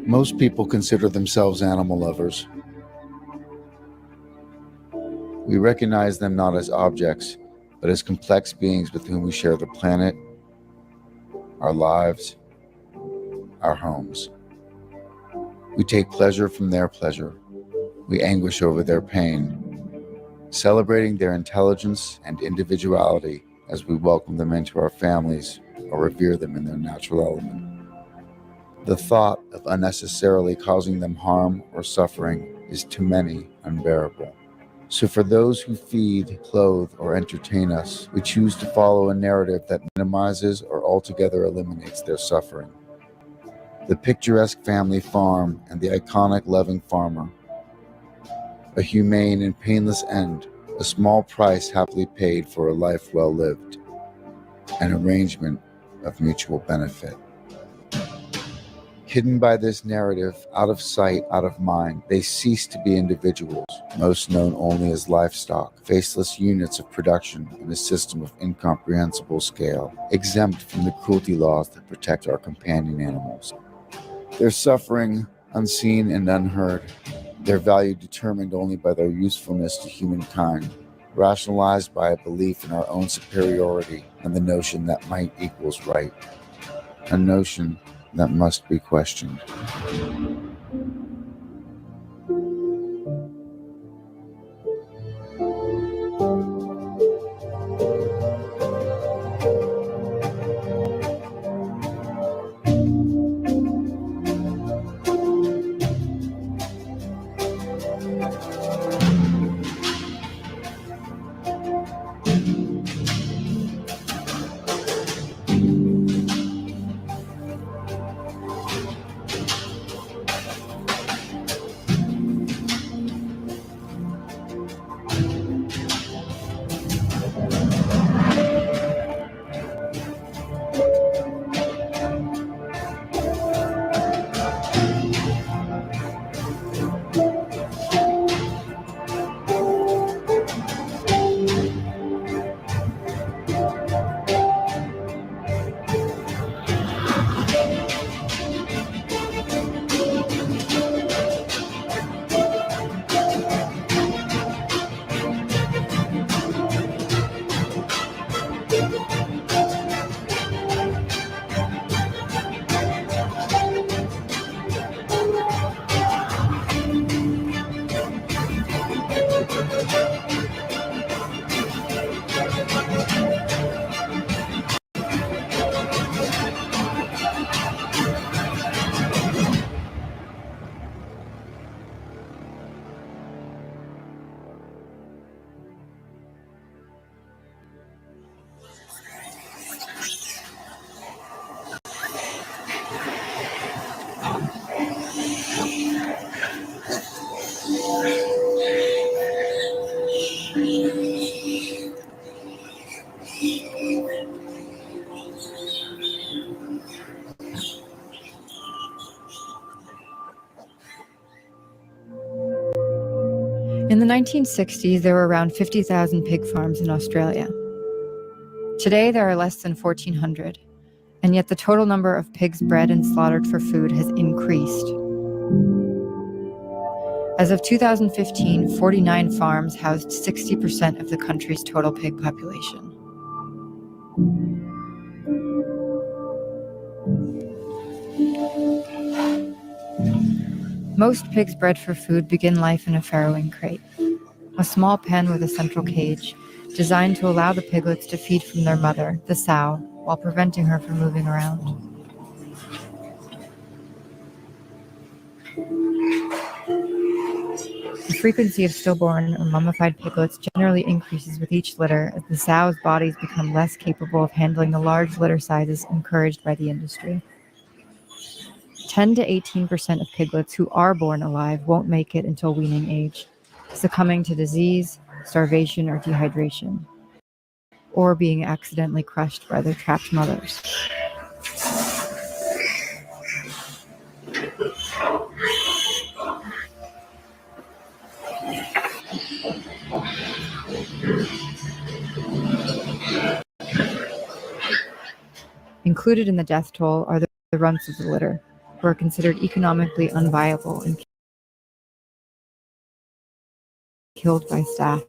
Most people consider themselves animal lovers. We recognize them not as objects, but as complex beings with whom we share the planet, our lives, our homes. We take pleasure from their pleasure. We anguish over their pain, celebrating their intelligence and individuality as we welcome them into our families or revere them in their natural element. The thought of unnecessarily causing them harm or suffering is to many unbearable. So for those who feed, clothe, or entertain us, we choose to follow a narrative that minimizes or altogether eliminates their suffering. The picturesque family farm and the iconic loving farmer. A humane and painless end, a small price happily paid for a life well lived. An arrangement of mutual benefit. Hidden by this narrative, out of sight, out of mind, they cease to be individuals, most known only as livestock, faceless units of production in a system of incomprehensible scale, exempt from the cruelty laws that protect our companion animals. Their suffering, unseen and unheard, their value determined only by their usefulness to humankind, rationalized by a belief in our own superiority and the notion that might equals right, a notion that must be questioned. In the 1960s, there were around 50,000 pig farms in Australia. Today, there are less than 1,400, and yet the total number of pigs bred and slaughtered for food has increased. As of 2015, 49 farms housed 60% of the country's total pig population. Most pigs bred for food begin life in a farrowing crate, a small pen with a central cage, designed to allow the piglets to feed from their mother, the sow, while preventing her from moving around. The frequency of stillborn or mummified piglets generally increases with each litter as the sows' bodies become less capable of handling the large litter sizes encouraged by the industry. 10 to 18% of piglets who are born alive won't make it until weaning age, succumbing to disease, starvation, or dehydration, or being accidentally crushed by their trapped mothers. Included in the death toll are the rumps of the litter, who are considered economically unviable and killed by staff.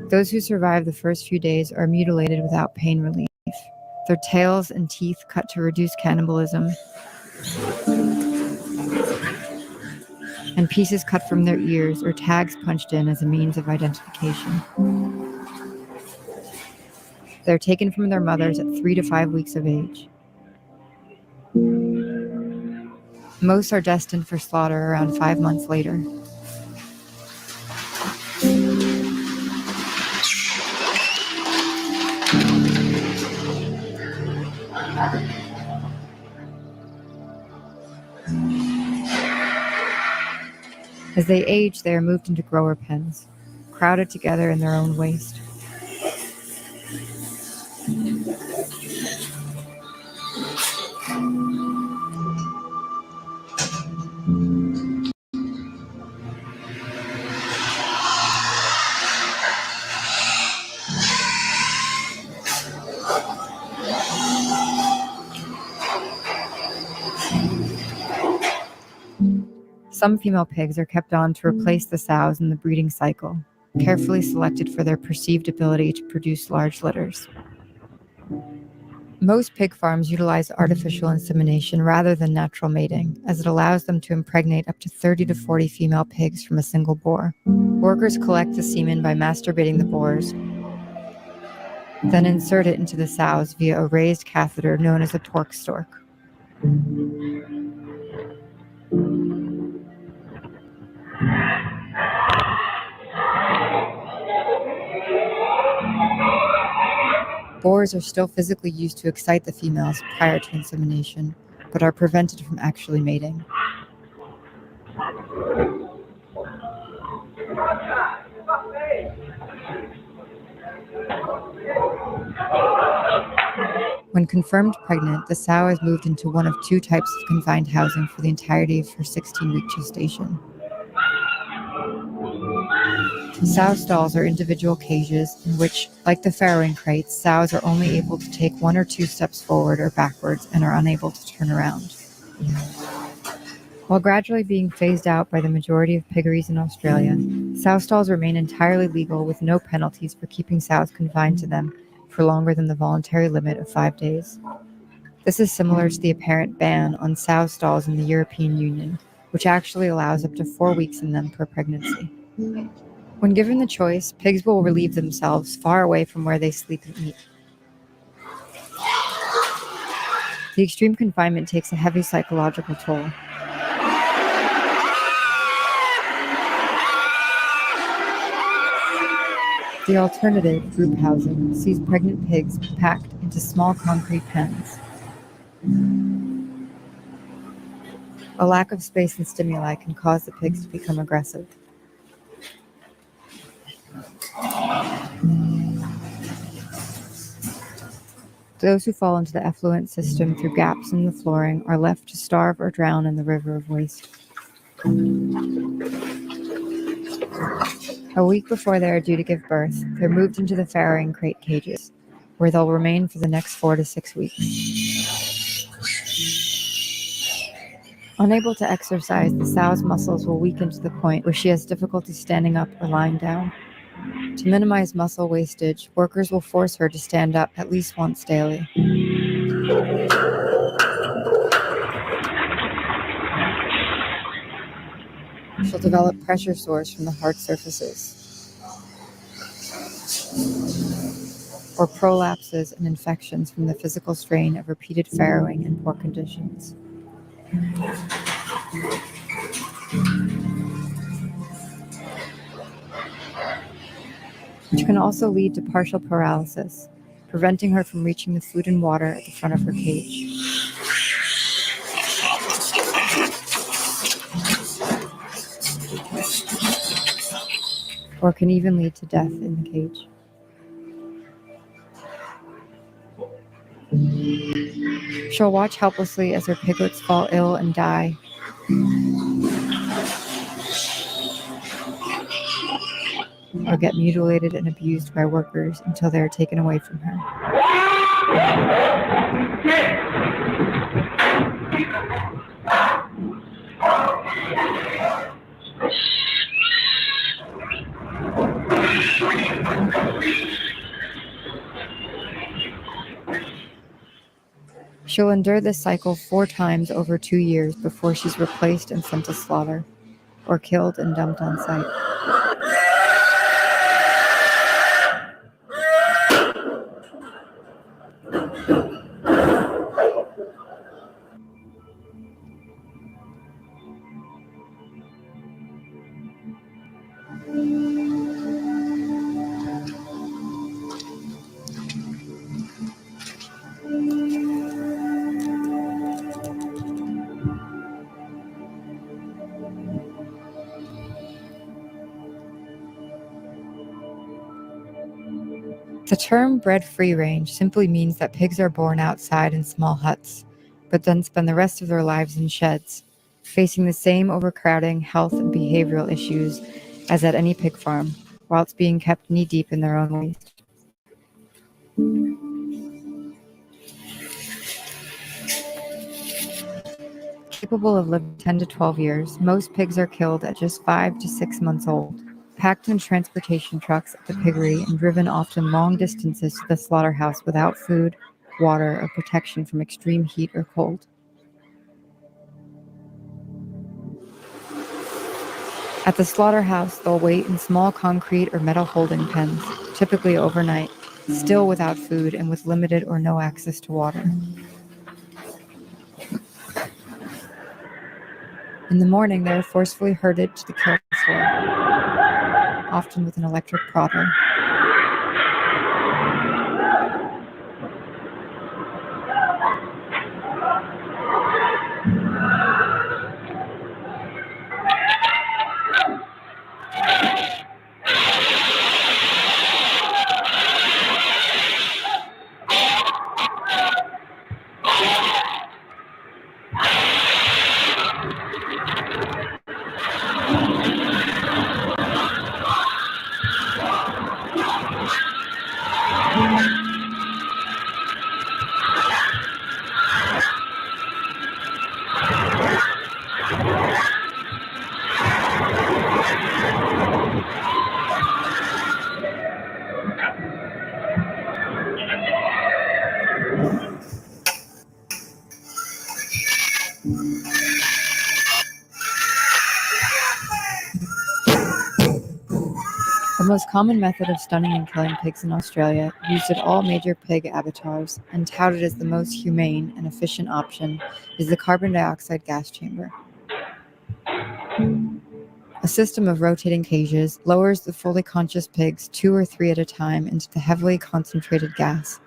Those who survive the first few days are mutilated without pain relief. Their tails and teeth cut to reduce cannibalism, and pieces cut from their ears or tags punched in as a means of identification. They're taken from their mothers at 3 to 5 weeks of age. Most are destined for slaughter around 5 months later. As they age, they are moved into grower pens, crowded together in their own waste. Some female pigs are kept on to replace the sows in the breeding cycle, carefully selected for their perceived ability to produce large litters. Most pig farms utilize artificial insemination rather than natural mating, as it allows them to impregnate up to 30 to 40 female pigs from a single boar. Workers collect the semen by masturbating the boars, then insert it into the sows via a raised catheter known as a torque stork. Boars are still physically used to excite the females prior to insemination, but are prevented from actually mating. When confirmed pregnant, the sow is moved into one of 2 types of confined housing for the entirety of her 16-week gestation. Sow stalls are individual cages in which, like the farrowing crates, sows are only able to take 1 or 2 steps forward or backwards and are unable to turn around. While gradually being phased out by the majority of piggeries in Australia, sow stalls remain entirely legal with no penalties for keeping sows confined to them for longer than the voluntary limit of 5 days. This is similar to the apparent ban on sow stalls in the European Union, which actually allows up to 4 weeks in them per pregnancy. When given the choice, pigs will relieve themselves far away from where they sleep and eat. The extreme confinement takes a heavy psychological toll. The alternative, group housing, sees pregnant pigs packed into small concrete pens. A lack of space and stimuli can cause the pigs to become aggressive. Those who fall into the effluent system through gaps in the flooring are left to starve or drown in the river of waste. A week before they are due to give birth, they're moved into the farrowing crate cages, where they'll remain for the next 4 to 6 weeks. Unable to exercise, the sow's muscles will weaken to the point where she has difficulty standing up or lying down. To minimize muscle wastage, workers will force her to stand up at least once daily. She'll develop pressure sores from the hard surfaces, or prolapses and infections from the physical strain of repeated farrowing and poor conditions. Which can also lead to partial paralysis, preventing her from reaching the food and water at the front of her cage. or can even lead to death in the cage. She'll watch helplessly as her piglets fall ill and die. Or get mutilated and abused by workers until they are taken away from her. She'll endure this cycle 4 times over 2 years before she's replaced and sent to slaughter, or killed and dumped on site. The term bred free range simply means that pigs are born outside in small huts, but then spend the rest of their lives in sheds, facing the same overcrowding, health, and behavioral issues as at any pig farm, whilst being kept knee-deep in their own waste. Capable of living 10 to 12 years, most pigs are killed at just 5 to 6 months old, packed in transportation trucks at the piggery and driven often long distances to the slaughterhouse without food, water, or protection from extreme heat or cold. At the slaughterhouse, they'll wait in small concrete or metal holding pens, typically overnight, still without food and with limited or no access to water. In the morning, they are forcefully herded to the kill floor, often with an electric prodder. The most common method of stunning and killing pigs in Australia, used at all major pig abattoirs, and touted as the most humane and efficient option, is the carbon dioxide gas chamber. A system of rotating cages lowers the fully conscious pigs 2 or 3 at a time into the heavily concentrated gas,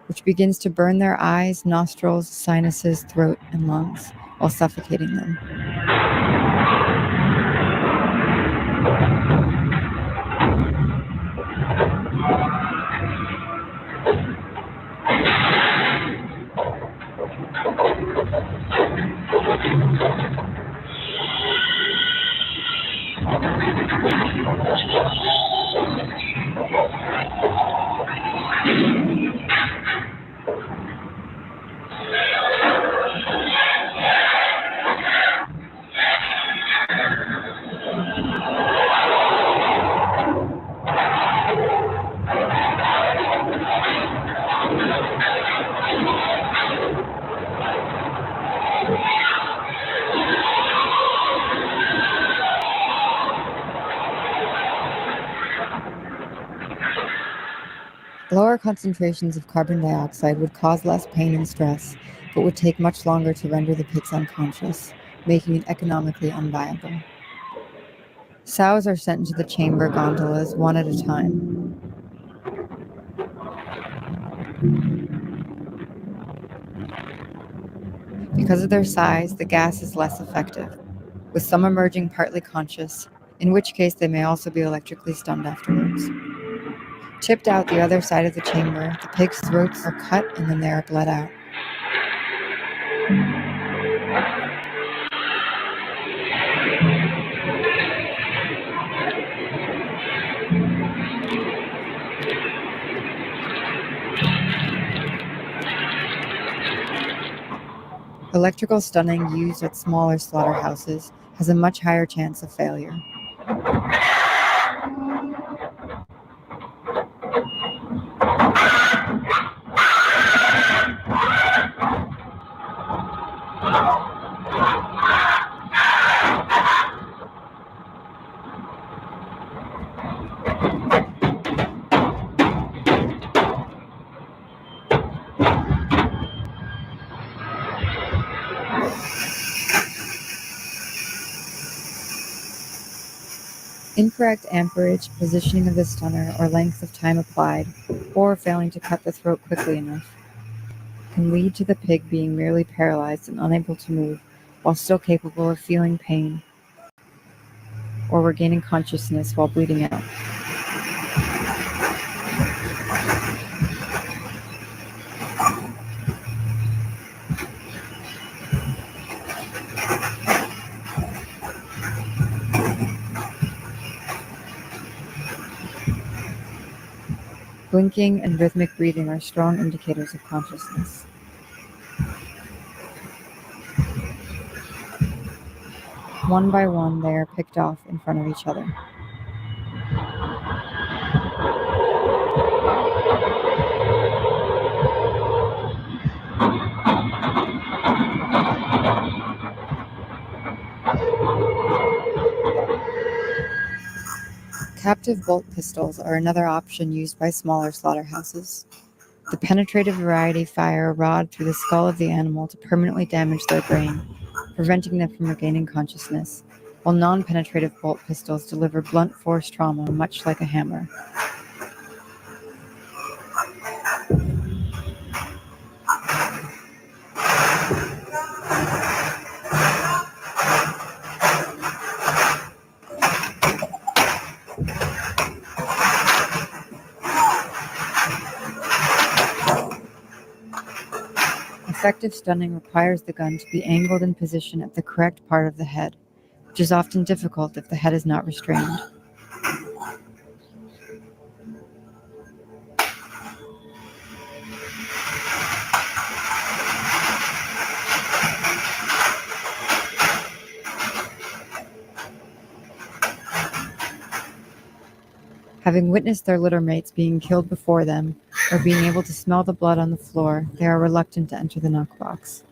which begins to burn their eyes, nostrils, sinuses, throat, and lungs, while suffocating them. Lower concentrations of carbon dioxide would cause less pain and stress, but would take much longer to render the pigs unconscious, making it economically unviable. Sows are sent into the chamber gondolas one at a time. Because of their size, the gas is less effective, with some emerging partly conscious, in which case they may also be electrically stunned afterwards. Tipped out the other side of the chamber, the pigs' throats are cut and then they are bled out. Electrical stunning used at smaller slaughterhouses has a much higher chance of failure. Incorrect amperage, positioning of the stunner, or length of time applied, or failing to cut the throat quickly enough, can lead to the pig being merely paralyzed and unable to move, while still capable of feeling pain or regaining consciousness while bleeding out. Blinking and rhythmic breathing are strong indicators of consciousness. One by one, they are picked off in front of each other. Captive bolt pistols are another option used by smaller slaughterhouses. The penetrative variety fire a rod through the skull of the animal to permanently damage their brain, preventing them from regaining consciousness, while non-penetrative bolt pistols deliver blunt force trauma much like a hammer. Effective stunning requires the gun to be angled in position at the correct part of the head, which is often difficult if the head is not restrained. Having witnessed their litter mates being killed before them, or being able to smell the blood on the floor, they are reluctant to enter the knockbox.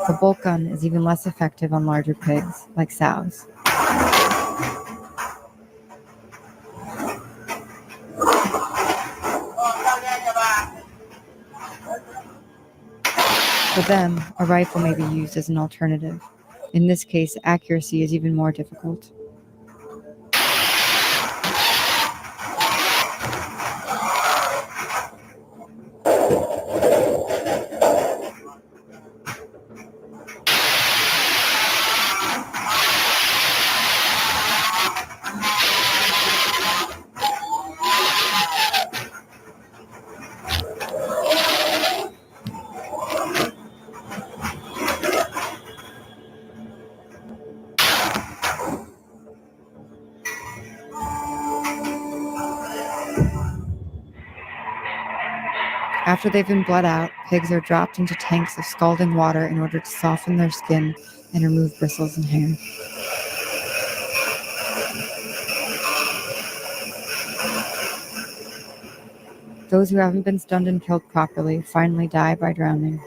The bolt gun is even less effective on larger pigs, like sows. For them, a rifle may be used as an alternative. In this case, accuracy is even more difficult. After they've been bled out, pigs are dropped into tanks of scalding water in order to soften their skin and remove bristles and hair. Those who haven't been stunned and killed properly finally die by drowning.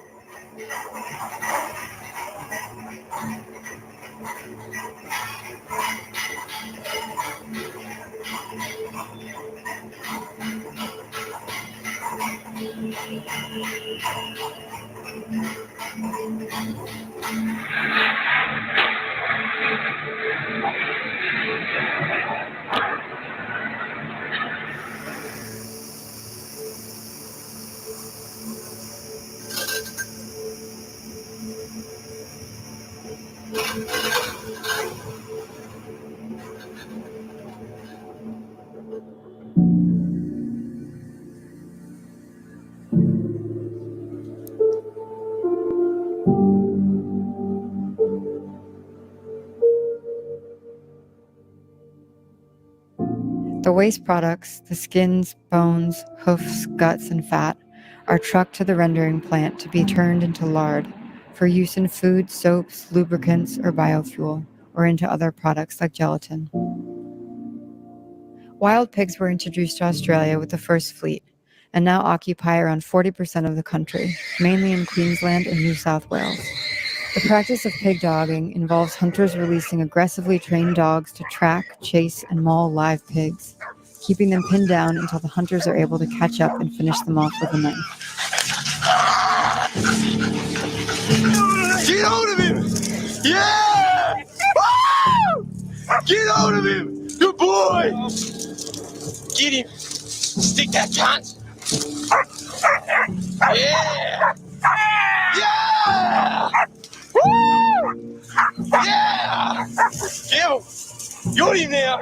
The waste products, the skins, bones, hoofs, guts, and fat, are trucked to the rendering plant to be turned into lard for use in food, soaps, lubricants, or biofuel, or into other products like gelatin. Wild pigs were introduced to Australia with the first fleet, and now occupy around 40% of the country, mainly in Queensland and New South Wales. The practice of pig dogging involves hunters releasing aggressively trained dogs to track, chase, and maul live pigs, keeping them pinned down until the hunters are able to catch up and finish them off with a knife. Get hold of him! Yeah! Woo! Get hold of him! Good boy! Get him! Stick that cunt! Yeah! Yeah! Woo! Yeah! Get him! Got him now!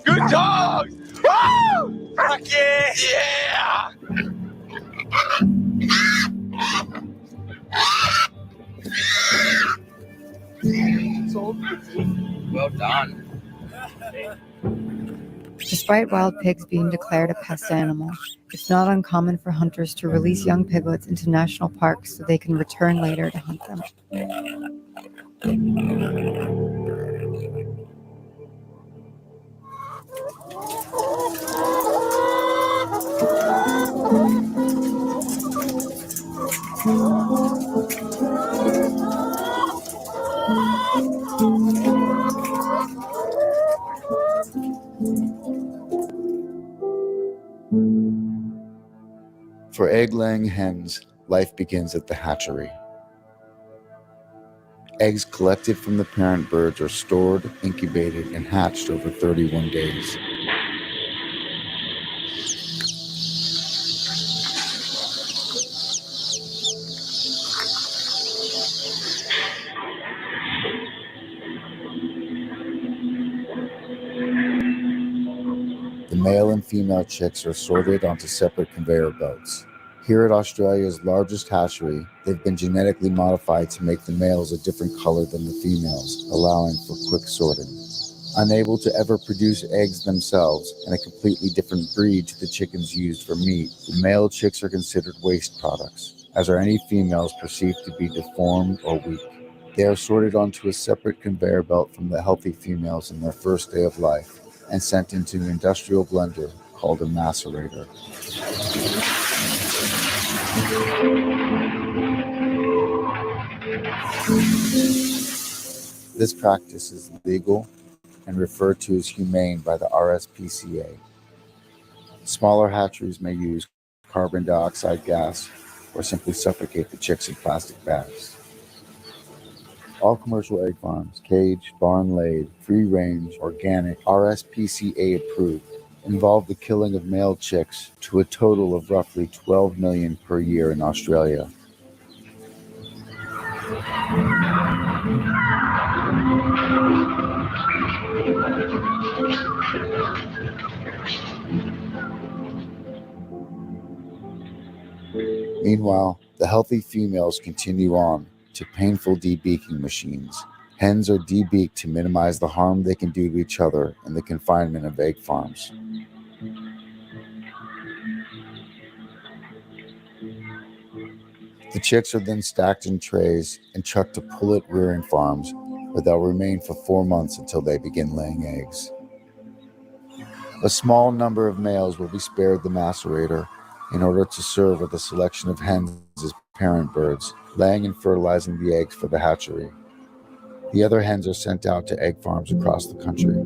Good dog! Woo! Fuck yeah! Yeah! Well done. Despite wild pigs being declared a pest animal, it's not uncommon for hunters to release young piglets into national parks so they can return later to hunt them. For egg-laying hens, life begins at the hatchery. Eggs collected from the parent birds are stored, incubated, and hatched over 31 days. The male and female chicks are sorted onto separate conveyor belts. Here at Australia's largest hatchery, they've been genetically modified to make the males a different color than the females, allowing for quick sorting. Unable to ever produce eggs themselves, and a completely different breed to the chickens used for meat, the male chicks are considered waste products, as are any females perceived to be deformed or weak. They are sorted onto a separate conveyor belt from the healthy females in their first day of life, and sent into an industrial blender called a macerator. This practice is legal and referred to as humane by the RSPCA. Smaller hatcheries may use carbon dioxide gas or simply suffocate the chicks in plastic bags. All commercial egg farms, caged, barn-laid, free-range, organic, RSPCA approved, involve the killing of male chicks to a total of roughly 12 million per year in Australia. Meanwhile, the healthy females continue on to painful debeaking machines. Hens are debeaked to minimize the harm they can do to each other in the confinement of egg farms. The chicks are then stacked in trays and chucked to pullet rearing farms, where they'll remain for 4 months until they begin laying eggs. A small number of males will be spared the macerator, in order to serve with a selection of hens as parent birds, laying and fertilizing the eggs for the hatchery. The other hens are sent out to egg farms across the country.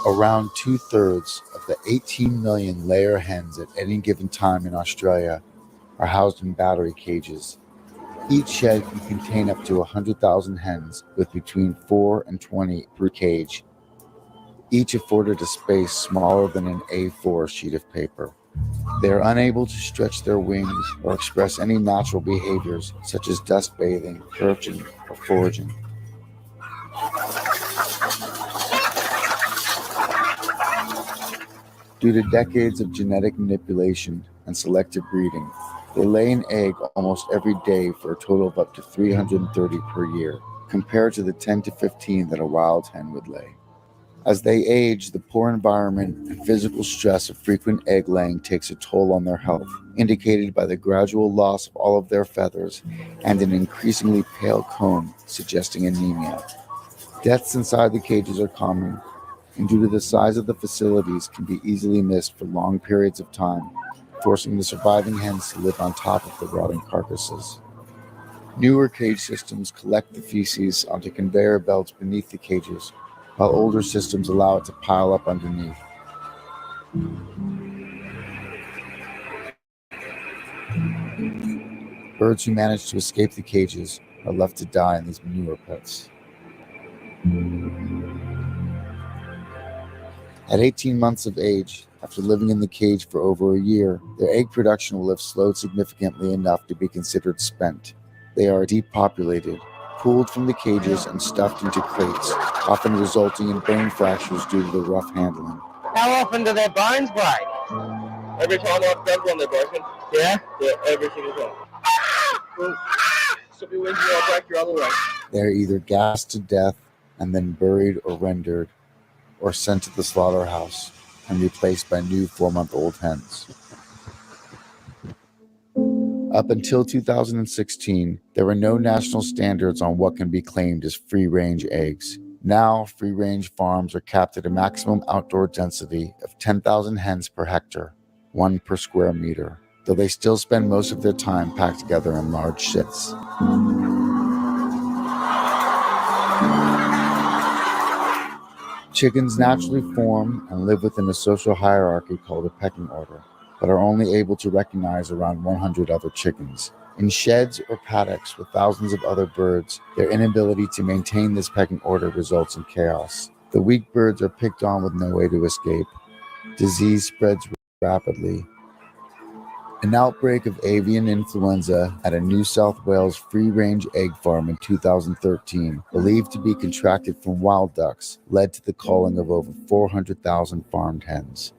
Around 2/3 of the 18 million layer hens at any given time in Australia are housed in battery cages. Each shed can contain up to 100,000 hens with between 4 and 20 per cage, each afforded a space smaller than an A4 sheet of paper. They are unable to stretch their wings or express any natural behaviors such as dust bathing, perching, or foraging. Due to decades of genetic manipulation and selective breeding, they lay an egg almost every day for a total of up to 330 per year, compared to the 10 to 15 that a wild hen would lay. As they age, the poor environment and physical stress of frequent egg laying takes a toll on their health, indicated by the gradual loss of all of their feathers and an increasingly pale comb, suggesting anemia. Deaths inside the cages are common, and due to the size of the facilities can be easily missed for long periods of time, forcing the surviving hens to live on top of the rotting carcasses. Newer cage systems collect the feces onto conveyor belts beneath the cages, while older systems allow it to pile up underneath. Birds who manage to escape the cages are left to die in these manure pits. At 18 months of age, after living in the cage for over a year, their egg production will have slowed significantly enough to be considered spent. They are depopulated, pulled from the cages and stuffed into crates, often resulting in bone fractures due to the rough handling. How often do their bones break? Every time I've done one, they're broken. Yeah? Yeah, every single time. Stop your wings and I'll break your other leg. They are either gassed to death and then buried or rendered, or sent to the slaughterhouse and replaced by new 4-month-old hens. Up until 2016, there were no national standards on what can be claimed as free-range eggs. Now, free-range farms are capped at a maximum outdoor density of 10,000 hens per hectare, 1 per square meter, though they still spend most of their time packed together in large sheds. Chickens naturally form and live within a social hierarchy called a pecking order, but are only able to recognize around 100 other chickens. In sheds or paddocks with thousands of other birds, their inability to maintain this pecking order results in chaos. The weak birds are picked on with no way to escape. Disease spreads rapidly. An outbreak of avian influenza at a New South Wales free-range egg farm in 2013, believed to be contracted from wild ducks, led to the culling of over 400,000 farmed hens.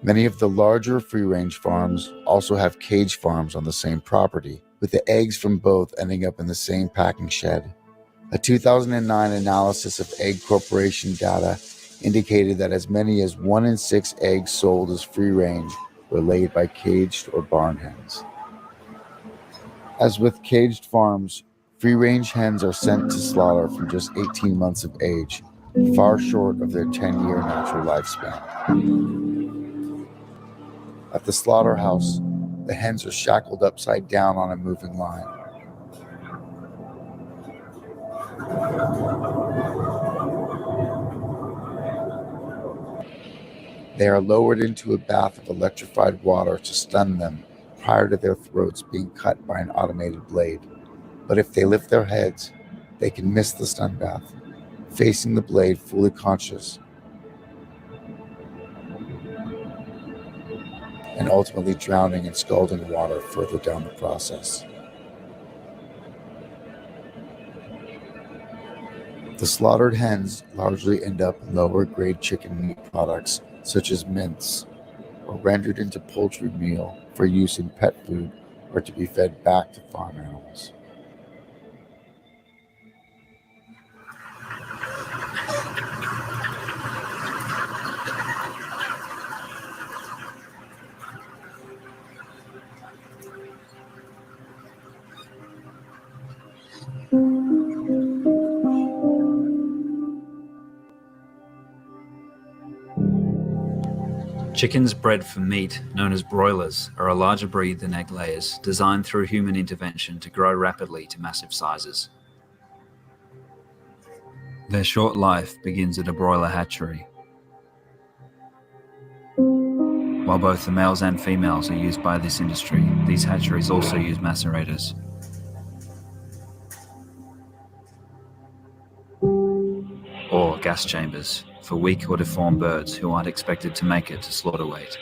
Many of the larger free-range farms also have cage farms on the same property, with the eggs from both ending up in the same packing shed. A 2009 analysis of Egg Corporation data indicated that as many as 1 in 6 eggs sold as free-range were laid by caged or barn hens. As with caged farms, free-range hens are sent to slaughter from just 18 months of age, far short of their 10-year natural lifespan. At the slaughterhouse, the hens are shackled upside down on a moving line. They are lowered into a bath of electrified water to stun them prior to their throats being cut by an automated blade. But if they lift their heads, they can miss the stun bath, facing the blade fully conscious, and ultimately drowning in scalding water further down the process. The slaughtered hens largely end up in lower-grade chicken meat products such as mince, or rendered into poultry meal for use in pet food or to be fed back to farm animals. Chickens bred for meat, known as broilers, are a larger breed than egg layers, designed through human intervention to grow rapidly to massive sizes. Their short life begins at a broiler hatchery. While both the males and females are used by this industry, these hatcheries also use macerators. Or gas chambers, for weak or deformed birds who aren't expected to make it to slaughter weight.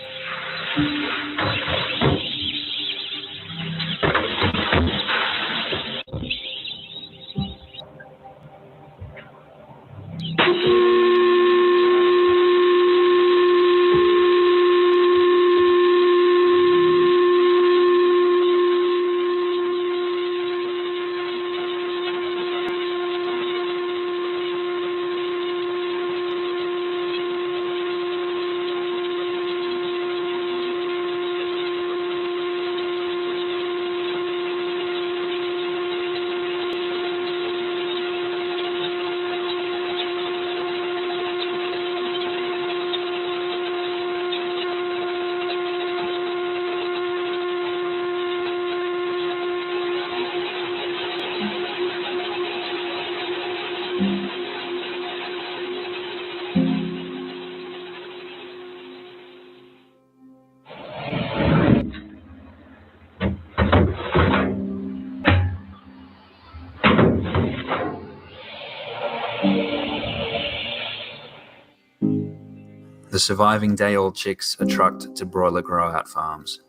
The surviving day-old chicks are trucked to broiler grow-out farms.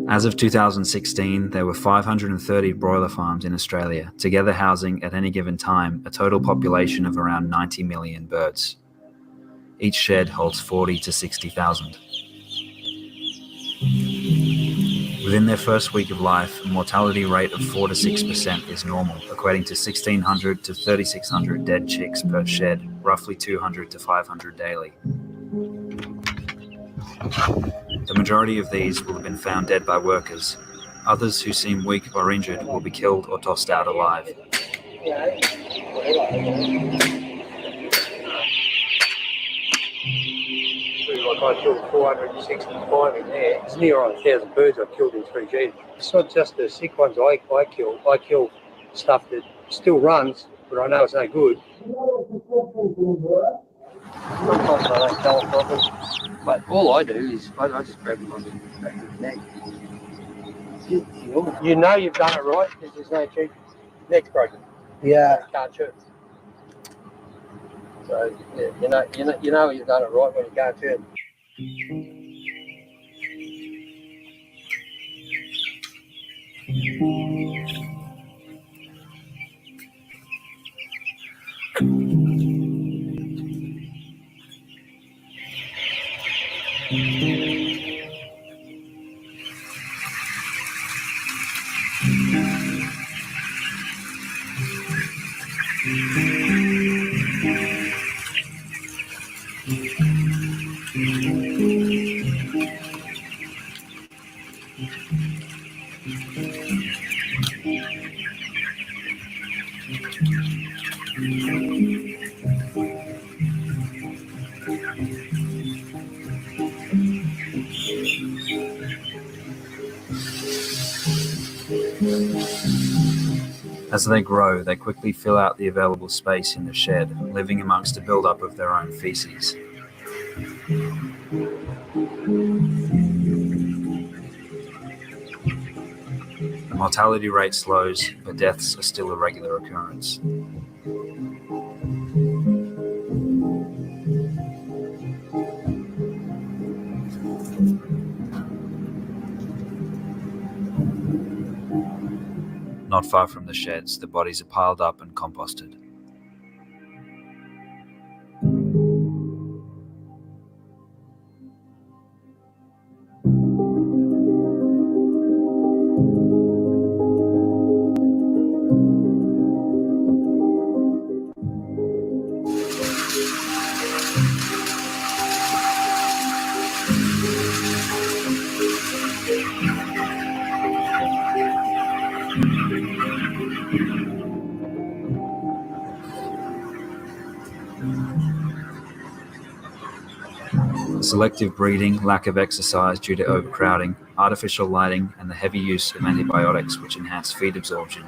As of 2016, there were 530 broiler farms in Australia, together housing at any given time a total population of around 90 million birds. Each shed holds 40 to 60,000. Within their first week of life, a mortality rate of 4 to 6% is normal, equating to 1,600 to 3,600 dead chicks per shed, roughly 200 to 500 daily. The majority of these will have been found dead by workers. Others who seem weak or injured will be killed or tossed out alive. I killed 465 in there. It's near on 1,000 birds I killed in 3 sheds. It's not just the sick ones I kill. I kill stuff that still runs, but I know it's no good. Sometimes I don't tell them properly. But all I do is I just grab them on the back of the neck. You know you've done it right because there's no cheek. Neck's broken. Yeah. You can't chew. So yeah, you know you've done it right when you can't chew. As they grow, they quickly fill out the available space in the shed, living amongst a build-up of their own feces. The mortality rate slows, but deaths are still a regular occurrence. Not far from the sheds, the bodies are piled up and composted. Selective breeding, lack of exercise due to overcrowding, artificial lighting, and the heavy use of antibiotics which enhance feed absorption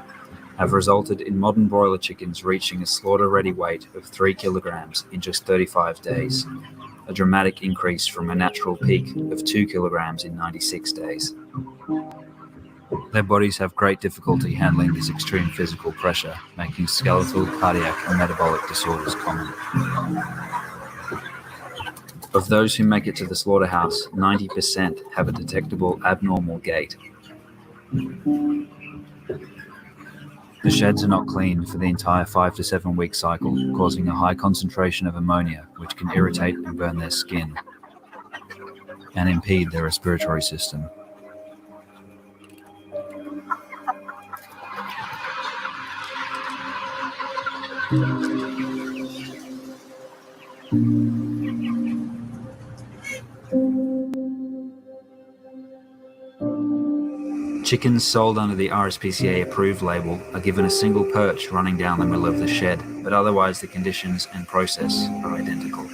have resulted in modern broiler chickens reaching a slaughter-ready weight of 3 kilograms in just 35 days, a dramatic increase from a natural peak of 2 kilograms in 96 days. Their bodies have great difficulty handling this extreme physical pressure, making skeletal, cardiac, and metabolic disorders common. Of those who make it to the slaughterhouse, 90% have a detectable abnormal gait. The sheds are not cleaned for the entire 5 to 7 week cycle, causing a high concentration of ammonia, which can irritate and burn their skin and impede their respiratory system. Chickens sold under the RSPCA approved label are given a single perch running down the middle of the shed, but otherwise the conditions and process are identical.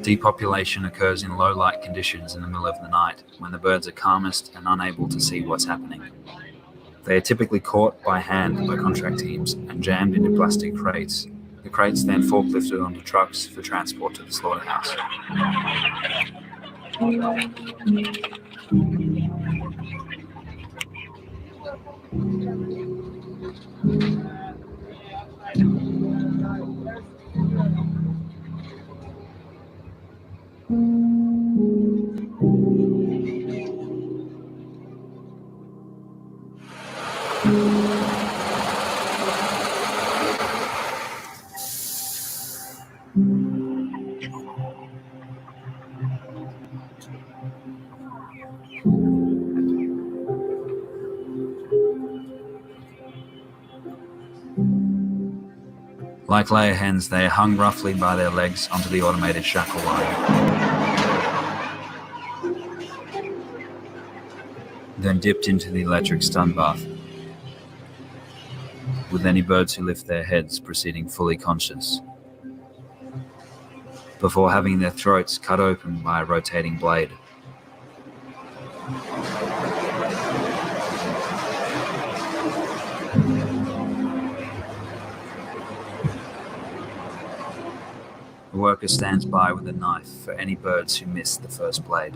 Depopulation occurs in low light conditions in the middle of the night, when the birds are calmest and unable to see what's happening. They are typically caught by hand by contract teams and jammed into plastic crates. The crates then forklifted onto trucks for transport to the slaughterhouse. Like layer hens, they are hung roughly by their legs onto the automated shackle line, then dipped into the electric stun bath, with any birds who lift their heads proceeding fully conscious, before having their throats cut open by a rotating blade. The worker stands by with a knife for any birds who miss the first blade.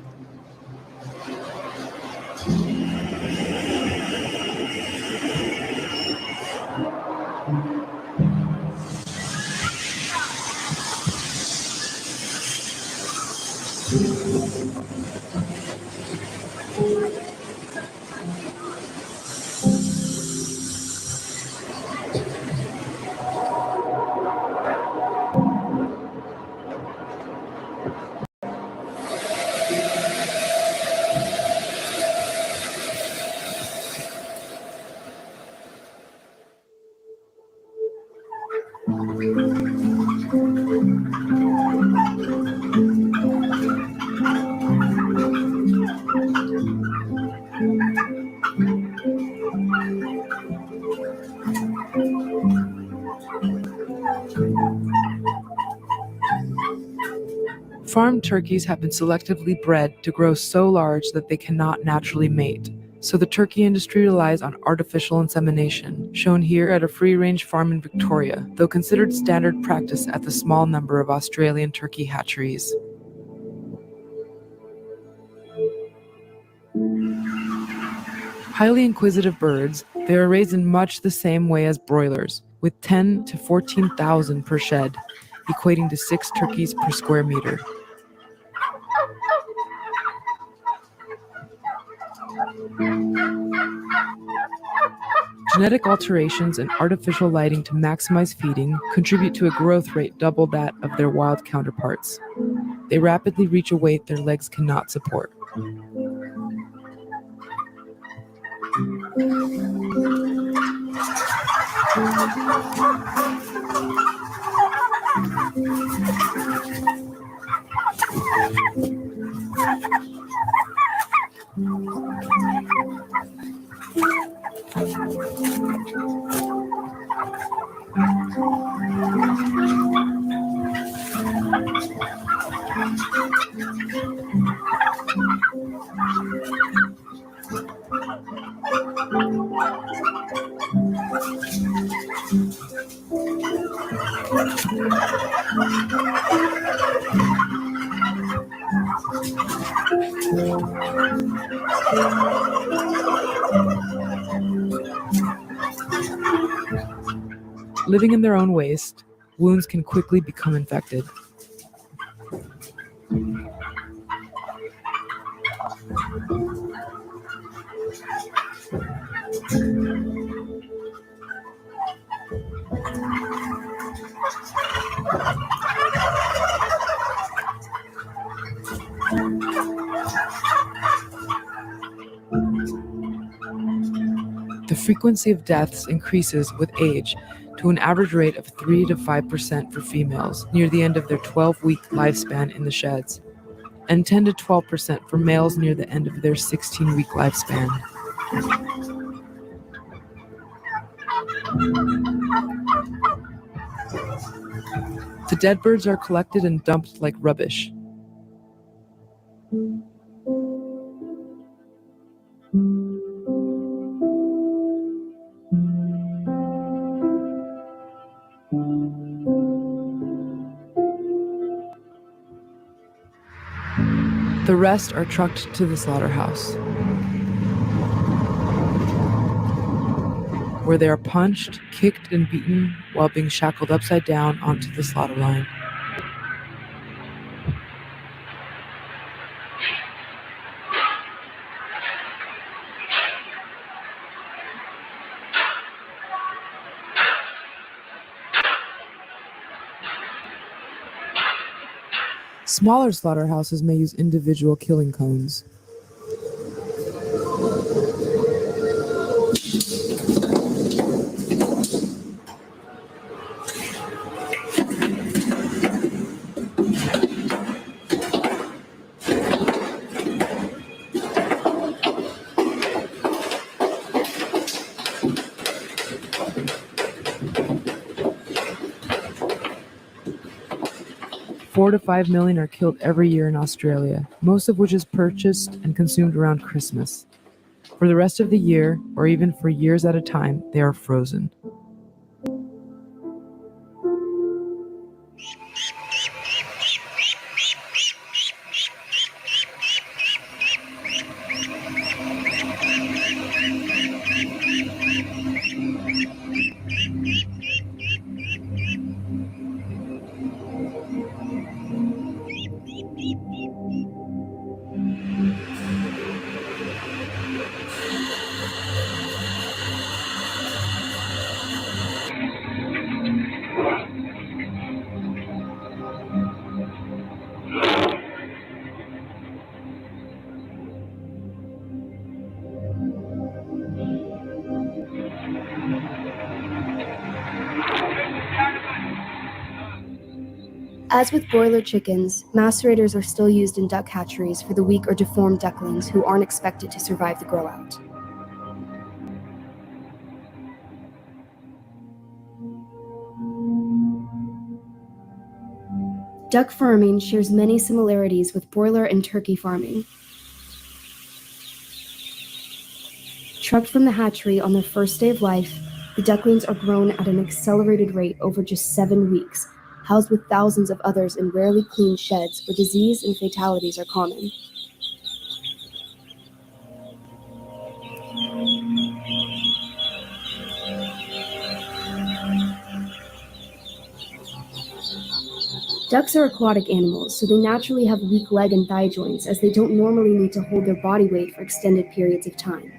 Farmed turkeys have been selectively bred to grow so large that they cannot naturally mate. So the turkey industry relies on artificial insemination, shown here at a free-range farm in Victoria, though considered standard practice at the small number of Australian turkey hatcheries. Highly inquisitive birds, they are raised in much the same way as broilers, with 10 to 14,000 per shed, equating to 6 turkeys per square meter. Genetic alterations and artificial lighting to maximize feeding contribute to a growth rate double that of their wild counterparts. They rapidly reach a weight their legs cannot support. Living in their own waste, wounds can quickly become infected. The frequency of deaths increases with age to an average rate of 3 to 5% for females near the end of their 12-week lifespan in the sheds, and 10 to 12% for males near the end of their 16-week lifespan. The dead birds are collected and dumped like rubbish. The rest are trucked to the slaughterhouse, where they are punched, kicked, and beaten while being shackled upside down onto the slaughter line. Smaller slaughterhouses may use individual killing cones. Four to 5 million are killed every year in Australia, most of which is purchased and consumed around Christmas. For the rest of the year, or even for years at a time, they are frozen. As with broiler chickens, macerators are still used in duck hatcheries for the weak or deformed ducklings who aren't expected to survive the grow-out. Duck farming shares many similarities with broiler and turkey farming. Trucked from the hatchery on their first day of life, the ducklings are grown at an accelerated rate over just 7 weeks, housed with thousands of others in rarely clean sheds where disease and fatalities are common. Ducks are aquatic animals, so they naturally have weak leg and thigh joints as they don't normally need to hold their body weight for extended periods of time.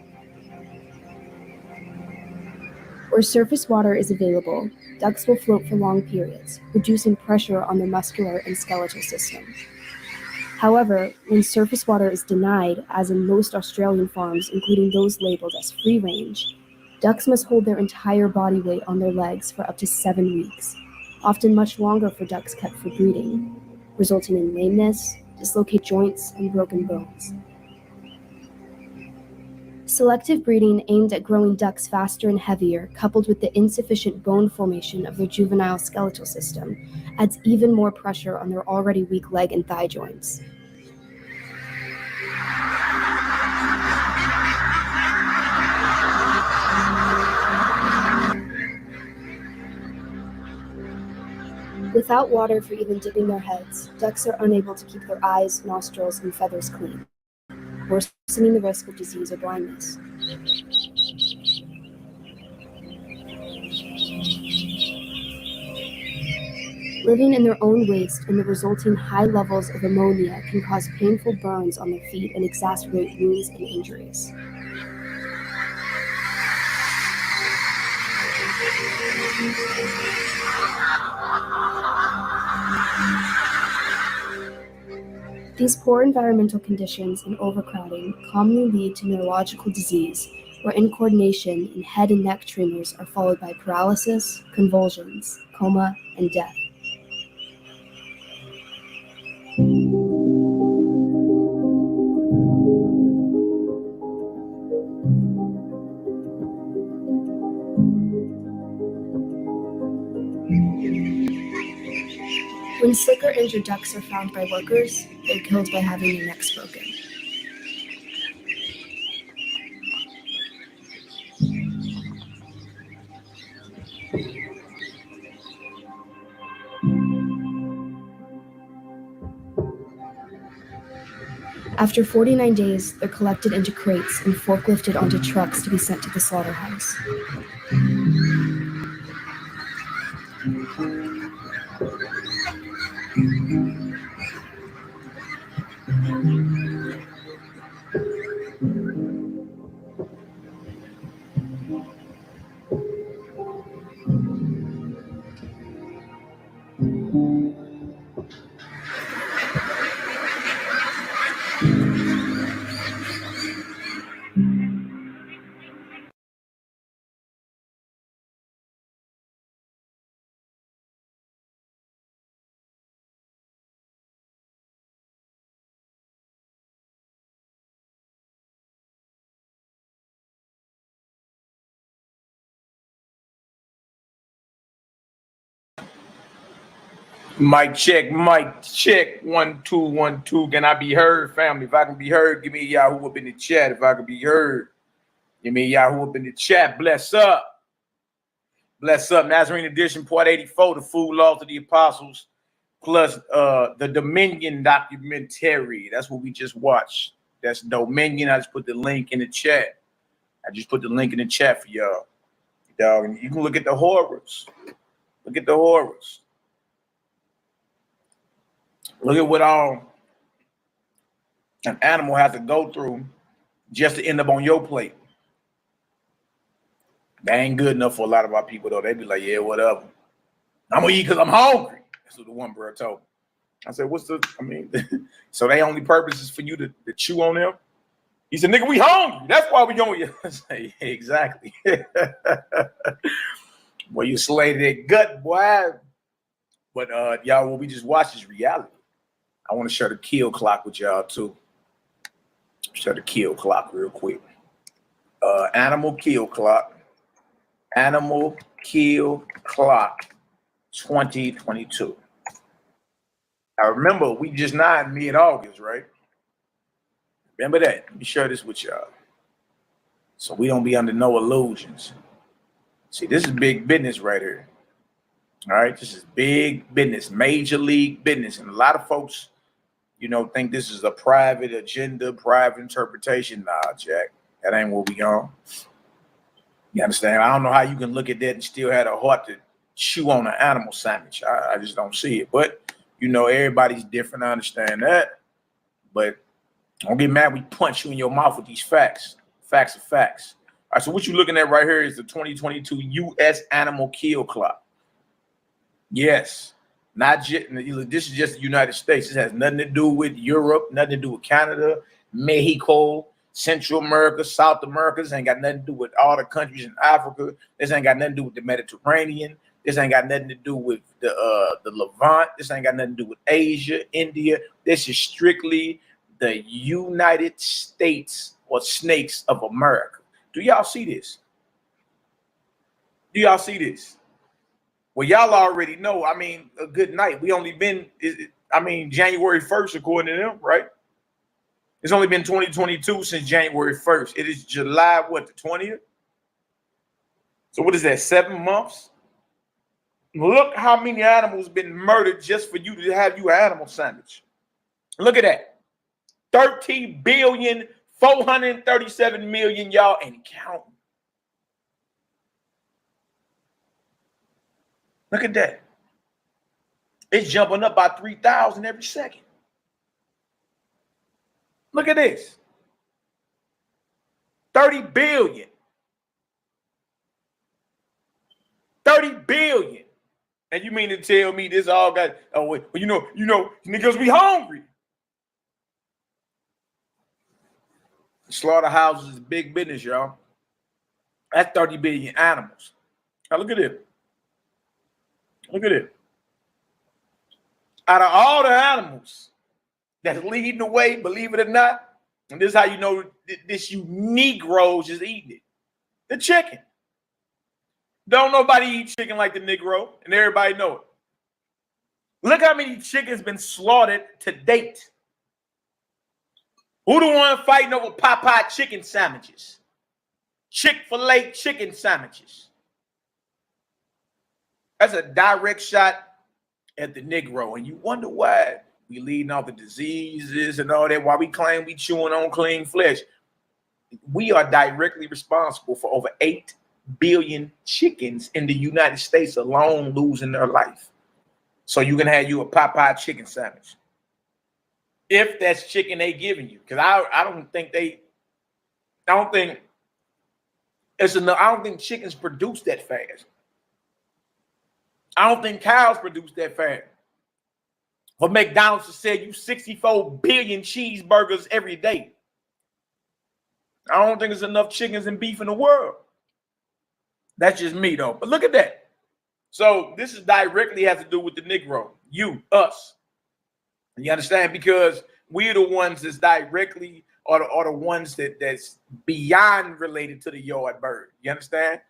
Where surface water is available, ducks will float for long periods, reducing pressure on their muscular and skeletal system. However, when surface water is denied, as in most Australian farms, including those labeled as free range, ducks must hold their entire body weight on their legs for up to 7 weeks, often much longer for ducks kept for breeding, resulting in lameness, dislocated joints, and broken bones. Selective breeding aimed at growing ducks faster and heavier, coupled with the insufficient bone formation of their juvenile skeletal system, adds even more pressure on their already weak leg and thigh joints. Without water for even dipping their heads, ducks are unable to keep their eyes, nostrils, and feathers clean, worsening the risk of disease or blindness. Living in their own waste and the resulting high levels of ammonia can cause painful burns on their feet and exacerbate wounds and injuries. These poor environmental conditions and overcrowding commonly lead to neurological disease, where incoordination and head and neck tremors are followed by paralysis, convulsions, coma, and death. When sick or injured ducks are found by workers, they're killed by having their necks broken. After 49 days, they're collected into crates and forklifted onto trucks to be sent to the slaughterhouse. Mic check, mic check. 1 2 1 2. Can I be heard, family? If I can be heard, give me a Yahoo up in the chat. If I can be heard, give me a Yahoo up in the chat. Bless up. Bless up. Nazarene edition, part 84, the food laws of the apostles, plus the Dominion documentary. That's what we just watched. That's Dominion. I just put the link in the chat. I just put the link in the chat for y'all. And you can look at the horrors. Look at the horrors. Look at what all an animal has to go through just to end up on your plate. That ain't good enough for a lot of our people, though. They be like, yeah, whatever. I'm going to eat because I'm hungry. That's what the one bro told me. I said, so they only purpose is for you to chew on them? He said, nigga, we hungry. That's why we going to. I say, yeah, exactly. Boy, you slayed that gut, boy. But y'all, what we just watched is reality. I want to share the kill clock with y'all too. Share the kill clock real quick. Animal kill clock. Animal kill clock 2022. I remember we just not mid-August, right? Remember that. Let me share this with y'all, so we don't be under no illusions. See, this is big business right here. All right, this is big business, major league business, and a lot of folks, think this is a private agenda, private interpretation. Nah, Jack, that ain't what we on. You understand? I don't know how you can look at that and still have a heart to chew on an animal sandwich. I just don't see it. But everybody's different. I understand that. But don't get mad. We punch you in your mouth with these facts. Facts are facts. All right. So what you're looking at right here is the 2022 U.S. animal kill clock. Yes. Not just, this is just the United States. This has nothing to do with Europe, nothing to do with Canada, Mexico, Central America, South America. This ain't got nothing to do with all the countries in Africa. This ain't got nothing to do with the Mediterranean. This ain't got nothing to do with the Levant. This ain't got nothing to do with Asia, India. This is strictly the United States or snakes of America. Do y'all see this? Do y'all see this? Well, y'all already know. I mean, a good night. We only been, January 1st, according to them, right? It's only been 2022 since January 1st. It is July, the 20th? So what is that, 7 months? Look how many animals been murdered just for you to have you an animal sandwich. Look at that. 13,437,000,000, y'all, and counting. Look at that. It's jumping up by 3,000 every second. Look at this. 30 billion. 30 billion. And you mean to tell me this all got, niggas we hungry. Slaughterhouses is big business, y'all. That's 30 billion animals. Now look at it. Look at it. Out of all the animals that's leading the way, believe it or not, and this is how you know this you Negroes is eating it. The chicken. Don't nobody eat chicken like the Negro, and everybody know it. Look how many chickens been slaughtered to date. Who the one fighting over Popeye chicken sandwiches? Chick-fil-A chicken sandwiches. That's a direct shot at the Negro. And you wonder why we leading off the diseases and all that, why we claim we chewing on clean flesh. We are directly responsible for over 8 billion chickens in the United States alone losing their life. So you can have you a Popeye chicken sandwich. If that's chicken they giving you. Because I don't think it's enough. I don't think chickens produce that fast. I don't think cows produce that fast. For McDonald's to sell you 64 billion cheeseburgers every day. I don't think there's enough chickens and beef in the world. That's just me, though. But look at that. So this is directly has to do with the Negro. You, us. You understand? Because we're the ones that's directly are the ones that's beyond related to the yard bird. You understand?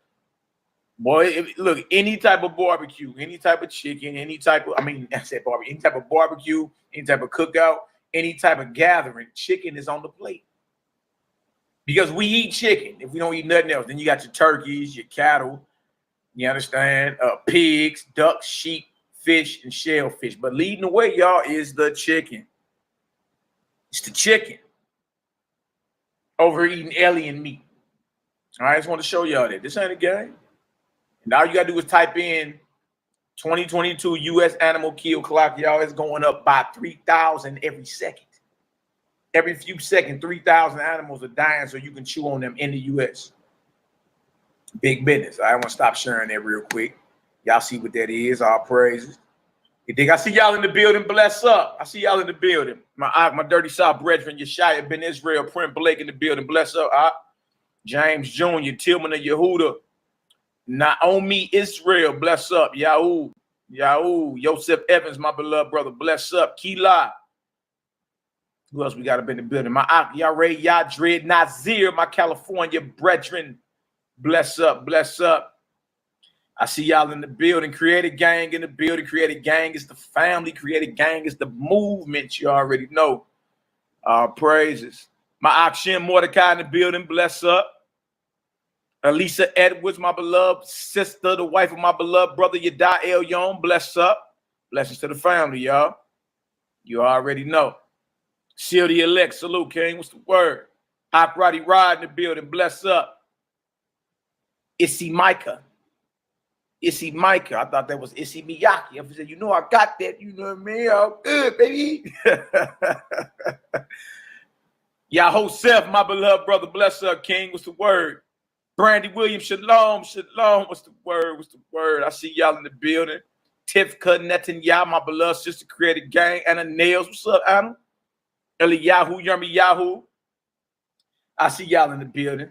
Boy, look, any type of barbecue, any type of chicken, any type of any type of barbecue, any type of cookout, any type of gathering, chicken is on the plate. Because we eat chicken. If we don't eat nothing else, then you got your turkeys, your cattle, you understand? Pigs, ducks, sheep, fish, and shellfish. But leading the way, y'all, is the chicken. It's the chicken. Over eating alien meat. All right, I just want to show y'all that. This ain't a game. And all you got to do is type in 2022 U.S. animal kill clock. Y'all, it's going up by 3,000 every second. Every few seconds, 3,000 animals are dying so you can chew on them in the U.S. Big business. I want to stop sharing that real quick. Y'all see what that is. All praises. You think I see y'all in the building? Bless up. I see y'all in the building. My dirty South brethren, Yeshaya Ben Israel, Print Blake in the building. Bless up. James Jr., Tillman of Yehuda, Naomi Israel. Bless up. Yahoo. Joseph Evans, my beloved brother. Bless up. Kila. Who else we got up in the building? My Yare Yadred Nazir, my California brethren. Bless up, bless up. I see y'all in the building. Creative Gang in the building. Creative Gang is the family. Creative Gang is the movement. You already know. Praises. My Akshin Mordecai in the building. Bless up. Elisa Edwards, my beloved sister, the wife of my beloved brother Yada El Yon. Bless up. Blessings to the family, y'all. You already know. Seal the elect. Salute, King. What's the word? Hot Roddy Rod in the building. Bless up. Issy Micah. Issy Micah. I thought that was Issy Miyake. I said, you know, I got that. You know what I mean? Oh, good, baby. Yahoo Self, my beloved brother. Bless up, King. What's the word? Brandy Williams, shalom, shalom. What's the word? What's the word? I see y'all in the building. Tifka Netanyahu, my beloved sister, Creative Gang. Anna Nails, what's up, Anna? Eliyahu, Yummy Yahoo. I see y'all in the building.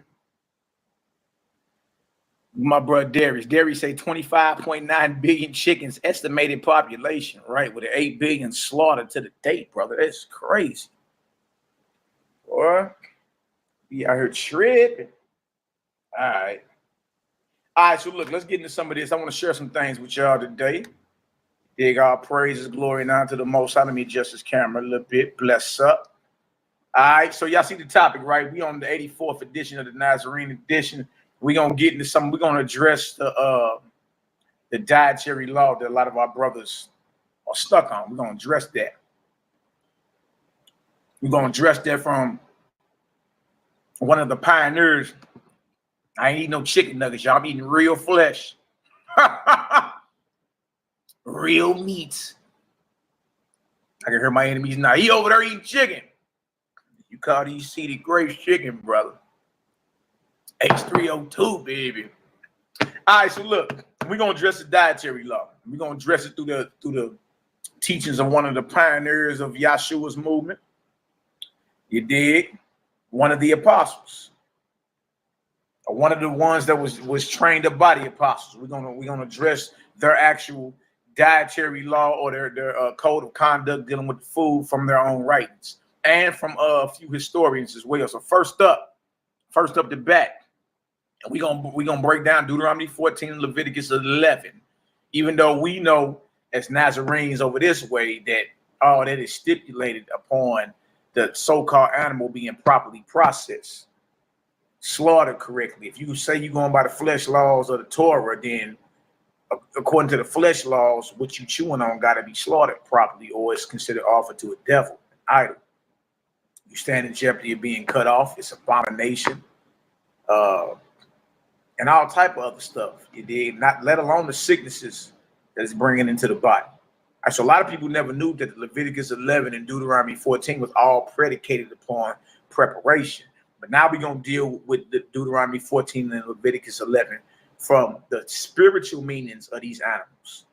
My brother Darius. Darius say 25.9 billion chickens estimated population, right? With an 8 billion slaughter to the date, brother. That's crazy. Or we out here tripping. All right. All right, so look, let's get into some of this. I want to share some things with y'all today. Dig all praises, glory, and honor to the Most High. Let me adjust this camera a little bit. Bless up. All right, so y'all see the topic, right? We on the 84th edition of the Nazarene edition. We're going to get into something. We're going to address the dietary law that a lot of our brothers are stuck on. We're going to address that. We're going to address that from one of the pioneers. I ain't eating no chicken nuggets, y'all. I'm eating real flesh. Real meat. I can hear my enemies now. He over there eating chicken. You call these seeded grapes chicken, brother. H302, baby. All right, so look, we're gonna address the dietary law. We're gonna address it through the teachings of one of the pioneers of Yahshua's movement. You dig? One of the apostles. Or one of the ones that was trained up by the apostles. We're gonna address their actual dietary law or their code of conduct dealing with food from their own writings and from a few historians as well. So first up the bat. And we're gonna break down Deuteronomy 14 and Leviticus 11, even though we know as Nazarenes over this way that all that is stipulated upon the so-called animal being properly processed, slaughtered correctly. If you say you're going by the flesh laws of the Torah, then according to the flesh laws, what you chewing on got to be slaughtered properly, or it's considered offered to a devil, an idol. You stand in jeopardy of being cut off. It's abomination. And all type of other stuff, you did, not let alone the sicknesses that it's bringing into the body. Right, so a lot of people never knew that Leviticus 11 and Deuteronomy 14 was all predicated upon preparation. But now we're going to deal with the Deuteronomy 14 and Leviticus 11 from the spiritual meanings of these animals.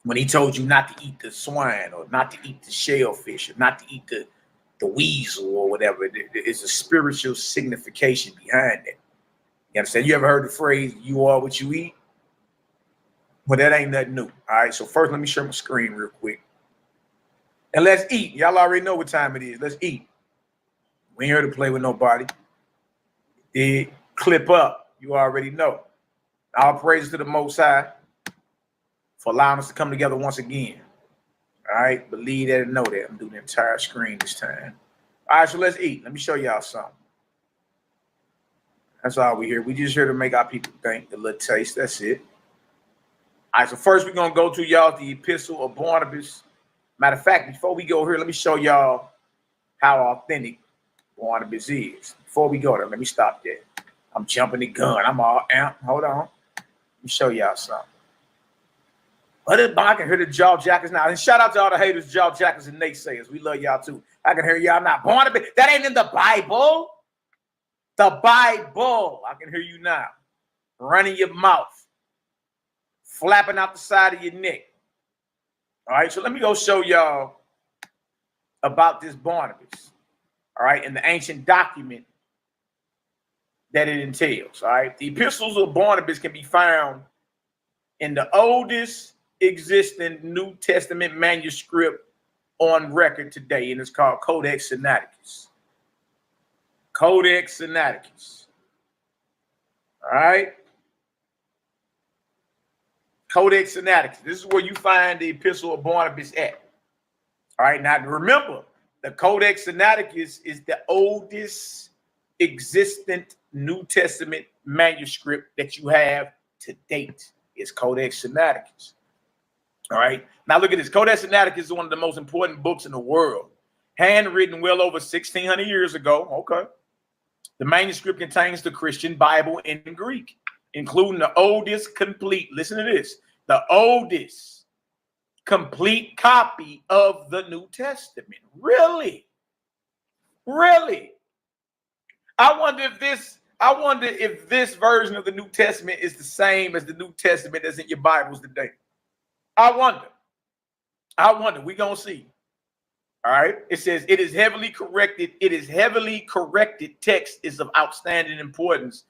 When he told you not to eat the swine or not to eat the shellfish or not to eat the weasel or whatever, there's a spiritual signification behind it. You understand? You ever heard the phrase, you are what you eat? Well, that ain't nothing new. All right, so first let me share my screen real quick. And let's eat. Y'all already know what time it is. Let's eat. We ain't here to play with nobody. Clip up. You already know. All praises to the Most High for allowing us to come together once again. All right, believe that and know that. I'm doing the entire screen this time. All right, so let's eat. Let me show y'all something. That's all we here. We just here to make our people think, a little taste. That's it. All right, so first we're going to go to y'all the epistle of Barnabas. Matter of fact, before we go here, let me show y'all how authentic Barnabas is. Before we go there, let me stop that. I'm jumping the gun. I'm all amped. Hold on. Let me show y'all something. I can hear the jaw jackers now. And shout out to all the haters, jaw jackers, and naysayers. We love y'all too. I can hear y'all now. Barnabas, that ain't in the Bible. The Bible. I can hear you now. Running your mouth. Flapping out the side of your neck. All right, so let me go show y'all about this Barnabas. All right, and the ancient document that it entails. All right, the epistles of Barnabas can be found in the oldest existing New Testament manuscript on record today, and it's called Codex Sinaiticus. Codex Sinaiticus. All right. Codex Sinaiticus. This is where you find the Epistle of Barnabas at. All right, now remember, the Codex Sinaiticus is the oldest existent New Testament manuscript that you have to date. It's Codex Sinaiticus. All right, now look at this. Codex Sinaiticus is one of the most important books in the world, handwritten well over 1,600 years ago. Okay. The manuscript contains the Christian Bible in Greek, including the oldest complete, listen to this, the oldest complete copy of the New Testament. Really? Really? I wonder if this version of the New Testament is the same as the New Testament that's in your Bibles today. I wonder. We're going to see. All right. It says it is heavily corrected. It is heavily corrected text is of outstanding importance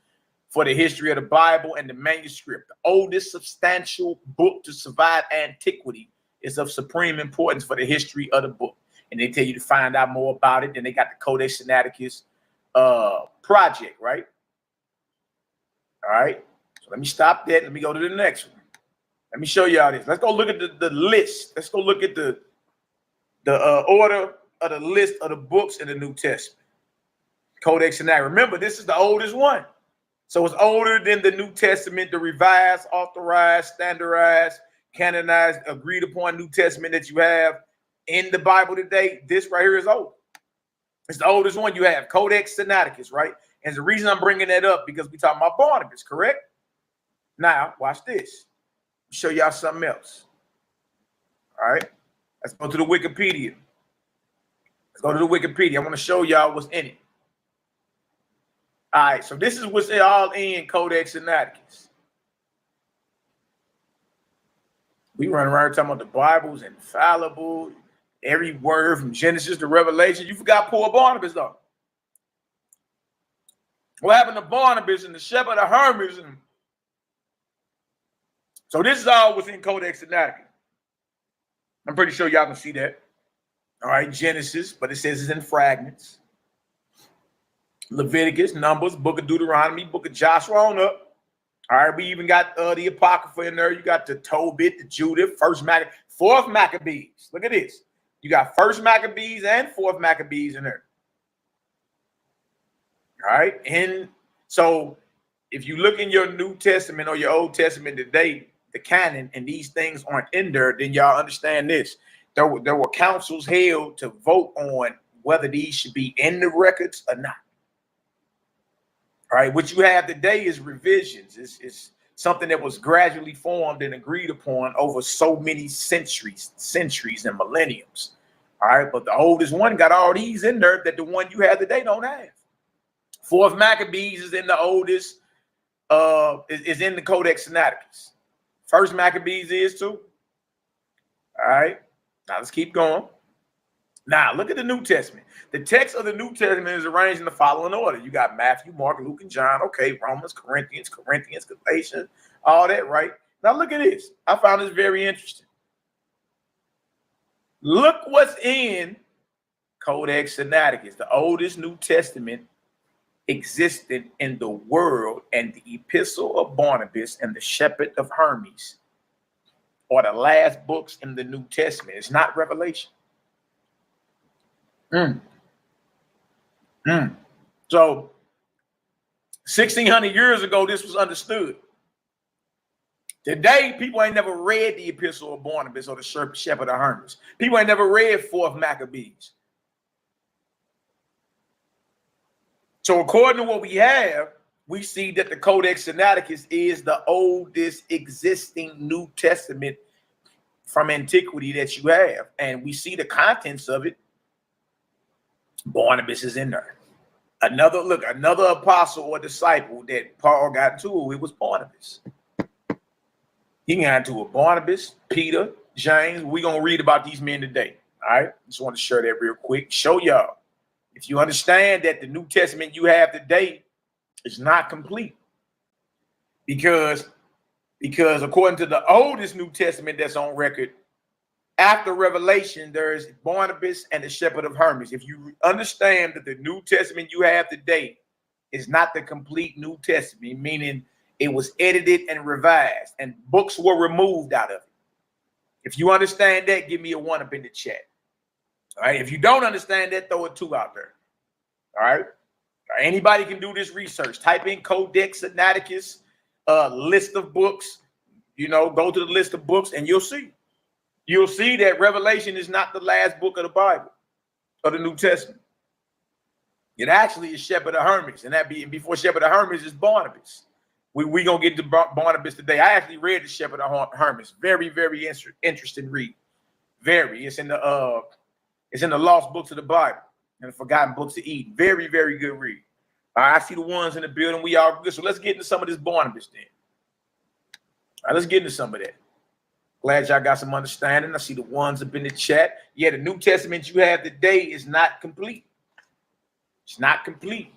for the history of the Bible and the manuscript. The oldest substantial book to survive antiquity is of supreme importance for the history of the book. And they tell you to find out more about it. Then they got the Codex Sinaiticus project, right? All right. So let me stop that. Let me go to the next one. Let me show y'all this. Let's go look at the list. Let's go look at the order of the list of the books in the New Testament. Codex Sinaiticus. Remember, this is the oldest one. So it's older than the New Testament, the revised, authorized, standardized, canonized, agreed upon New Testament that you have in the Bible today. This right here is old. It's the oldest one you have, Codex Sinaiticus, right? And the reason I'm bringing that up because we're talking about Barnabas, correct? Now, watch this. Show y'all something else. All right. Let's go to the Wikipedia. Let's go to the Wikipedia. I want to show y'all what's in it. All right, so this is what's all in Codex Sinaiticus. We run around talking about the Bible's infallible, every word from Genesis to Revelation. You forgot poor Barnabas, though. What happened to Barnabas and the shepherd of Hermes? So this is all what's in Codex Sinaiticus. I'm pretty sure y'all can see that. All right, Genesis, but it says it's in fragments. Leviticus, Numbers, Book of Deuteronomy, Book of Joshua on up. All right, we even got the Apocrypha in there. You got the Tobit, the Judith, Fourth Maccabees. Look at this. You got First Maccabees and Fourth Maccabees in there. All right, and so if you look in your New Testament or your Old Testament today, the canon, and these things aren't in there, then y'all understand this. There were councils held to vote on whether these should be in the records or not. All right, what you have today is revisions. It's something that was gradually formed and agreed upon over so many centuries and millenniums. All right, but the oldest one got all these in there that the one you have today don't have. Fourth Maccabees is in the oldest, is in the Codex Sinaiticus. First Maccabees is too. All right, now let's keep going. Now, look at the New Testament. The text of the New Testament is arranged in the following order. You got Matthew, Mark, Luke, and John. Okay, Romans, Corinthians, Galatians, all that, right? Now, look at this. I found this very interesting. Look what's in Codex Sinaiticus, the oldest New Testament existed in the world, and the Epistle of Barnabas and the Shepherd of Hermes are the last books in the New Testament. It's not Revelation. So 1,600 years ago, this was understood. Today, people ain't never read the Epistle of Barnabas or the Shepherd of Hermes. People ain't never read Fourth Maccabees. So according to what we have, we see that the Codex Sinaiticus is the oldest existing New Testament from antiquity that you have. And we see the contents of it. Barnabas is in there. Another apostle or disciple that Paul got into, it was Barnabas. He got into it. Barnabas, Peter, James. We're going to read about these men today. All right. Just want to share that real quick. Show y'all. If you understand that the New Testament you have today is not complete. Because according to the oldest New Testament that's on record, after Revelation, there's Barnabas and the Shepherd of Hermes. If you understand that the New Testament you have today is not the complete New Testament, meaning It was edited and revised, and books were removed out of it. If you understand that, give me a 1 up in the chat. All right. If you don't understand that, throw a 2 out there. All right. Anybody can do this research. Type in Codex Sinaiticus, list of books. Go to the list of books, and you'll see. You'll see that Revelation is not the last book of the Bible or the New Testament. It actually is Shepherd of Hermas, and before Shepherd of Hermas is Barnabas. We gonna get to Barnabas today. I actually read the Shepherd of Hermas. Very, very interesting read. Very. It's in the lost books of the Bible and the forgotten books of Eden. Very, very good read. All right, I see the ones in the building. We all good. So let's get into some of this Barnabas then. All right, let's get into some of that. Glad y'all got some understanding. I see the ones up in the chat. Yeah, the New Testament you have today is not complete. It's not complete.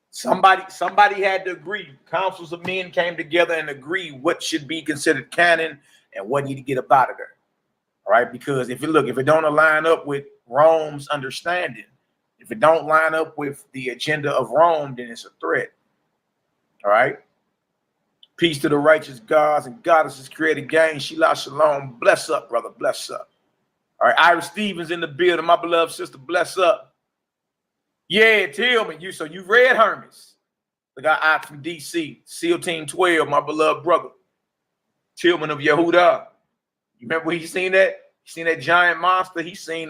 Somebody had to agree. Councils of men came together and agreed what should be considered canon and what need to get up out of there. All right, because if it don't align up with Rome's understanding, if it don't line up with the agenda of Rome, then it's a threat. All right. Peace to the righteous gods and goddesses created gang. Sheila Shalom. Bless up, brother. Bless up. All right. Iris Stevens in the building. My beloved sister. Bless up. Yeah, Tillman. You've read Hermes. The guy out from DC. SEAL Team 12, my beloved brother. Tillman of Yehuda. You remember when he seen that? He seen that giant monster. He seen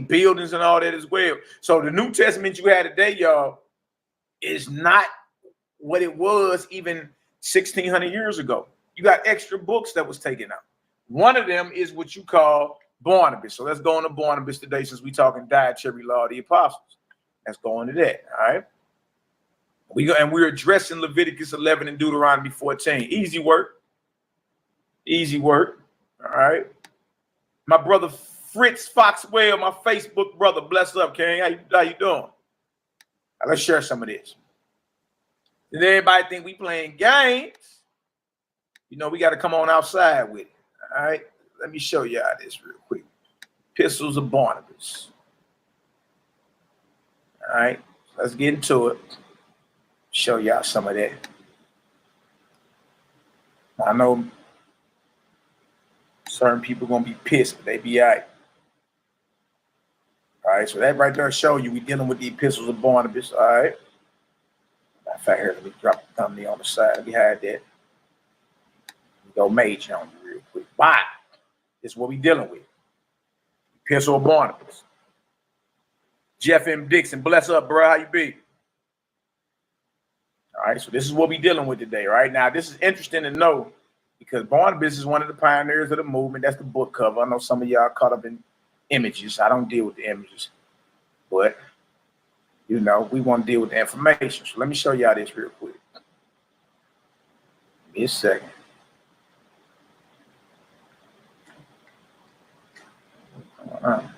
buildings and all that as well. So the New Testament you had today, y'all, is not what it was even 1,600 years ago. You got extra books that was taken out. One of them is what you call Barnabas. So let's go into Barnabas today since we're talking dietary law of the apostles. Let's go into that. All right. We're addressing Leviticus 11 and Deuteronomy 14. Easy work. Easy work. All right. My brother Fritz Foxwell, my Facebook brother. Bless up, King. How you doing? Right, let's share some of this. Did everybody think we playing games? We got to come on outside with it. All right. Let me show y'all this real quick. Epistles of Barnabas. All right. Let's get into it. Show y'all some of that. I know certain people going to be pissed, but they be all right. All right. So that right there show you we dealing with the Epistles of Barnabas. All right. In fact, here, let me drop the thumbnail on the side. We had that. We go major on you real quick. Why? This is what we dealing with. Epistle of Barnabas. Jeff M. Dixon, bless up, bro. How you be? All right, so this is what we dealing with today, right? Now, this is interesting to know because Barnabas is one of the pioneers of the movement. That's the book cover. I know some of y'all caught up in images. I don't deal with the images, but we want to deal with the information. So let me show y'all this real quick. Give me a second.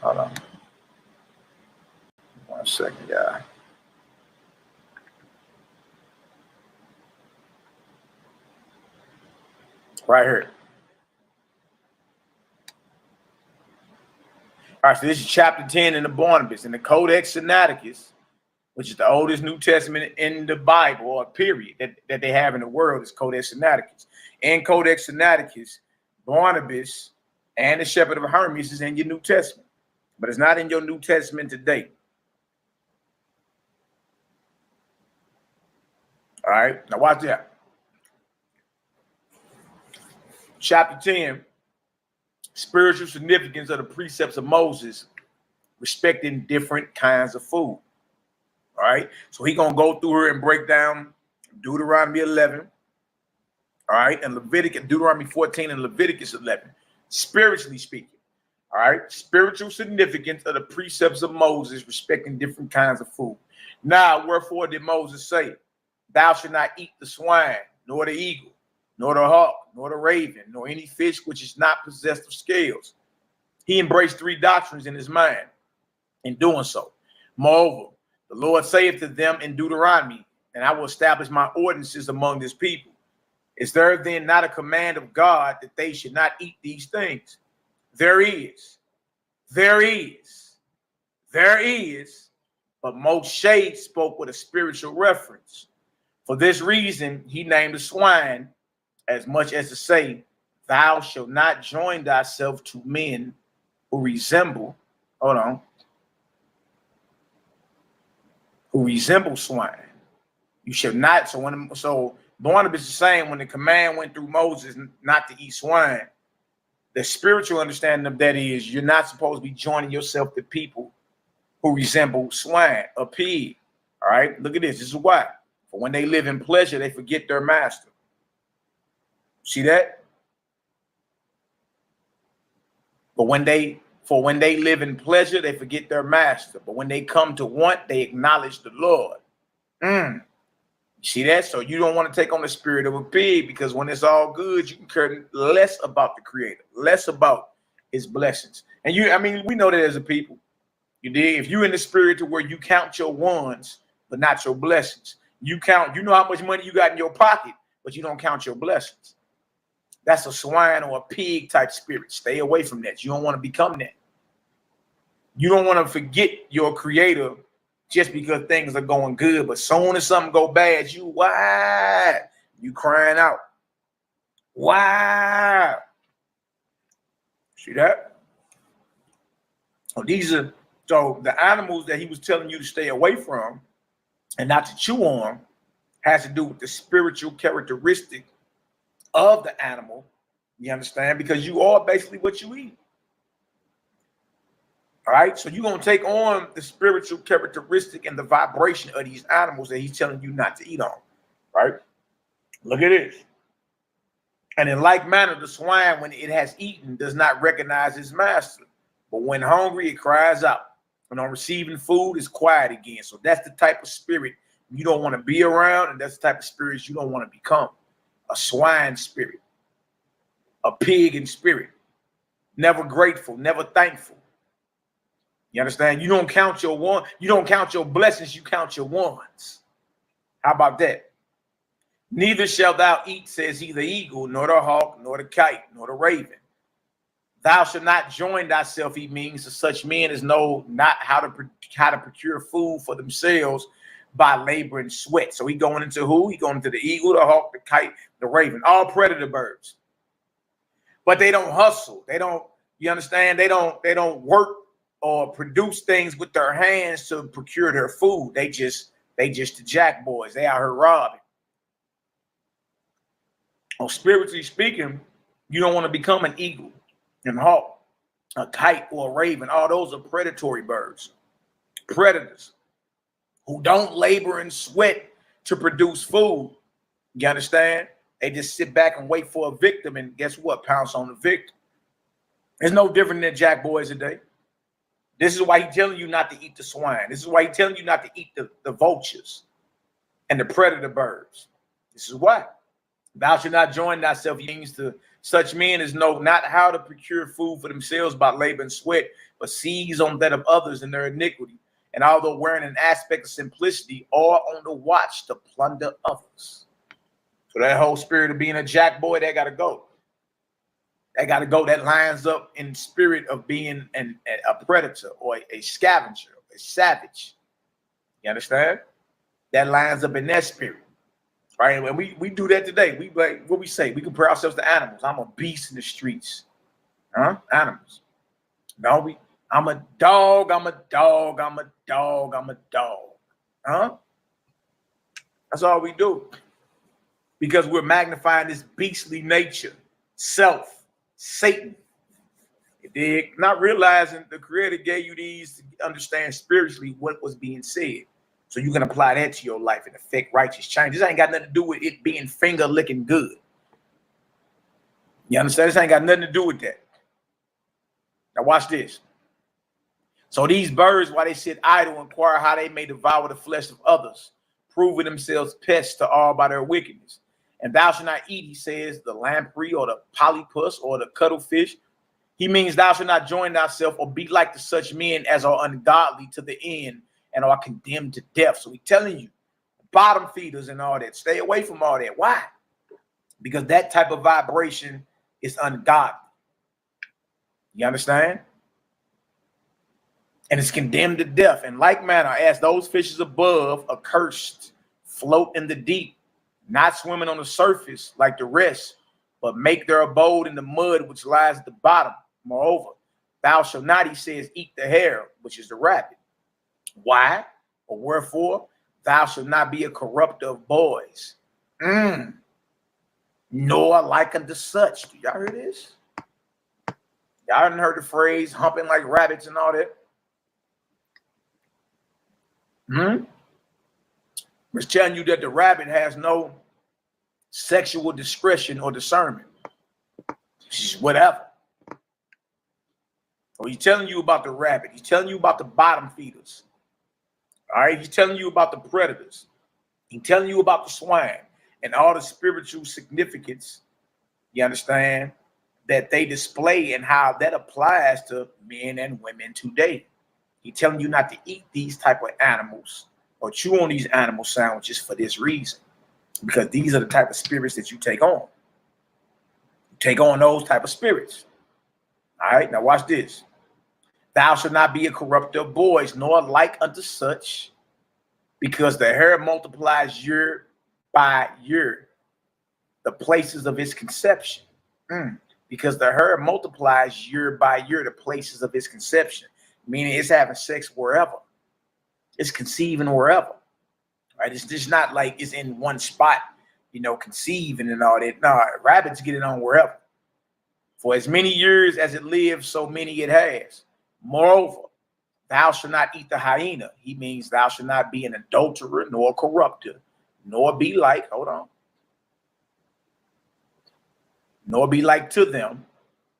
Hold on. 1 second, y'all. Right here. All right, so this is chapter 10 in the Barnabas, in the Codex Sinaiticus, which is the oldest New Testament in the Bible, or period, that they have in the world, is Codex Sinaiticus. In Codex Sinaiticus, Barnabas and the Shepherd of Hermas is in your New Testament, but it's not in your New Testament today. All right, now watch that. Chapter 10, spiritual significance of the precepts of Moses respecting different kinds of food. All right, so he's going to go through here and break down Deuteronomy 11, all right, and Deuteronomy 14 and Leviticus 11, spiritually speaking. All right, spiritual significance of the precepts of Moses respecting different kinds of food. Now, wherefore did Moses say, thou shalt not eat the swine, nor the eagle, nor the hawk, nor the raven, nor any fish which is not possessed of scales. He embraced 3 doctrines in his mind in doing so. Moreover, the Lord saith to them in Deuteronomy, and I will establish my ordinances among this people. Is there then not a command of God that they should not eat these things? There is, but Moshe spoke with a spiritual reference. For this reason, he named the swine, as much as to say, thou shalt not join thyself to men who resemble, who resemble swine. You shall not. So Barnabas is saying when the command went through Moses not to eat swine, the spiritual understanding of that is you're not supposed to be joining yourself to people who resemble swine, a pig. All right, look at this. This is why. For when they live in pleasure, they forget their master. See that? For when they live in pleasure, they forget their master. But when they come to want, they acknowledge the Lord. See that? So you don't want to take on the spirit of a pig, because when it's all good, you can care less about the Creator, less about his blessings. And we know that as a people. You dig? If you're in the spirit to where you count your ones, but not your blessings. You know how much money you got in your pocket, but you don't count your blessings. That's a swine or a pig type spirit. Stay away from that. You don't want to become that. You don't want to forget your Creator just because things are going good, but soon as something go bad, you crying out. Why? See that? So the animals that he was telling you to stay away from and not to chew on has to do with the spiritual characteristic of the animal. You understand? Because you are basically what you eat. All right, so you're going to take on the spiritual characteristic and the vibration of these animals that he's telling you not to eat on, right? Look at this. And in like manner, the swine, when it has eaten, does not recognize its master. But when hungry, it cries out. And on receiving food, it's quiet again. So that's the type of spirit you don't want to be around, and that's the type of spirit you don't want to become. A swine spirit, a pig in spirit, never grateful, never thankful. You understand? You don't count your blessings, you count your ones. How about that? Neither shalt thou eat, says he, the eagle, nor the hawk, nor the kite, nor the raven. Thou shalt not join thyself, he means, to such men as know not how to procure food for themselves by labor and sweat. So he going into who? He going into the eagle, the hawk, the kite, the raven, all predator birds. But they don't hustle. They don't, you understand? They don't work or produce things with their hands to procure their food. They just the jack boys. They out here robbing. Well, spiritually speaking, you don't want to become an eagle, a hawk, a kite, or a raven. All those are predatory birds, predators who don't labor and sweat to produce food. You understand? They just sit back and wait for a victim, and guess what? Pounce on the victim. It's no different than jack boys today. This is why he's telling you not to eat the swine. This is why he's telling you not to eat the vultures and the predator birds. This is why. Thou shalt not join thyself, means to such men as know not how to procure food for themselves by labor and sweat, but seize on that of others in their iniquity. And although wearing an aspect of simplicity, are on the watch to plunder others. So that whole spirit of being a jack boy, that got to go. That got to go. That lines up in spirit of being a predator or a scavenger, a savage. You understand? That lines up in that spirit. Right? And we do that today. We like what we say. We compare ourselves to animals. I'm a beast in the streets. Animals. No, I'm a dog. I'm a dog. I'm a dog. I'm a dog. That's all we do. Because we're magnifying this beastly nature, self, Satan. You dig? Not realizing the Creator gave you these to understand spiritually what was being said. So you can apply that to your life and affect righteous change. This ain't got nothing to do with it being finger licking good. You understand? This ain't got nothing to do with that. Now watch this. So these birds, while they sit idle, inquire how they may devour the flesh of others, proving themselves pests to all by their wickedness. And thou shalt not eat, he says, the lamprey or the polypus or the cuttlefish. He means thou shalt not join thyself or be like to such men as are ungodly to the end and are condemned to death. So he's telling you, bottom feeders and all that, stay away from all that. Why? Because that type of vibration is ungodly. You understand? And it's condemned to death. In like manner, as those fishes above, accursed, float in the deep, not swimming on the surface like the rest, but make their abode in the mud which lies at the bottom. Moreover, thou shalt not, he says, eat the hare, which is the rabbit. Why or wherefore? Thou shalt not be a corrupter of boys, nor like unto such. Do y'all hear this? Y'all haven't heard the phrase humping like rabbits and all that? It's telling you that the rabbit has no sexual discretion or discernment. She's whatever. So he's telling you about the rabbit. He's telling you about the bottom feeders. All right. He's telling you about the predators. He's telling you about the swine and all the spiritual significance, you understand, that they display and how that applies to men and women today. He's telling you not to eat these type of animals or chew on these animal sandwiches for this reason, because these are the type of spirits that you take on. You take on those type of spirits. All right, now watch this. Thou shalt not be a corrupter of boys, nor like unto such, because the hair multiplies year by year, the places of its conception. Because the hair multiplies year by year, the places of its conception, meaning it's having sex wherever. It's conceiving wherever, right? It's just not like it's in one spot, you know, conceiving and all that. No, rabbits get it on wherever. For as many years as it lives, so many it has. Moreover, thou shalt not eat the hyena. He means thou shalt not be an adulterer, nor a corrupter, nor be like, nor be like to them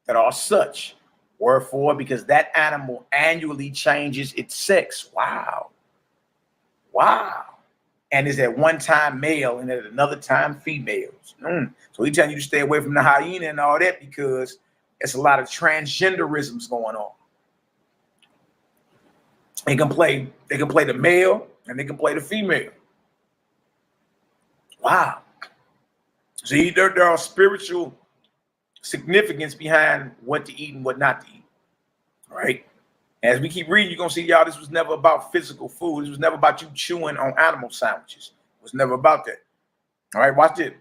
that are such. Wherefore, because that animal annually changes its sex. Wow. And is at one time male and at another time females. So he's telling you to stay away from the hyena and all that, because it's a lot of transgenderisms going on. They can play the male and they can play the female. Wow. See, there are spiritual significance behind what to eat and what not to eat. All right. As we keep reading, you're going to see, y'all, this was never about physical food. This was never about you chewing on animal sandwiches. It was never about that. All right, watch this.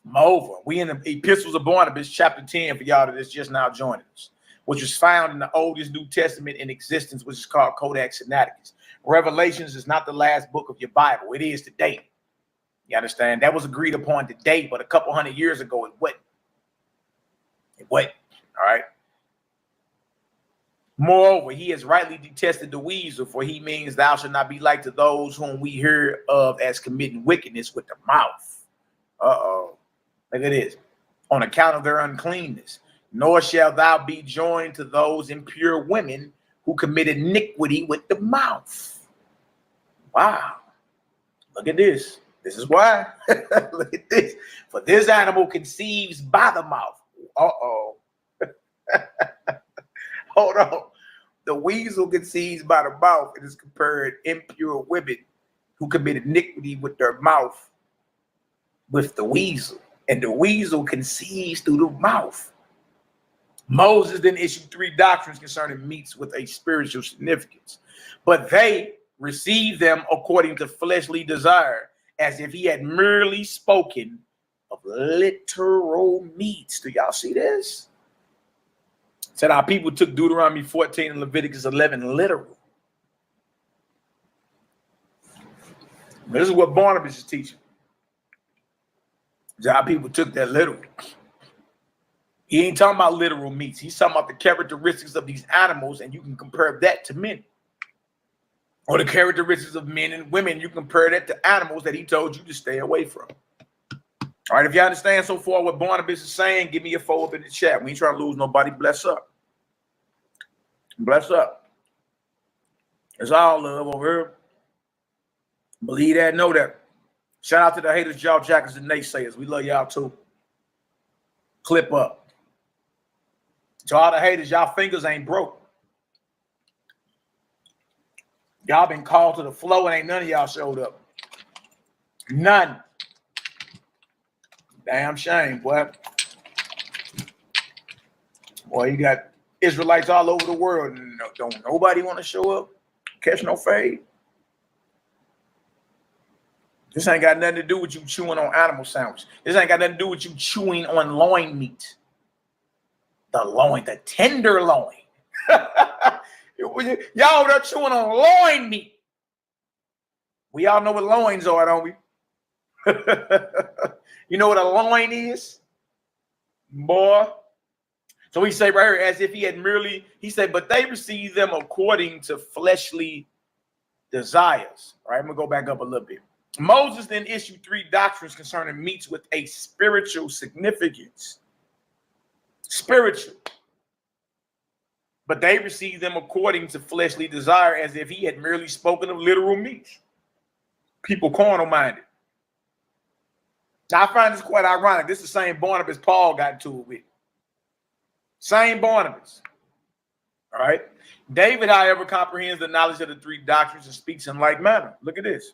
Moreover, we in the Epistles of Barnabas, chapter 10, for y'all that is just now joining us, which was found in the oldest New Testament in existence, which is called Codex Sinaiticus. Revelations is not the last book of your Bible. It is today. You understand? That was agreed upon today, but a couple hundred years ago, it wasn't. All right. Moreover, he has rightly detested the weasel, for he means thou shalt not be like to those whom we hear of as committing wickedness with the mouth. Look at this. On account of their uncleanness. Nor shalt thou be joined to those impure women who commit iniquity with the mouth. Wow. Look at this. This is why. Look at this. For this animal conceives by the mouth. Hold on. The weasel conceives by the mouth. It is compared impure women who commit iniquity with their mouth with the weasel. And the weasel conceives through the mouth. Moses then issued 3 doctrines concerning meats with a spiritual significance. But they received them according to fleshly desire, as if he had merely spoken of literal meats. Do y'all see this? Said our people took Deuteronomy 14 and Leviticus 11 literal. This is what Barnabas is teaching. Our people took that literal. He ain't talking about literal meats. He's talking about the characteristics of these animals, and you can compare that to men. Or the characteristics of men and women, you compare that to animals that he told you to stay away from. All right, if you understand so far what Barnabas is saying, give me a 4 up in the chat. We ain't trying to lose nobody. Bless up. Bless up. It's all love over here. Believe that, know that. Shout out to the haters, jaw jackers, and naysayers. We love y'all too. Clip up. To all the haters, y'all fingers ain't broke. Y'all been called to the flow and ain't none of y'all showed up. None. Damn shame, boy. Boy, you got Israelites all over the world and don't nobody want to show up, catch no fade. This ain't got nothing to do with you chewing on animal sandwich. This ain't got nothing to do with you chewing on loin meat. The loin, the tender loin. Y'all are chewing on loin meat. We all know what loins are, don't we? You know what a loin is? Boy. So he said right here, as if he had merely, he said, but they received them according to fleshly desires. All right, I'm going to go back up a little bit. Moses then issued 3 doctrines concerning meats with a spiritual significance. Spiritual. But they received them according to fleshly desire, as if he had merely spoken of literal meats. People carnal-minded. Now, I find this quite ironic. This is the same Barnabas Paul got into it with. Same Barnabas. All right. David, however, comprehends the knowledge of the 3 doctrines and speaks in like manner. Look at this.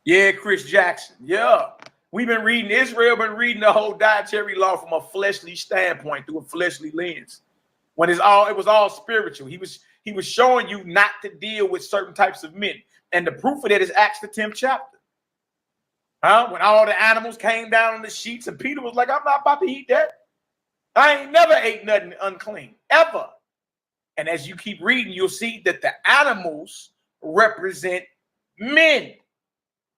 Yeah, Chris Jackson. Yeah. We've been reading, Israel been reading the whole dietary law from a fleshly standpoint, through a fleshly lens. When it was all spiritual. He was showing you not to deal with certain types of men. And the proof of that is Acts the 10th chapter. When all the animals came down on the sheets and Peter was like, I'm not about to eat that. I ain't never ate nothing unclean, ever. And as you keep reading, you'll see that the animals represent men,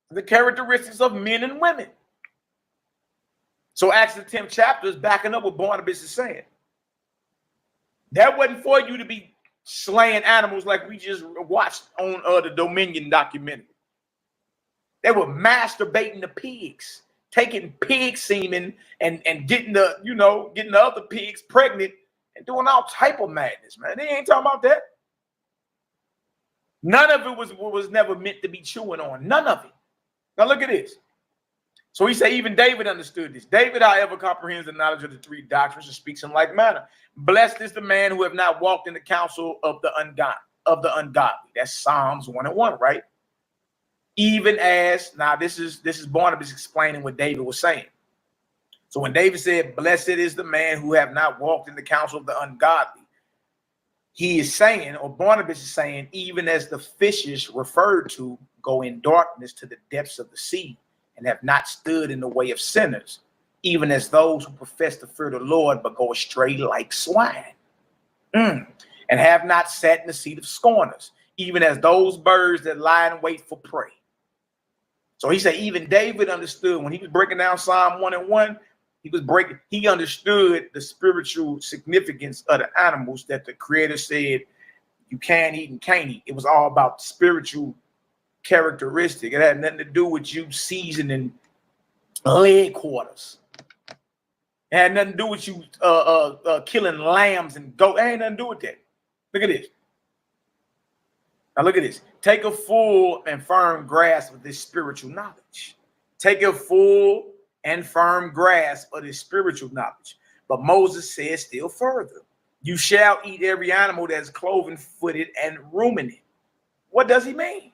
the characteristics of men and women. So Acts the 10th chapter is backing up what Barnabas is saying. That wasn't for you to be slaying animals like we just watched on the Dominion documentary. They were masturbating the pigs, taking pig semen and getting the other pigs pregnant and doing all type of madness, man. They ain't talking about that. None of it was never meant to be chewing on. None of it. Now look at this. So he said even David understood this. David, however, comprehends the knowledge of the 3 doctrines and speaks in like manner. Blessed is the man who have not walked in the counsel of the ungodly. That's Psalms 1:1, right? Even as, now this is Barnabas explaining what David was saying. So when David said, blessed is the man who have not walked in the counsel of the ungodly, he is saying, or Barnabas is saying, even as the fishes referred to go in darkness to the depths of the sea and have not stood in the way of sinners, even as those who profess to fear the Lord but go astray like swine, and have not sat in the seat of scorners, even as those birds that lie in wait for prey. So he said even David understood when he was breaking down Psalm 1:1, he understood the spiritual significance of the animals that the Creator said you can eat and can't eat. It was all about spiritual characteristic. It had nothing to do with you seasoning leg quarters. It had nothing to do with you killing lambs and goats. It ain't nothing to do with that. Look at this. Now look at this. Take a full and firm grasp of this spiritual knowledge. Take a full and firm grasp of this spiritual knowledge. But Moses says still further, you shall eat every animal that is cloven-footed and ruminant. What does he mean?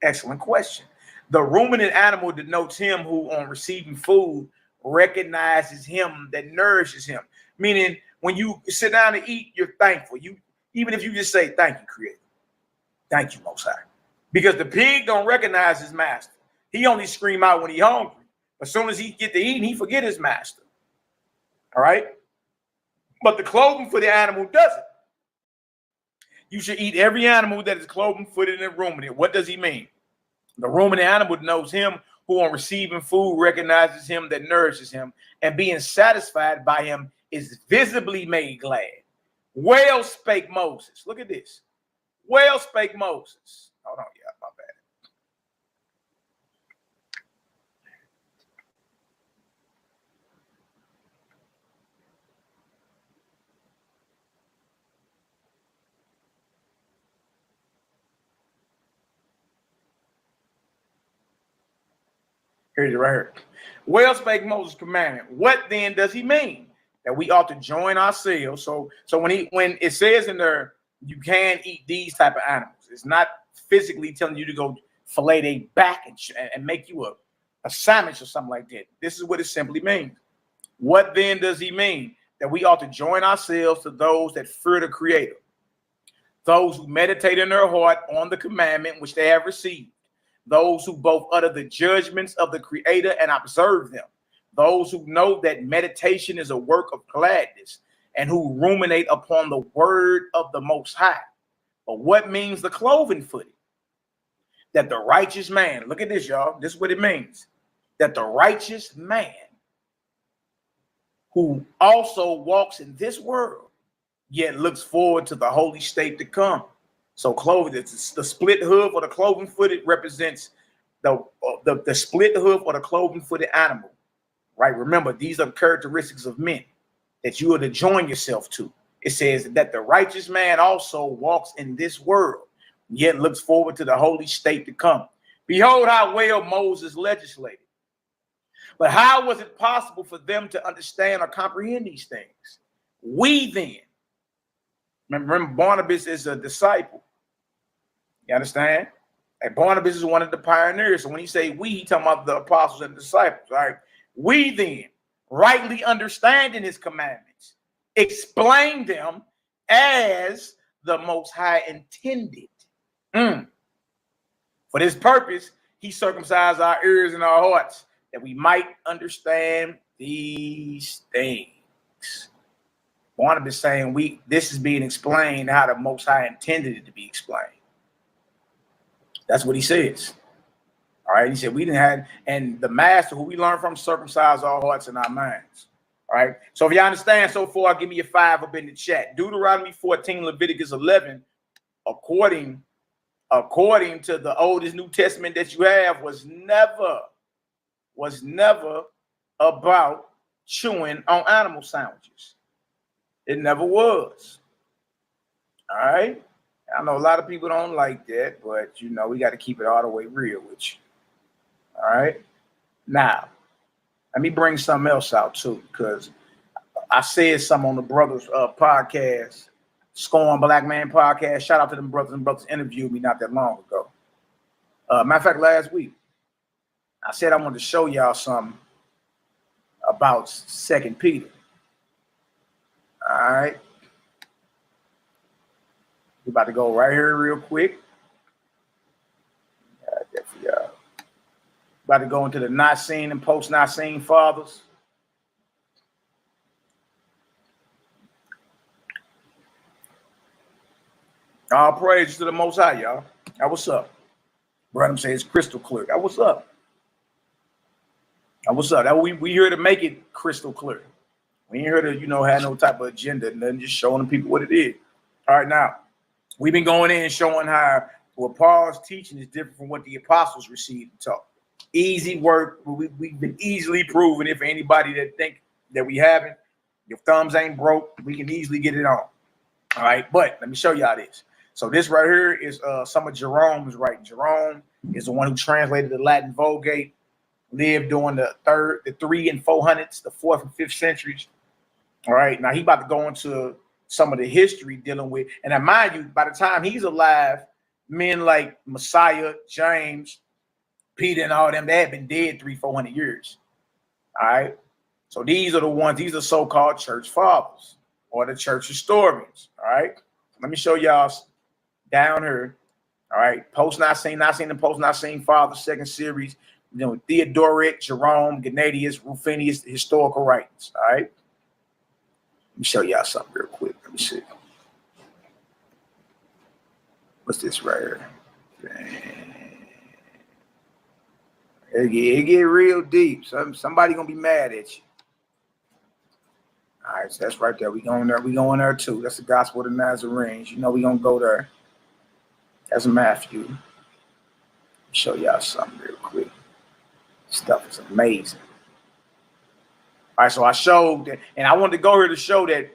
Excellent question. The ruminant animal denotes him who, on receiving food, recognizes him that nourishes him. Meaning, when you sit down to eat, you're thankful. Even if you just say, thank you, Creator. Thank you, Most High. Because the pig don't recognize his master. He only scream out when he's hungry. As soon as he get to eating, he forget his master. All right? But the cloven-footed animal doesn't. You should eat every animal that is cloven-footed and ruminant. What does he mean? The ruminant animal knows him who, on receiving food, recognizes him that nourishes him, and being satisfied by him is visibly made glad. Well spake Moses. Look at this. Well spake Moses. Hold on, yeah, my bad. Here's it right here. Well spake Moses' commandment. What then does he mean? That we ought to join ourselves. So when it says in there, you can eat these type of animals, it's not physically telling you to go fillet their back and make you a sandwich or something like that. This is what it simply means. What then does he mean? That we ought to join ourselves to those that fear the Creator, those who meditate in their heart on the commandment which they have received, those who both utter the judgments of the Creator and observe them, those who know that meditation is a work of gladness and who ruminate upon the word of the Most High. But what means the cloven footed? That the righteous man, look at this, y'all. This is what it means. That the righteous man who also walks in this world, yet looks forward to the holy state to come. So cloven, the split hoof or the cloven footed represents the split hoof or the cloven footed animal, right? Remember, these are characteristics of men that you are to join yourself to. It says that the righteous man also walks in this world, yet looks forward to the holy state to come. Behold how well Moses legislated. But how was it possible for them to understand or comprehend these things? We then, remember Barnabas is a disciple. You understand? And Barnabas is one of the pioneers. So when he say we, he talking about the apostles and disciples, right? We then, rightly understanding his commandments, explain them as the Most High intended. For this purpose, he circumcised our ears and our hearts, that we might understand these things. Barnabas saying this is being explained how the Most High intended it to be explained. That's what he says. All right. He said we didn't have, and the master who we learned from circumcised our hearts and our minds. All right. So if you understand so far, give me a 5 up in the chat. Deuteronomy 14, Leviticus 11, according to the oldest New Testament that you have, was never about chewing on animal sandwiches. It never was. All right. I know a lot of people don't like that, but you know, we got to keep it all the way real with you. All right. Now, let me bring something else out too, because I said something on the brothers podcast, Scorn Black Man podcast. Shout out to them brothers, and brothers interviewed me not that long ago. Matter of fact, last week, I said I wanted to show y'all something about 2 Peter. All right. We're about to go right here real quick. Got that for y'all. About to go into the not seen and post not seen fathers. All praise to the Most High, y'all. Now, what's up? Brother say it's crystal clear. Now, what's up? Now, what's up? Now, we here to make it crystal clear. We ain't here to, have no type of agenda, and then just showing the people what it is. All right, now, we've been going in and showing how what Paul's teaching is different from what the apostles received and taught. Easy work. We've been easily proven. If anybody that think that we haven't, your thumbs ain't broke, we can easily get it on. All right, but let me show y'all this. So this right here is some of Jerome's writing. Jerome is the one who translated the Latin Vulgate, lived during the 300s and 400s, the 4th and 5th centuries. All right, now he about to go into some of the history dealing with, and now mind you, by the time he's alive, men like Messiah, James, Peter, and all them, they had been dead 300-400 years. All right, so these are the ones, these are so-called church fathers or the church historians. All right, let me show y'all down here. All right, post not seen, and post not seen fathers, second series. Theodoret, Jerome, Gennadius, Rufinus, historical writings. All right. Let me show y'all something real quick. Let me see. What's this right here? It get real deep. Somebody gonna be mad at you. All right, so that's right there. We going there. We going there too. That's the gospel of the Nazarenes. We gonna go there. That's Matthew. Let me show y'all something real quick. Stuff is amazing. All right, so I showed that, and I wanted to go here to show that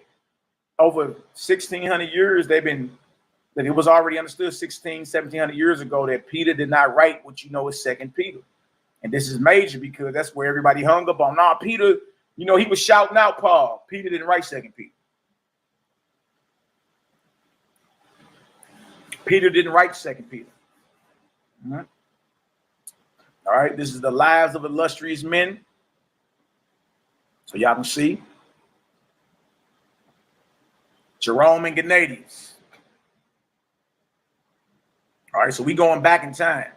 over 1,600 years, that it was already understood 1,700 years ago that Peter did not write what is 2 Peter. And this is major because that's where everybody hung up on. Nah, Peter, he was shouting out Paul. Peter didn't write 2 Peter. Peter didn't write 2 Peter. Mm-hmm. All right, this is the lives of illustrious men. So y'all can see Jerome and Gennadius. All right, so we going back in time.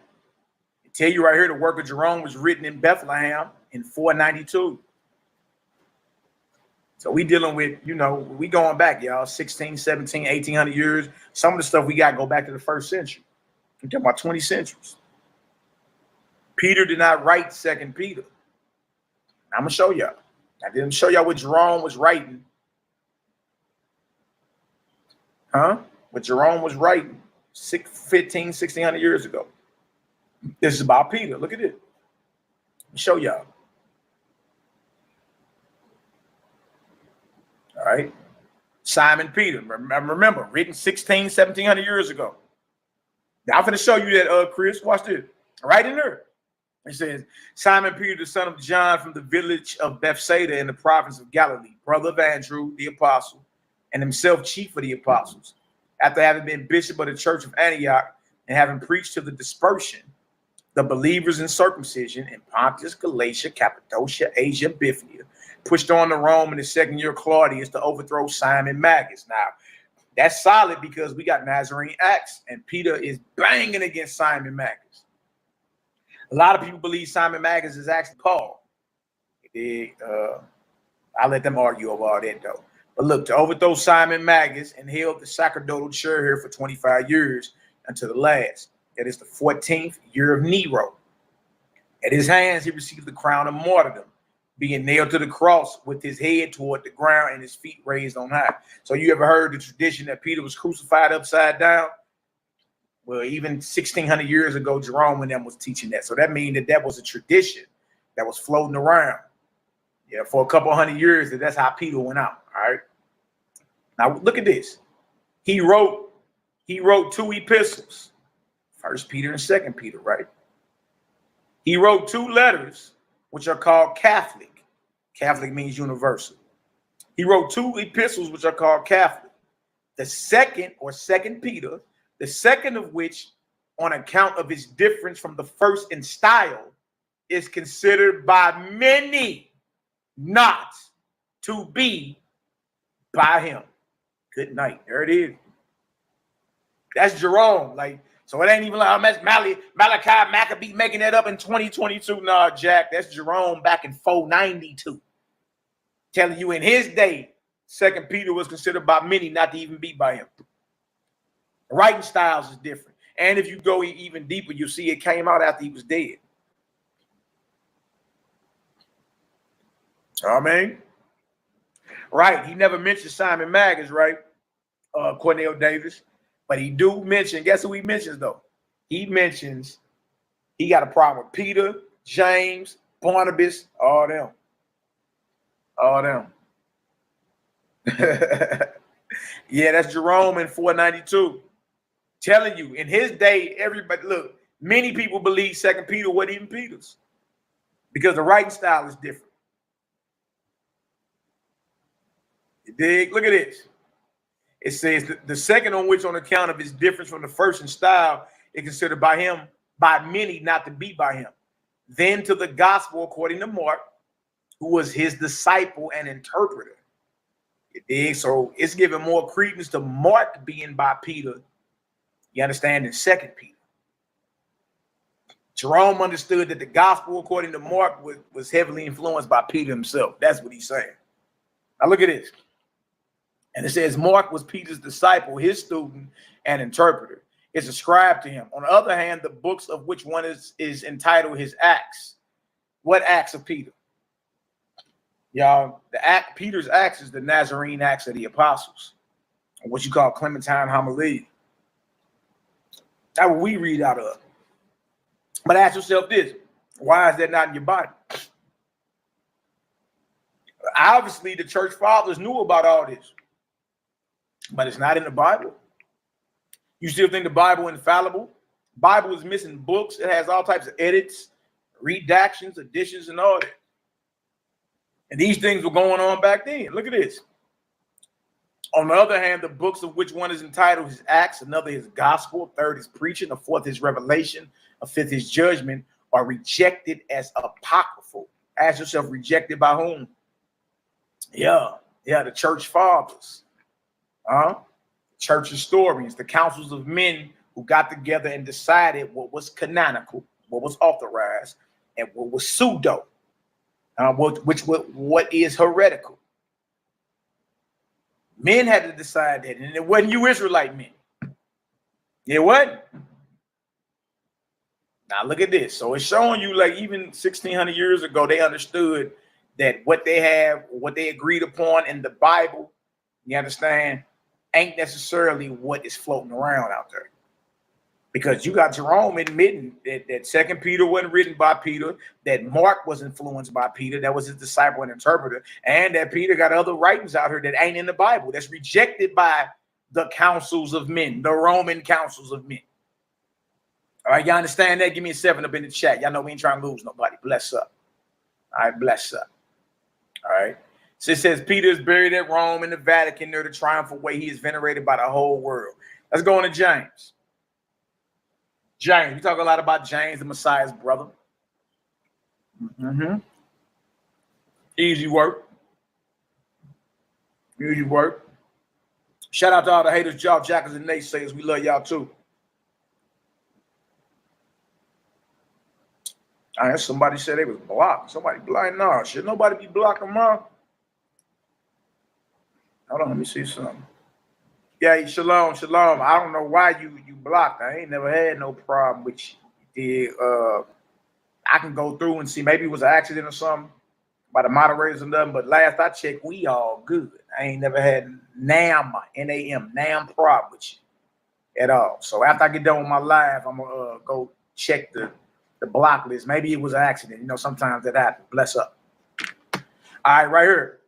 Tell you right here, the work of Jerome was written in Bethlehem in 492. So we dealing with, we going back, y'all, 16, 17, 1800 years. Some of the stuff we got to go back to the first century. I'm talking about 20 centuries. Peter did not write 2nd Peter. I'm going to show y'all. I didn't show y'all what Jerome was writing. What Jerome was writing 1600 years ago. This is about Peter. Look at it. Let me show y'all. All right. Simon Peter. Remember, written 1700 years ago. Now I'm going to show you that, Chris. Watch this. Right in there. It says, Simon Peter, the son of John, from the village of Bethsaida in the province of Galilee, brother of Andrew, the apostle, and himself chief of the apostles, after having been bishop of the church of Antioch and having preached to the dispersion, the believers in circumcision in Pontus, Galatia, Cappadocia, Asia, Bithynia, pushed on to Rome in the 2nd year of Claudius to overthrow Simon Magus. Now, that's solid because we got Nazarene Acts, and Peter is banging against Simon Magus. A lot of people believe Simon Magus is actually Paul. I'll let them argue over all that, though. But look, to overthrow Simon Magus and held the sacerdotal chair here for 25 years until the last. That is the 14th year of Nero. At his hands, he received the crown of martyrdom, being nailed to the cross with his head toward the ground and his feet raised on high. So you ever heard the tradition that Peter was crucified upside down? Well, even 1600 years ago, Jerome and them was teaching that. So that means that was a tradition that was floating around. Yeah, for a couple hundred years, that's how Peter went out. All right. Now look at this. He wrote 2 epistles, 1 Peter and 2 Peter, right? He wrote 2 letters, which are called Catholic. Catholic means universal. He wrote 2 epistles, which are called Catholic. The second, or 2 Peter, the second of which, on account of its difference from the first in style, is considered by many not to be by him. Good night. There it is. That's Jerome. So it ain't even like Malachi Maccabee making that up in 2022. Nah, Jack, that's Jerome back in 492. Telling you in his day, 2 Peter was considered by many not to even be by him. Writing styles is different. And if you go even deeper, you'll see it came out after he was dead. I mean, right. He never mentioned Simon Magus, right? Cornell Davis. But he do mention, guess who he mentions, though? He mentions he got a problem with Peter, James, Barnabas, all them. All them. Yeah, that's Jerome in 492. Telling you, in his day, everybody, look, many people believe 2 Peter wasn't even Peter's because the writing style is different. You dig? Look at this. It says the second, on which on account of his difference from the first in style is considered by him, by many not to be by him. Then to the gospel according to Mark, who was his disciple and interpreter. You dig? So it's giving more credence to Mark being by Peter, you understand, in 2 Peter. Jerome understood that the gospel according to Mark was heavily influenced by Peter himself. That's what he's saying. Now look at this. And it says Mark was Peter's disciple, his student and interpreter. It's ascribed to him. On the other hand, the books of which one is entitled his Acts. What Acts of Peter? Y'all, Peter's Acts is the Nazarene Acts of the Apostles, or what you call Clementine Homilia. That's what we read out of. But ask yourself this: why is that not in your Bible? Obviously, the church fathers knew about all this, but it's not in the Bible. You still think the Bible infallible? Bible is missing books. It has all types of edits, redactions, additions, and all that. And these things were going on back then. Look at this. On the other hand, the books of which one is entitled his Acts, another his Gospel, a third his preaching, a fourth his Revelation, a fifth his judgment, are rejected as apocryphal. Ask yourself, rejected by whom? Yeah, the church fathers. Church historians, the councils of men who got together and decided what was canonical, what was authorized, and what was pseudo, what is heretical. Men had to decide that, and it wasn't you Israelite men. It wasn't. Now look at this. So it's showing you like even 1600 years ago, they understood that what they have, what they agreed upon in the Bible, you understand, ain't necessarily what is floating around out there. Because you got Jerome admitting that Second Peter wasn't written by Peter, that Mark was influenced by Peter, that was his disciple and interpreter, and that Peter got other writings out here that ain't in the Bible, that's rejected by the councils of men, the Roman councils of men. All right, y'all understand that? Give me a 7 up in the chat. Y'all know we ain't trying to lose nobody. Bless up. All right, bless up. All right. So it says Peter is buried at Rome in the Vatican near the triumphal way. He is venerated by the whole world. Let's go on to James. James, we talk a lot about James, the Messiah's brother. Easy work. Easy work. Shout out to all the haters, job jackers, and naysayers. We love y'all too. I heard somebody said they was blocked. Somebody blind. No, should nobody be blocking them out? Hold on, let me see something. Yeah, shalom, shalom. I don't know why you blocked. I ain't never had no problem with you. I can go through and see. Maybe it was an accident or something by the moderators and nothing. But last I checked, we all good. I ain't never had NAM problem with you at all. So after I get done with my live, I'm gonna go check the block list. Maybe it was an accident. You know, sometimes that happens. Bless up. All right, right here.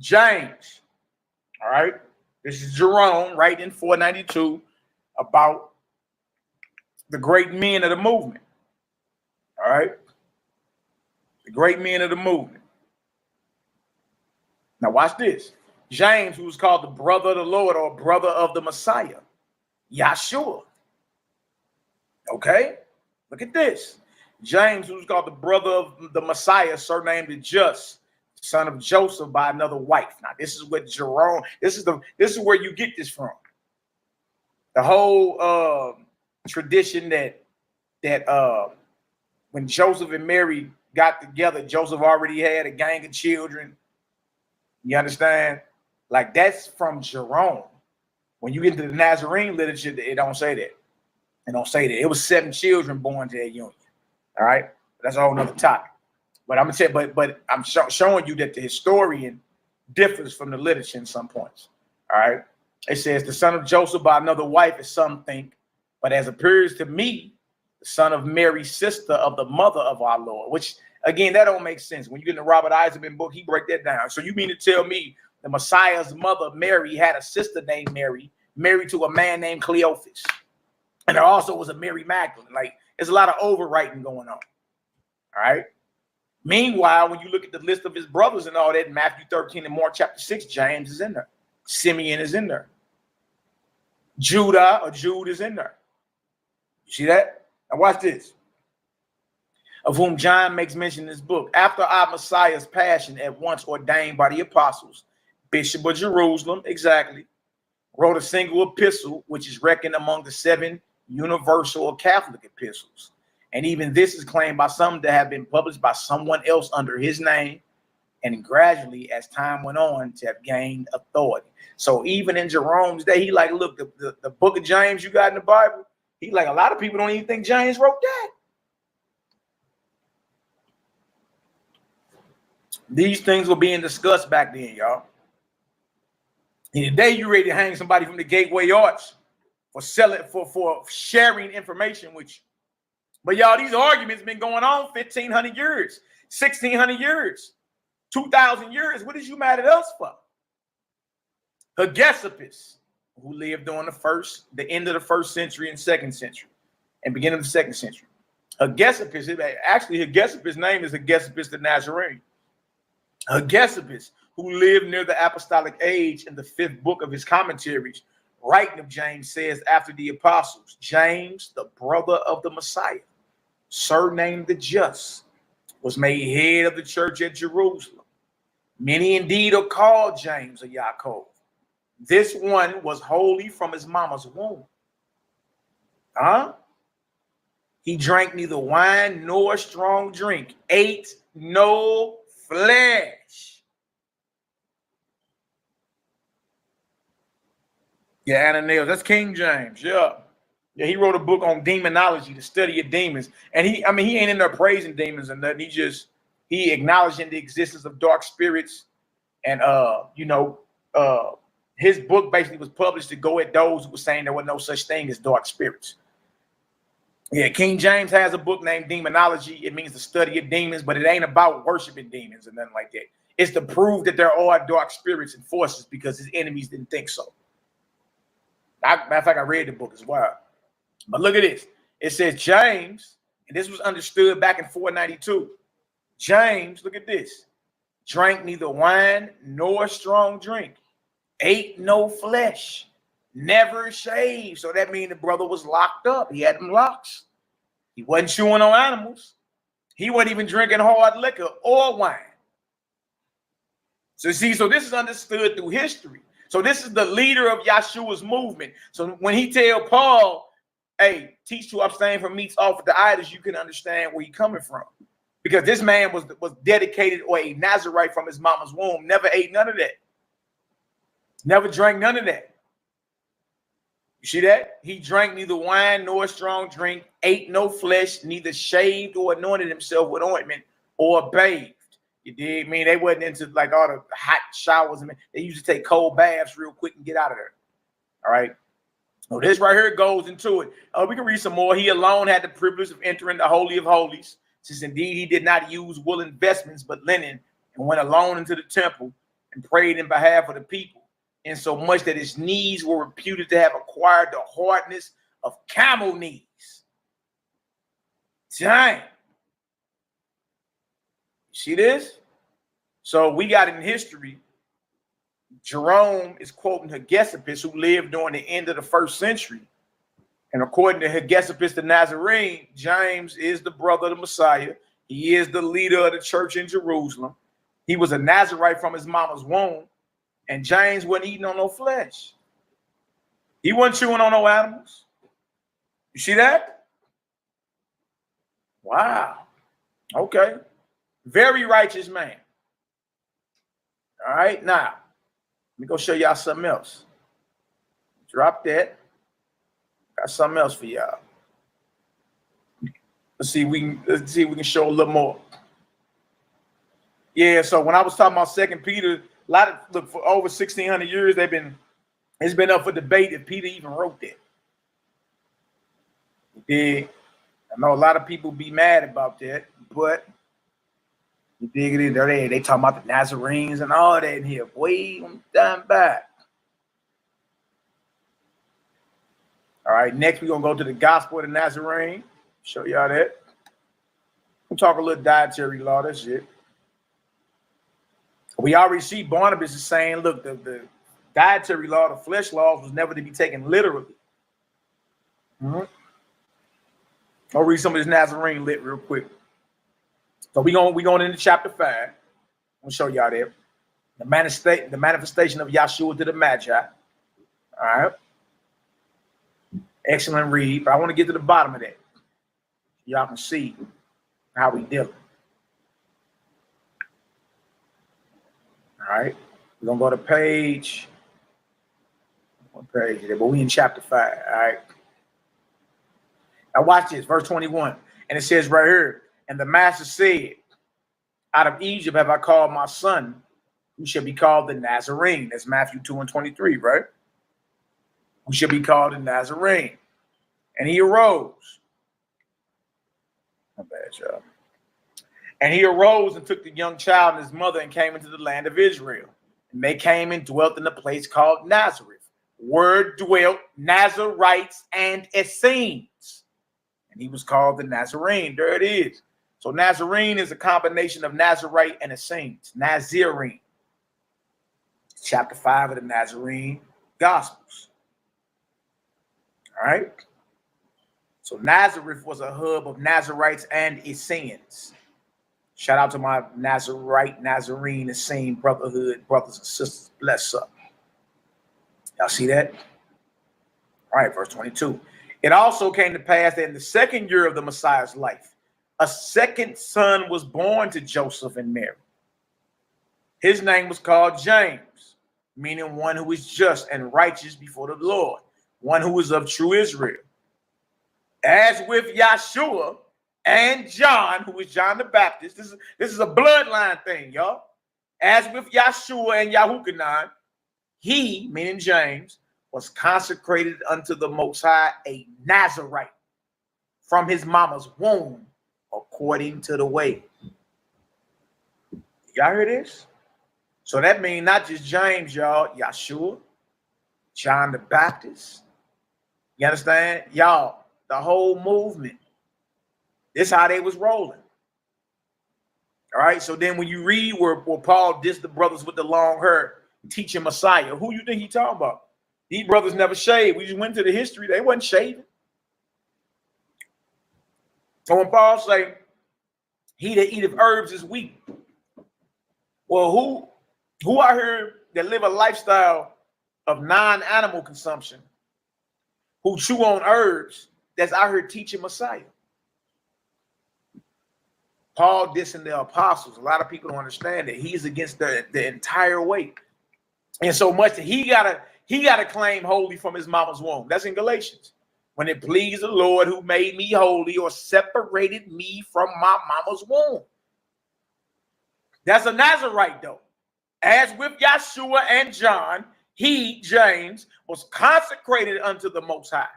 James. All right. This is Jerome writing in 492 about the great men of the movement. All right. The great men of the movement. Now watch this. James, who was called the brother of the Lord or brother of the Messiah. Yahshua. Okay. Look at this. James, who's called the brother of the Messiah, surnamed the Just, son of Joseph by another wife. Now, this is what Jerome, this is where you get this from. The whole tradition that when Joseph and Mary got together, Joseph already had a gang of children. You understand? Like that's from Jerome. When you get into the Nazarene literature, it don't say that. It don't say that. It was 7 children born to that union. All right, that's a whole nother topic. But I'm gonna say, but I'm showing you that the historian differs from the literature in some points. All right, it says the son of Joseph by another wife, as some think, but as appears to me, the son of Mary, sister of the mother of our Lord. Which again, that don't make sense. When you get in the Robert Eisenman book, he break that down. So you mean to tell me the Messiah's mother, Mary, had a sister named Mary, married to a man named Cleophas, and there also was a Mary Magdalene. Like there's a lot of overwriting going on. All right. Meanwhile, when you look at the list of his brothers and all that, in Matthew 13 and Mark chapter 6, James is in there. Simeon is in there. Judah or Jude is in there. You see that? Now watch this. Of whom John makes mention in his book. After our Messiah's passion, at once ordained by the apostles, Bishop of Jerusalem, exactly, wrote a single epistle, which is reckoned among the 7 universal or Catholic epistles. And even this is claimed by some to have been published by someone else under his name, and gradually, as time went on, to have gained authority. So even in Jerome's day, he like, look, the book of James you got in the Bible, he like, a lot of people don't even think James wrote that. These things were being discussed back then, y'all. And today you ready to hang somebody from the Gateway Arch for selling, for sharing information with you. But y'all, these arguments been going on 1,500 years, 1,600 years, 2,000 years. What is you mad at us for? Hegesippus, who lived during the end of the 1st century and 2nd century, and beginning of the 2nd century. Hegesippus, actually Hegesippus' name is Hegesippus the Nazarene. Hegesippus, who lived near the apostolic age in the 5th book of his commentaries, writing of James, says after the apostles, James, the brother of the Messiah, surnamed the Just, was made head of the church at Jerusalem. Many indeed are called James or Yaakov. This one was holy from his mama's womb. He drank neither wine nor strong drink, ate no flesh. Yeah, Ananias, that's King James. Yeah. Yeah, he wrote a book on demonology, the study of demons. And he ain't in there praising demons and nothing. He acknowledging the existence of dark spirits. And his book basically was published to go at those who were saying there was no such thing as dark spirits. Yeah, King James has a book named Demonology. It means the study of demons, but it ain't about worshiping demons and nothing like that. It's to prove that there are dark spirits and forces because his enemies didn't think so. Matter of fact, I read the book as well. But look at this. It says James, and this was understood back in 492. James, look at this. Drank neither wine nor strong drink. Ate no flesh. Never shaved. So that means the brother was locked up. He had them locks. He wasn't chewing on animals. He wasn't even drinking hard liquor or wine. So this is understood through history. So this is the leader of Yeshua's movement. So when he tell Paul, hey, teach to abstain from meats offered to idols, you can understand where he's coming from. Because this man was dedicated or a Nazarite from his mama's womb, never ate none of that. Never drank none of that. You see that? He drank neither wine nor strong drink, ate no flesh, neither shaved or anointed himself with ointment or bathed. You dig? I mean, they wasn't into like all the hot showers. I mean, they used to take cold baths real quick and get out of there. All right. So this right here goes into it. We can read some more. He alone had the privilege of entering the Holy of Holies, since indeed he did not use woolen vestments but linen, and went alone into the temple and prayed in behalf of the people, in so much that his knees were reputed to have acquired the hardness of camel knees. Dang. See this? So we got in history, Jerome is quoting Hegesippus, who lived during the end of the 1st century. And according to Hegesippus the Nazarene, James is the brother of the Messiah. He is the leader of the church in Jerusalem. He was a Nazarite from his mama's womb. And James wasn't eating on no flesh. He wasn't chewing on no animals. You see that? Wow. Okay. Very righteous man. All right. Now, let me go show y'all something else. Drop that. Got something else for y'all. Let's see if we can show a little more. Yeah, so when I was talking about 2 Peter, look, for over 1,600 years, it's been up for debate if Peter even wrote that. I know a lot of people be mad about that, but you dig it in there. They talking about the Nazarenes and all that in here. Boy, I'm dying back. All right, next we're gonna go to the Gospel of the Nazarene. Show y'all that. We'll talk a little dietary law. That's it. We already see Barnabas is saying, look, the dietary law, the flesh laws, was never to be taken literally. I'll read some of this Nazarene lit real quick. So we going into chapter 5. I'll show y'all there. The manifestation of Yeshua to the Magi. All right. Excellent read, but I want to get to the bottom of that. Y'all can see how we dealing. All right. We're going to go to page. What page is it? But we in chapter 5. All right. Now watch this, verse 21. And it says right here, and the master said, out of Egypt have I called my son, who shall be called the Nazarene. That's Matthew 2:23, right? Who shall be called the Nazarene. And he arose. Not bad, y'all. And he arose and took the young child and his mother and came into the land of Israel. And they came and dwelt in a place called Nazareth. Word dwelt Nazarites and Essenes. And he was called the Nazarene. There it is. So Nazarene is a combination of Nazarite and Essenes. Nazarene. Chapter 5 of the Nazarene Gospels. All right. So Nazareth was a hub of Nazarites and Essenes. Shout out to my Nazarite, Nazarene, Essene brotherhood, brothers and sisters. Bless up. Y'all see that? All right, verse 22. It also came to pass that in the second year of the Messiah's life, a second son was born to Joseph and Mary. His name was called James, meaning one who is just and righteous before the Lord, one who is of true Israel. As with Yeshua and John, who is John the Baptist, this is a bloodline thing, y'all. As with Yeshua and Yahukanan, he, meaning James, was consecrated unto the Most High, a Nazarite from his mama's womb, according to the way. Y'all hear this? So that means not just James, y'all, Yeshua, John the Baptist. You understand? Y'all, the whole movement. This is how they was rolling. All right, so then when you read where Paul dissed the brothers with the long hair, teaching Messiah, who you think he talking about? These brothers never shaved. We just went to the history. They wasn't shaving. So when Paul say, he that eateth herbs is weak. Well, who out here that live a lifestyle of non-animal consumption, who chew on herbs, that's out here teaching Messiah? Paul dissing the apostles. A lot of people don't understand that he's against the entire way. And so much that he gotta claim holy from his mama's womb. That's in Galatians. When it pleased the Lord who made me holy or separated me from my mama's womb. That's a Nazarite though. As with Yeshua and John, he, James, was consecrated unto the Most High,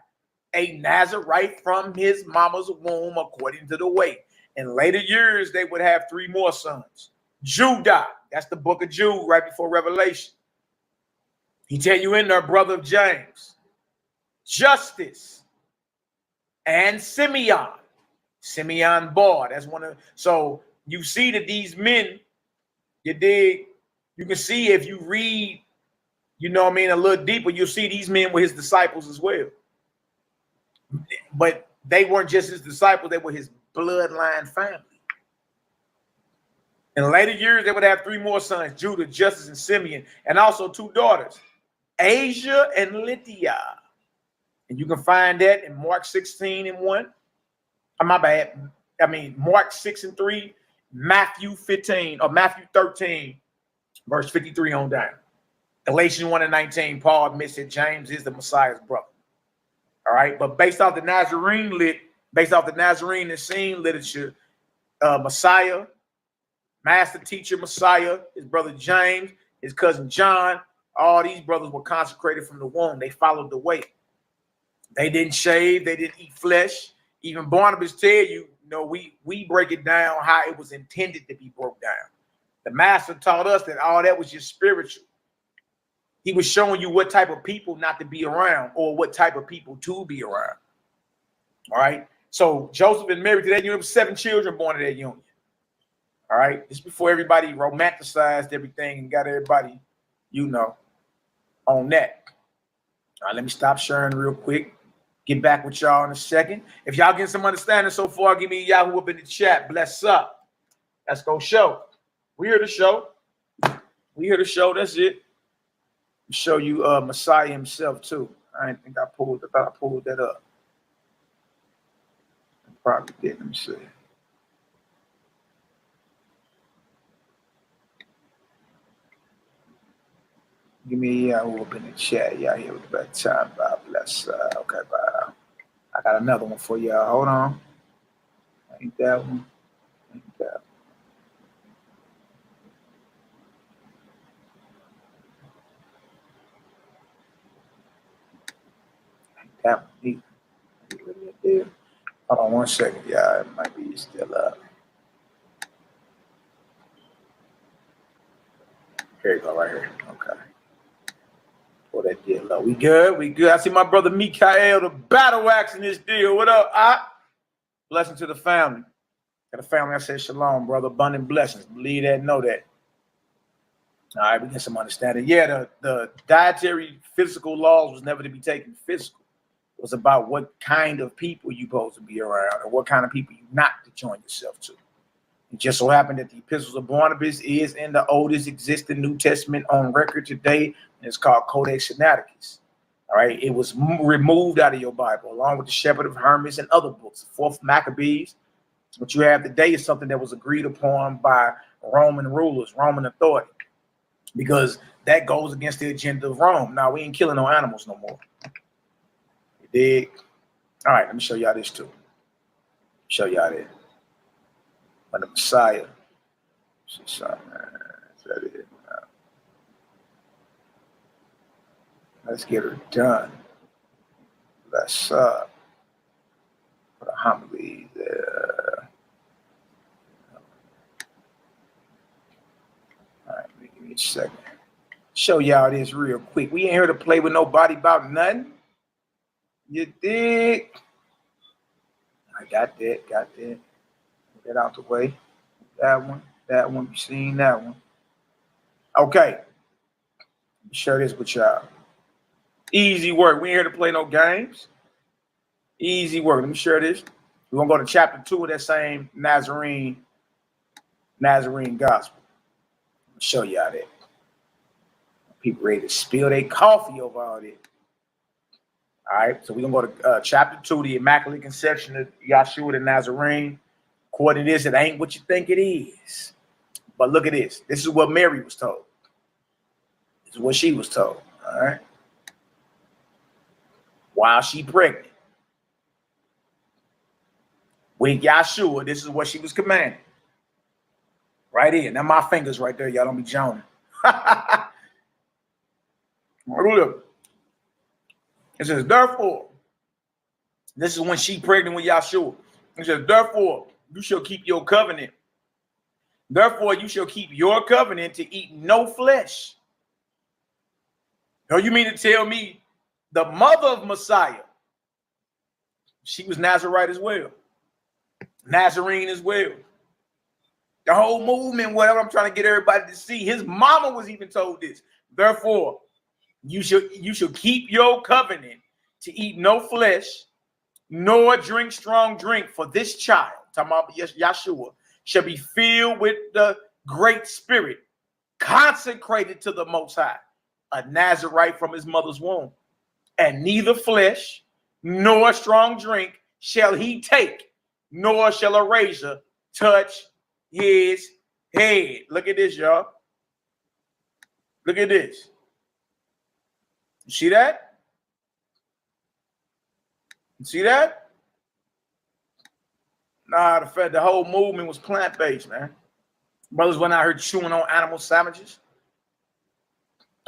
a Nazarite from his mama's womb according to the way. In later years, they would have three more sons. Judah, that's the book of Jude right before Revelation. He tell you in there, brother of James. Justice and Simeon. Simeon Bar, that's one of, so you see that these men, you dig, you can see if you read, you know what I mean, a little deeper, you'll see these men were his disciples as well. But they weren't just his disciples, they were his bloodline family. In later years, they would have three more sons, Judah, Justice, and Simeon, and also two daughters, Asia and Lydia. And you can find that in Mark 16:1. My bad. I mean, Mark 6:3, Matthew 15, or Matthew 13, verse 53 on down. Galatians 1:19, Paul admits that James is the Messiah's brother. All right, but based off the Nazarene and scene literature, Messiah, master teacher Messiah, his brother James, his cousin John, all these brothers were consecrated from the womb. They followed the way. They didn't shave, they didn't eat flesh. Even Barnabas tell you, we break it down how it was intended to be broke down. The master taught us that all that was just spiritual. He was showing you what type of people not to be around or what type of people to be around. All right. So Joseph and Mary, to that union, 7 children born to that union. All right. This before everybody romanticized everything and got everybody, on that. All right. Let me stop sharing real quick. Get back with y'all in a second. If y'all getting some understanding so far, give me Yahoo up in the chat. Bless up. Let's go show. We here to show. That's it. Show you Messiah himself too. I didn't think I thought I pulled that up. I probably did. Let me see. Give me Yahoo up in the chat. Y'all here with the bad time. God bless. Okay, bye. I got another one for y'all. Hold on. Ain't that one? Ain't that one? That one. Hold on 1 second, y'all. It might be still up. Here you go, right here. Okay. Pull that deal up. We good? We good. I see my brother Mikael, the battle axe in this deal. What up? Blessing to the family. To the family, I said shalom, brother. Abundant blessings. Believe that, know that. All right, we get some understanding. Yeah, the dietary physical laws was never to be taken physical. It was about what kind of people you supposed to be around and what kind of people you not to join yourself to. It just so happened that the epistles of Barnabas is in the oldest existing New Testament on record today, and it's called Codex Sinaiticus. All right, it was removed out of your Bible, along with the Shepherd of Hermas and other books. Fourth Maccabees. What you have today is something that was agreed upon by Roman rulers, Roman authority, because that goes against the agenda of Rome. Now, we ain't killing no animals no more. You dig? All right, let me show y'all this too. Show y'all that. When the Messiah. Is that it? Let's get her done. Let's put a homily there. All right, give me a second. Show y'all this real quick. We ain't here to play with nobody about nothing. You dig? I got that, Get that out the way. That one, you seen that one. Okay. Share this with y'all. Easy work. We ain't here to play no games. Easy work. Let me share this. We're gonna go to chapter 2 of that same Nazarene gospel. Show y'all that. People ready to spill their coffee over all this. All right, so we're gonna go to chapter 2, the Immaculate Conception of Yahshua the Nazarene. According to this, it ain't what you think it is. But look at this. This is what Mary was told. This is what she was told. All right. While she pregnant with Yahshua, this is what she was commanded. Right here. Now my fingers right there. Y'all don't be joning. Look. It says, therefore, this is when she pregnant with Yahshua. It says, therefore, you shall keep your covenant. Therefore, you shall keep your covenant to eat no flesh. Now, you mean to tell me the mother of Messiah, she was Nazarite as well. Nazarene as well. The whole movement, whatever I'm trying to get everybody to see, his mama was even told this. Therefore, you shall keep your covenant to eat no flesh, nor drink strong drink, for this child, talking about Yahshua, shall be filled with the great spirit, consecrated to the Most High, a Nazarite from his mother's womb. And neither flesh nor strong drink shall he take, nor shall a razor touch his head. Look at this, y'all. Look at this. You see that? You see that? Nah, the whole movement was plant-based, man. Brothers went out here chewing on animal sandwiches.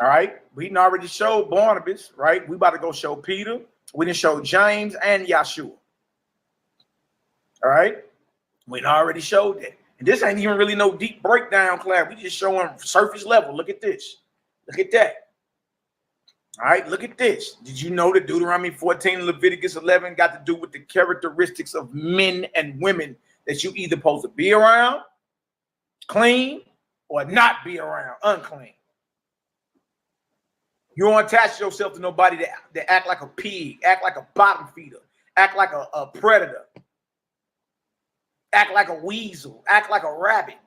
All right. We didn't already show Barnabas, right? We about to go show Peter. We didn't show James and Yahshua. All right. We already showed that. And this ain't even really no deep breakdown class. We just showing surface level. Look at this. Look at that. All right, look at this. Did you know that Deuteronomy 14 and Leviticus 11 got to do with the characteristics of men and women that you either supposed to be around, clean, or not be around, unclean? You don't attach yourself to nobody that act like a pig, act like a bottom feeder, act like a predator, act like a weasel, act like a rabbit.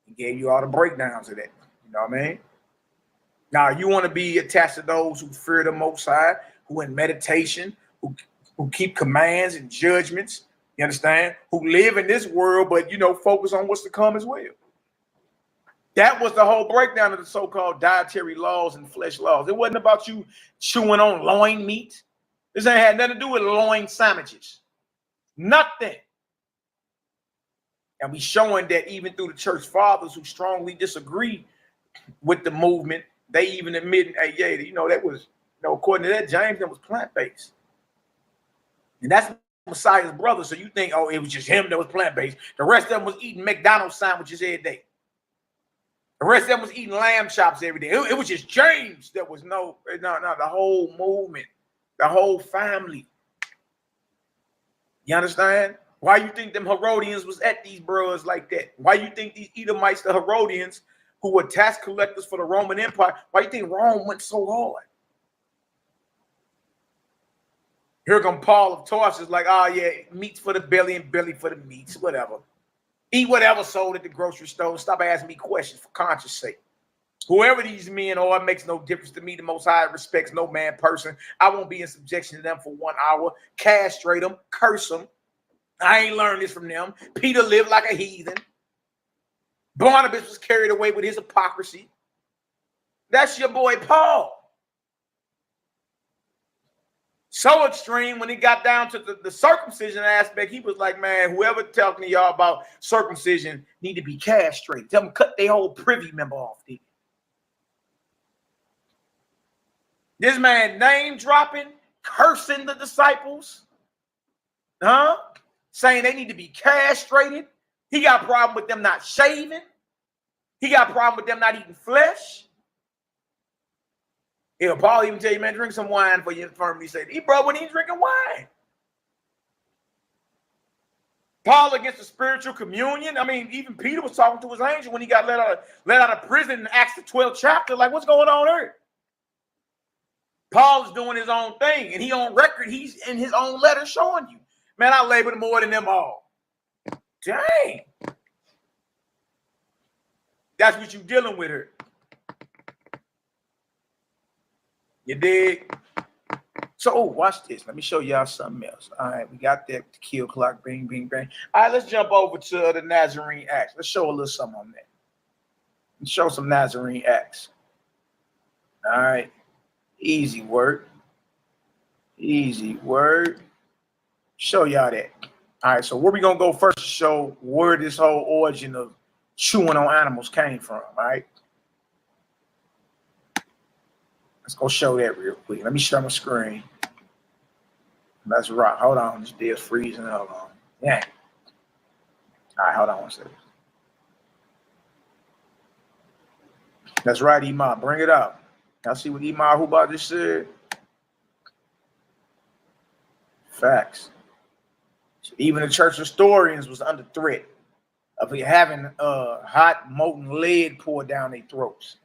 He gave you all the breakdowns of that. You know what I mean? Now, you want to be attached to those who fear the Most High, who in meditation, who keep commands and judgments, you understand? Who live in this world, but, focus on what's to come as well. That was the whole breakdown of the so-called dietary laws and flesh laws. It wasn't about you chewing on loin meat. This ain't had nothing to do with loin sandwiches. Nothing. And we showing that even through the church fathers who strongly disagree with the movement, they even admitting, hey, yeah, that was, according to that, James, that was plant-based. And that's Messiah's brother. So you think, oh, it was just him that was plant-based. The rest of them was eating McDonald's sandwiches every day. The rest of them was eating lamb chops every day. It was just James that was no, the whole movement, the whole family. You understand? Why you think them Herodians was at these bros like that? Why you think these Edomites, the Herodians, who were tax collectors for the Roman Empire, why you think Rome went so hard? Here come Paul of Tarsus, like, oh yeah, meat's for the belly and belly for the meats, whatever. Eat whatever sold at the grocery store. Stop asking me questions for conscience sake. Whoever these men are, it makes no difference to me. The Most High respects no man person. I won't be in subjection to them for 1 hour. Castrate them, curse them. I ain't learned this from them. Peter lived like a heathen. Barnabas was carried away with his hypocrisy. That's your boy Paul. So extreme when he got down to the circumcision aspect, he was like, man, whoever talking to y'all about circumcision need to be castrated. Tell them cut their whole privy member off. Dude. This man name dropping, cursing the disciples, saying they need to be castrated. He got a problem with them not shaving. He got a problem with them not eating flesh. Yeah, Paul even tell you, man, drink some wine for your infirmity. He said, he bro, when he's drinking wine. Paul against the spiritual communion. I mean, even Peter was talking to his angel when he got let out of prison in Acts the 12th chapter. Like, what's going on here? Paul's doing his own thing, and he on record. He's in his own letter showing you, man, I labored more than them all. Dang. That's what you're dealing with here. You dig? So, watch this. Let me show y'all something else. All right, we got that the kill clock. Bing, bing, bang. All right, let's jump over to the Nazarene Acts. Let's show a little something on that. Let's show some Nazarene Acts. All right. Easy work. Easy work. Show y'all that. All right, so where we going to go first to show where this whole origin of chewing on animals came from, all right? Let's go show that real quick. Let me share my screen. Let's rock. Hold on. This day is freezing. Hold on. Yeah. All right, hold on one second. That's right, Imam. Bring it up. Y'all see what Imam Huba just said? Facts. So even the church historians was under threat of having hot molten lead poured down their throats.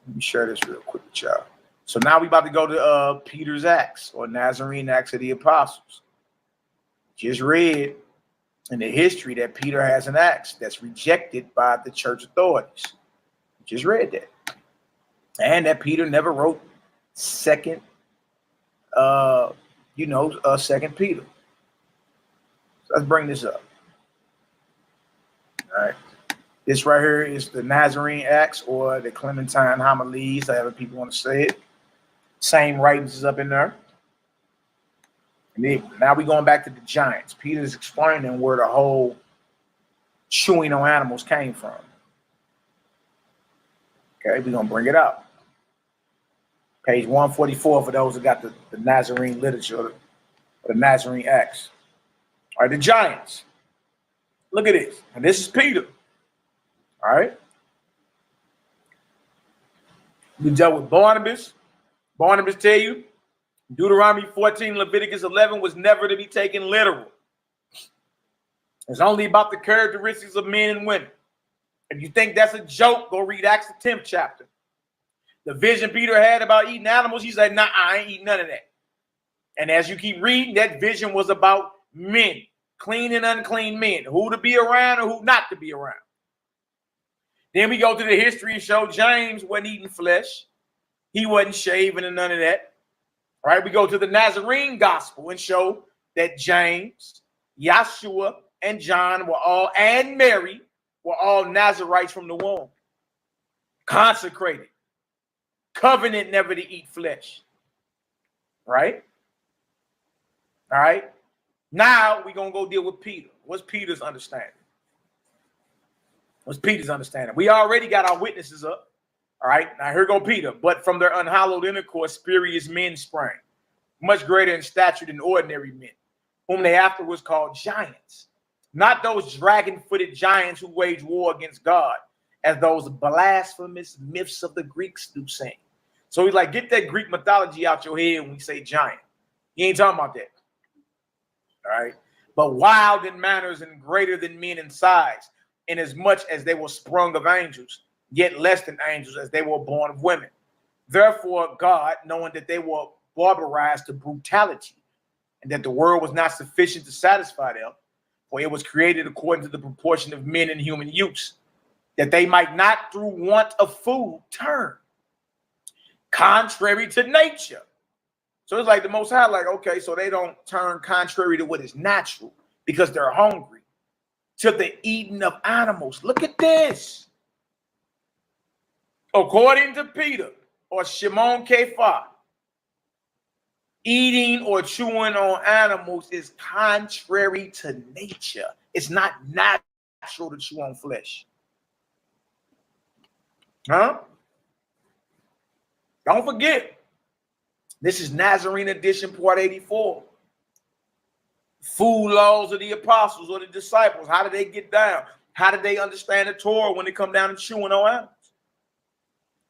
Let me share this real quick with y'all. So now we about to go to Peter's Acts or Nazarene Acts of the Apostles. Just read in the history that Peter has an Acts that's rejected by the church authorities. Just read that. And that Peter never wrote second Peter. So let's bring this up. All right. This right here is the Nazarene Acts or the Clementine Homilies, however people want to say it. Same writings is up in there. And then, now we're going back to the giants. Peter's explaining where the whole chewing on animals came from. Okay, we're going to bring it up. Page 144 for those that got the Nazarene literature or the Nazarene Acts. All right, the giants. Look at this. And this is Peter. All right. We dealt with Barnabas. Barnabas tell you Deuteronomy 14, Leviticus 11 was never to be taken literal. It's only about the characteristics of men and women. If you think that's a joke, go read Acts the 10th chapter. The vision Peter had about eating animals, he said, nah, I ain't eating none of that. And as you keep reading, that vision was about men, clean and unclean men, who to be around and who not to be around. Then we go to the history and show James wasn't eating flesh. He wasn't shaving and none of that. All right, we go to the Nazarene gospel and show that James, Yeshua, and John were all, and Mary, were all Nazarites from the womb. Consecrated. Covenant never to eat flesh. Right? All right. Now we're going to go deal with Peter. What's Peter's understanding? What's Peter's understanding? We already got our witnesses up. All right. Now here go Peter. But from their unhallowed intercourse, spurious men sprang, much greater in stature than ordinary men, whom they afterwards called giants. Not those dragon-footed giants who wage war against God, as those blasphemous myths of the Greeks do sing. So he's like, get that Greek mythology out your head when we say giant. You ain't talking about that. All right. But wild in manners and greater than men in size, inasmuch as they were sprung of angels, yet less than angels, as they were born of women. Therefore, God, knowing that they were barbarized to brutality, and that the world was not sufficient to satisfy them, for it was created according to the proportion of men in human use, that they might not through want of food turn contrary to nature. So it's like the Most High, like, okay, so they don't turn contrary to what is natural because they're hungry to the eating of animals. Look at this. According to Peter or Shimon Kephah, eating or chewing on animals is contrary to nature. It's not natural to chew on flesh. Huh? Don't forget, this is Nazarene edition, part 84. Food laws of the apostles or the disciples. How did they get down? How did they understand the Torah when they come down and chewing on animals?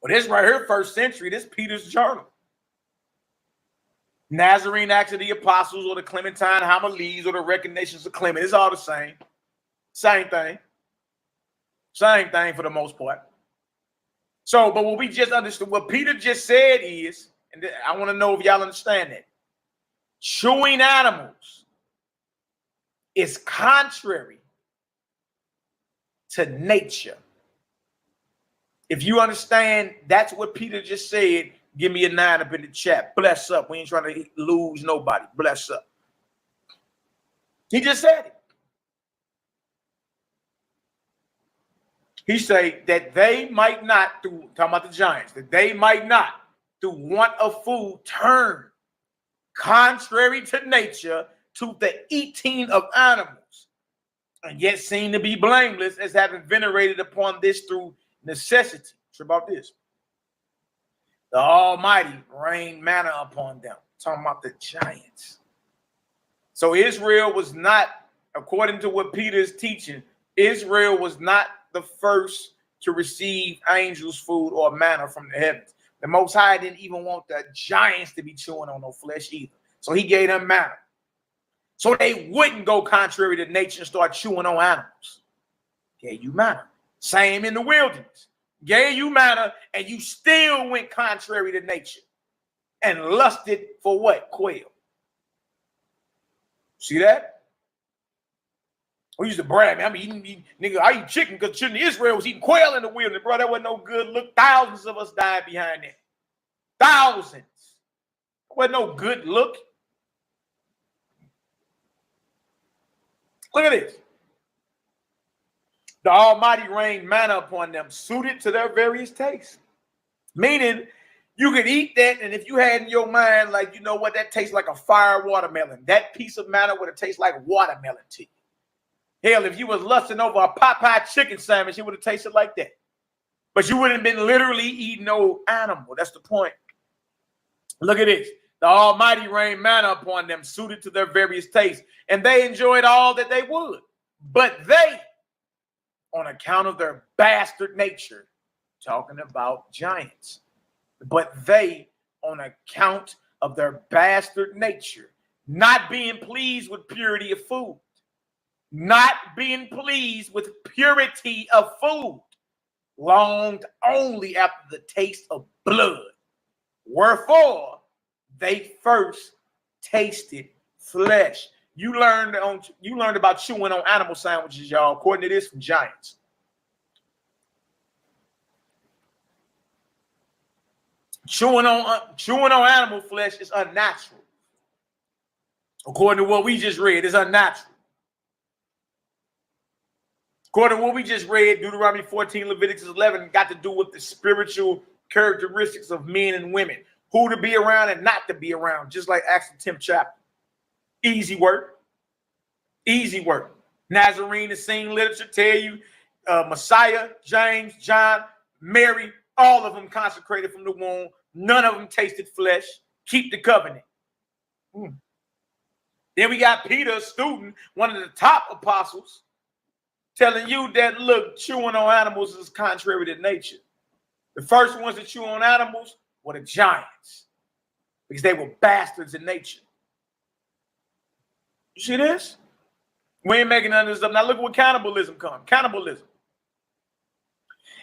Well, this right here, first century, this Peter's journal. Nazarene Acts of the Apostles or the Clementine Homilies or the Recognitions of Clement. It's all the same. Same thing. Same thing for the most part. So, but what we just understood, what Peter just said is, and I want to know if y'all understand that, chewing animals is contrary to nature. If you understand that's what Peter just said, give me a 9 up in the chat. Bless up. We ain't trying to lose nobody. Bless up. He just said it. He say that they might not, through talking about the giants, that they might not, through want of food, turn contrary to nature to the eating of animals, and yet seem to be blameless as having venerated upon this through necessity. What about this? The Almighty rained manna upon them. Talking about the giants. So Israel was not, according to what Peter is teaching, Israel was not the first to receive angels' food or manna from the heavens. The Most High didn't even want the giants to be chewing on no flesh either. So he gave them manna. So they wouldn't go contrary to nature and start chewing on animals. Gave you manna. Same in the wilderness. Gave you manna and you still went contrary to nature and lusted for what? Quail. See that? We used to brag, man. I'm eating, nigga, I eat chicken because children of Israel was eating quail in the wilderness, bro. That wasn't no good look. Thousands of us died behind that. Thousands. That wasn't no good look. Look at this. The Almighty rained manna upon them, suited to their various tastes. Meaning, you could eat that, and if you had in your mind, like, you know what, that tastes like a fire watermelon. That piece of manna would have tasted like watermelon to you. Hell, if you was lusting over a Popeye chicken sandwich, it would have tasted like that. But you wouldn't have been literally eating no animal. That's the point. Look at this. The Almighty rained manna upon them, suited to their various tastes, and they enjoyed all that they would. But they, on account of their bastard nature, talking about giants, but they, on account of their bastard nature, not being pleased with purity of food, not being pleased with purity of food, longed only after the taste of blood. Wherefore, they first tasted flesh. You learned about chewing on animal sandwiches, y'all, according to this from Giants. Chewing on animal flesh is unnatural. According to what we just read, it's unnatural. According to what we just read, Deuteronomy 14, Leviticus 11, got to do with the spiritual characteristics of men and women, who to be around and not to be around, just like Acts the 10th chapter. Easy work. Easy work. Nazarene, the scene literature tell you Messiah, James, John, Mary, all of them consecrated from the womb. None of them tasted flesh. Keep the covenant. Then we got Peter, a student, one of the top apostles, telling you that, look, chewing on animals is contrary to nature. The first ones to chew on animals were the giants because they were bastards in nature. You see this? We ain't making none of this up. Now look at what cannibalism comes. Cannibalism.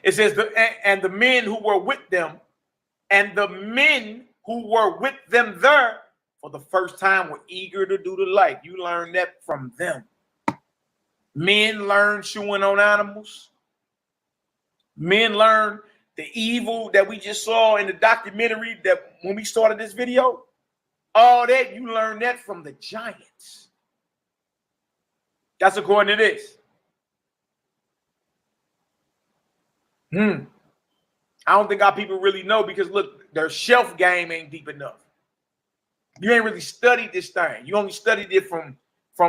It says, and the men who were with them, and the men who were with them there for the first time were eager to do the like. You learn that from them. Men learn chewing on animals. Men learn the evil that we just saw in the documentary that when we started this video. All that, you learn that from the giants. That's according to this. I don't think our people really know because, look, their shelf game ain't deep enough. You ain't really studied this thing. You only studied it from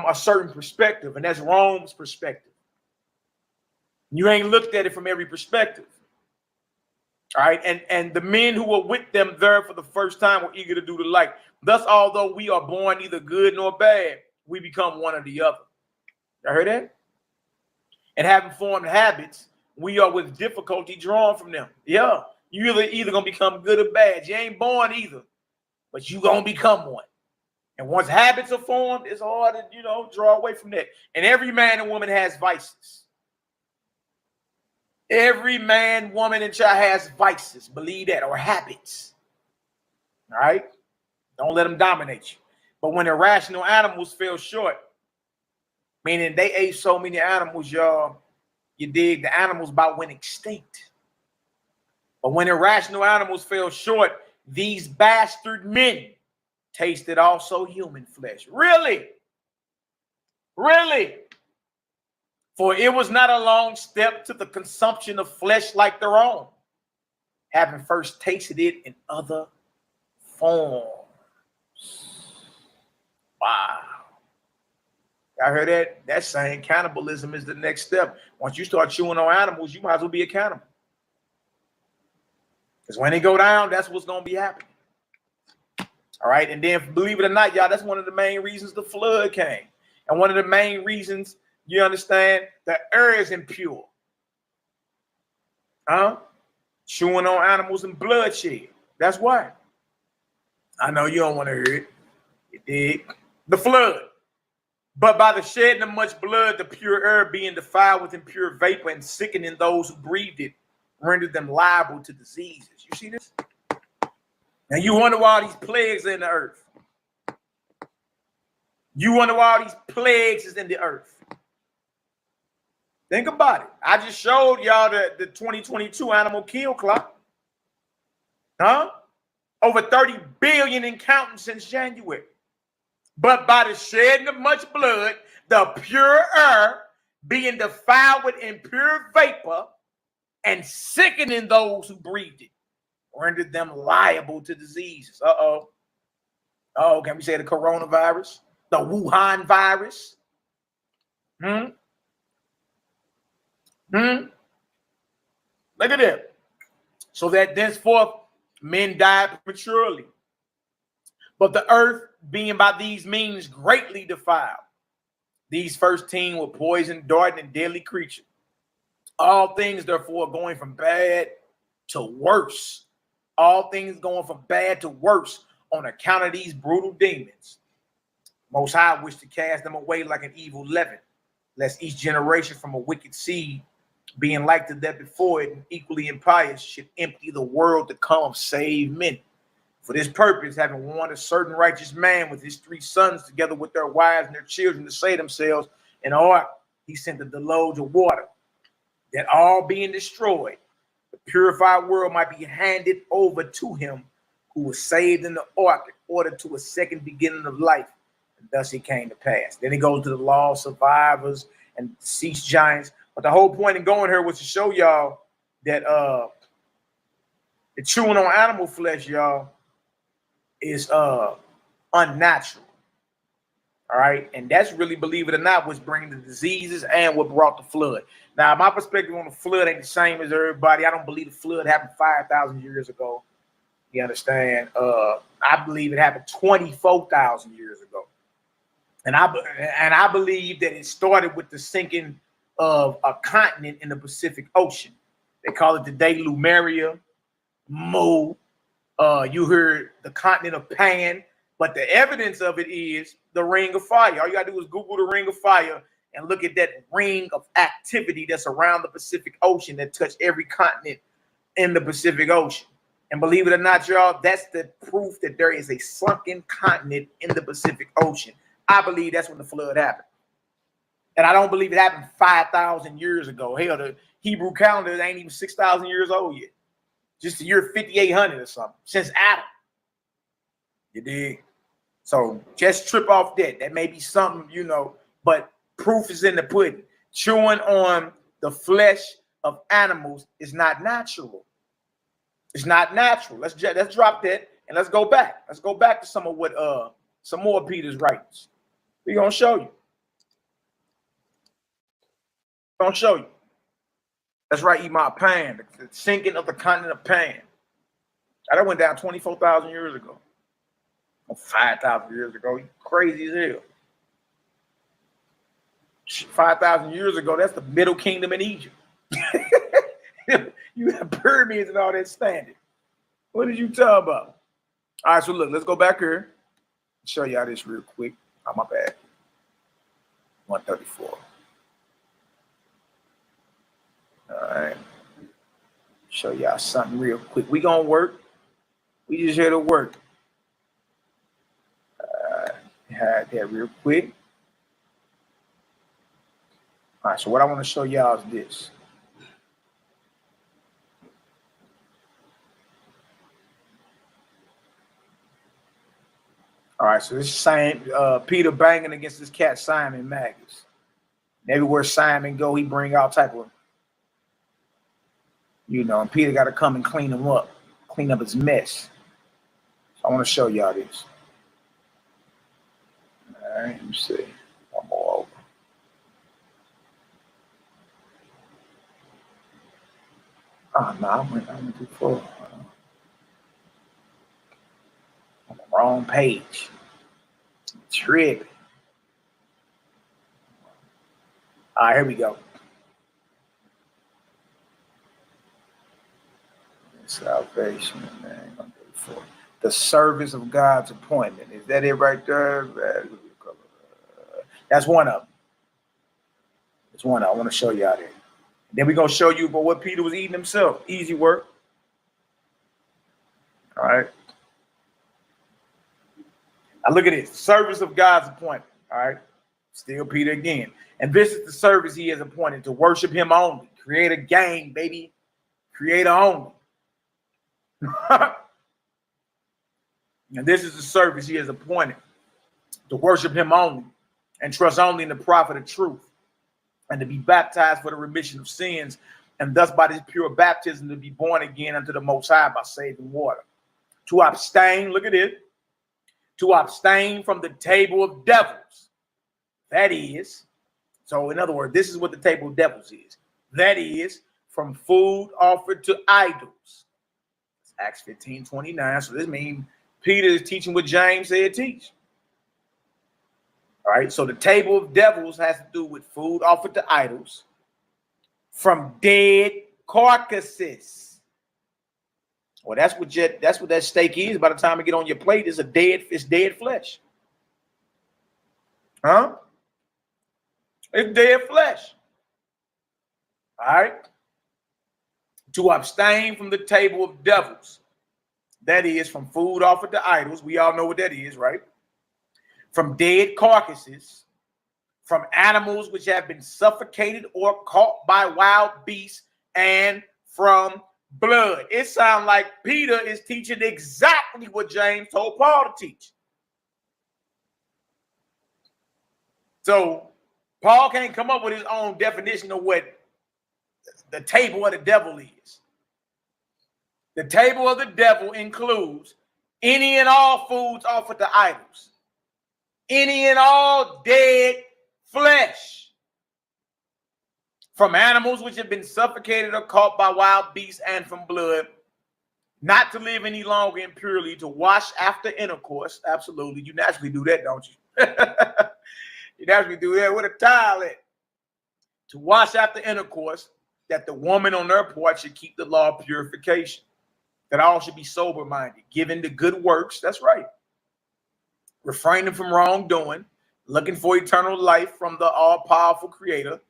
a certain perspective, and that's Rome's perspective. You ain't looked at it from every perspective. All right, and the men who were with them there for the first time were eager to do the like. Thus, although we are born neither good nor bad, we become one or the other. You heard that? And having formed habits, we are with difficulty drawn from them. Yeah, you either gonna become good or bad. You ain't born either, but you gonna become one. And once habits are formed, it's hard to draw away from that. And every man and woman has vices. Every man, woman, and child has vices. Believe that, or habits. All right? Don't let them dominate you. But when irrational animals fell short, meaning they ate so many animals, y'all, you dig, the animals about went extinct. But when irrational animals fell short, these bastard men tasted also human flesh. Really? Really? For it was not a long step to the consumption of flesh like their own, having first tasted it in other forms. Wow. I heard that. That's saying cannibalism is the next step. Once you start chewing on animals, you might as well be a cannibal. Because when they go down, that's what's going to be happening. All right. And then, believe it or not, y'all, that's one of the main reasons the flood came. And one of the main reasons, you understand, the air is impure. Chewing on animals and bloodshed. That's why. I know you don't want to hear it. You dig? The flood. But by the shedding of much blood, the pure air being defiled with impure vapor and sickening those who breathed it, rendered them liable to diseases. You see this? Now you wonder why all these plagues are in the earth. You wonder why all these plagues is in the earth. Think about it. I just showed y'all the 2022 animal kill clock. Over 30 billion in counting since January. But by the shedding of much blood, the pure air being defiled with impure vapor and sickening those who breathed it, rendered them liable to diseases. Oh, can we say the coronavirus? The Wuhan virus? Look at that. So that thenceforth men died prematurely. But the earth being by these means greatly defiled. These first 10 were poison, darting, and deadly creatures. All things, therefore, going from bad to worse. All things going from bad to worse on account of these brutal demons. Most High wished to cast them away like an evil leaven, lest each generation from a wicked seed, being like to that before it and equally impious, should empty the world to come save men. For this purpose, having warned a certain righteous man with his 3 sons, together with their wives and their children, to save themselves in an ark, he sent a deluge of water, that all being destroyed, the purified world might be handed over to him who was saved in the ark in order to a second beginning of life. And thus it came to pass. Then he goes to the law of survivors and deceased giants. But the whole point in going here was to show y'all that the chewing on animal flesh, y'all, is unnatural. All right. And that's really, believe it or not, what's bringing the diseases and what brought the flood. Now, my perspective on the flood ain't the same as everybody. I don't believe the flood happened 5,000 years ago. You understand? I believe it happened 24,000 years ago. And I believe that it started with the sinking of a continent in the Pacific Ocean. They call it today Lemuria, Mu. You heard the continent of Pan, but the evidence of it is the ring of fire. All you gotta do is Google the ring of fire and look at that ring of activity that's around the Pacific Ocean that touched every continent in the Pacific Ocean. And believe it or not, y'all, that's the proof that there is a sunken continent in the Pacific Ocean. I believe that's when the flood happened. And I don't believe it happened 5,000 years ago. Hell, the Hebrew calendar ain't even 6,000 years old yet. Just the year 5,800 or something, since Adam. You dig? So just trip off that. That may be something, you know, but proof is in the pudding. Chewing on the flesh of animals is not natural. It's not natural. Let's drop that and let's go back. Let's go back to some of what some more Peter's writings. We're gonna show you. Gonna show you. That's right, Emot Pan, the sinking of the continent of Pan. That went down 24,000 years ago. 5,000 years ago. You crazy as hell. 5,000 years ago, that's the Middle Kingdom in Egypt. You have pyramids and all that standing. What did you talk about? All right, so look, let's go back here. Show y'all this real quick. Oh, my bad. 134. All right. Show y'all something real quick. We gonna work. We just here to work. Had that real quick. All right, so what I want to show y'all is this. All right, so this is same Peter banging against this cat Simon Magus. Everywhere Simon go, he bring all type of, you know, and Peter got to come and clean him up, clean up his mess. So I want to show y'all this. All right, let me see. One more over. Oh no, I went too far. On the wrong page. Tripping. All right, here we go. Salvation, man. The service of God's appointment. Is that it right there? That's one of them. That's one I want to show you out there. Then we're going to show you about what Peter was eating himself. Easy work. All right. Now look at this. Service of God's appointment. All right. Still Peter again. And this is the service he has appointed to worship him only. Create a gang, baby. Creator only. And this is the service he has appointed to worship him only and trust only in the prophet of truth, and to be baptized for the remission of sins, and thus by this pure baptism to be born again unto the Most High by saving water. To abstain, look at it, to abstain from the table of devils. That is, so in other words, this is what the table of devils is. That is, from food offered to idols. It's Acts 15:29. So this means Peter is teaching what James said teach. All right, so the table of devils has to do with food offered to idols, from dead carcasses. Well, that's what that steak is. By the time it get on your plate, it's dead flesh. Huh? It's dead flesh. All right. To abstain from the table of devils. That is, from food offered to idols. We all know what that is, right? From dead carcasses, from animals which have been suffocated or caught by wild beasts, and from blood. It sounds like Peter is teaching exactly what James told Paul to teach. So Paul can't come up with his own definition of what the table of the devil is. The table of the devil includes any and all foods offered to idols, any and all dead flesh, from animals which have been suffocated or caught by wild beasts, and from blood, not to live any longer impurely, to wash after intercourse. Absolutely. You naturally do that, don't you? You naturally do that with a towel. To wash after intercourse, that the woman on her part should keep the law of purification, that all should be sober-minded, given to good works. That's right. Refraining from wrongdoing, looking for eternal life from the all-powerful Creator,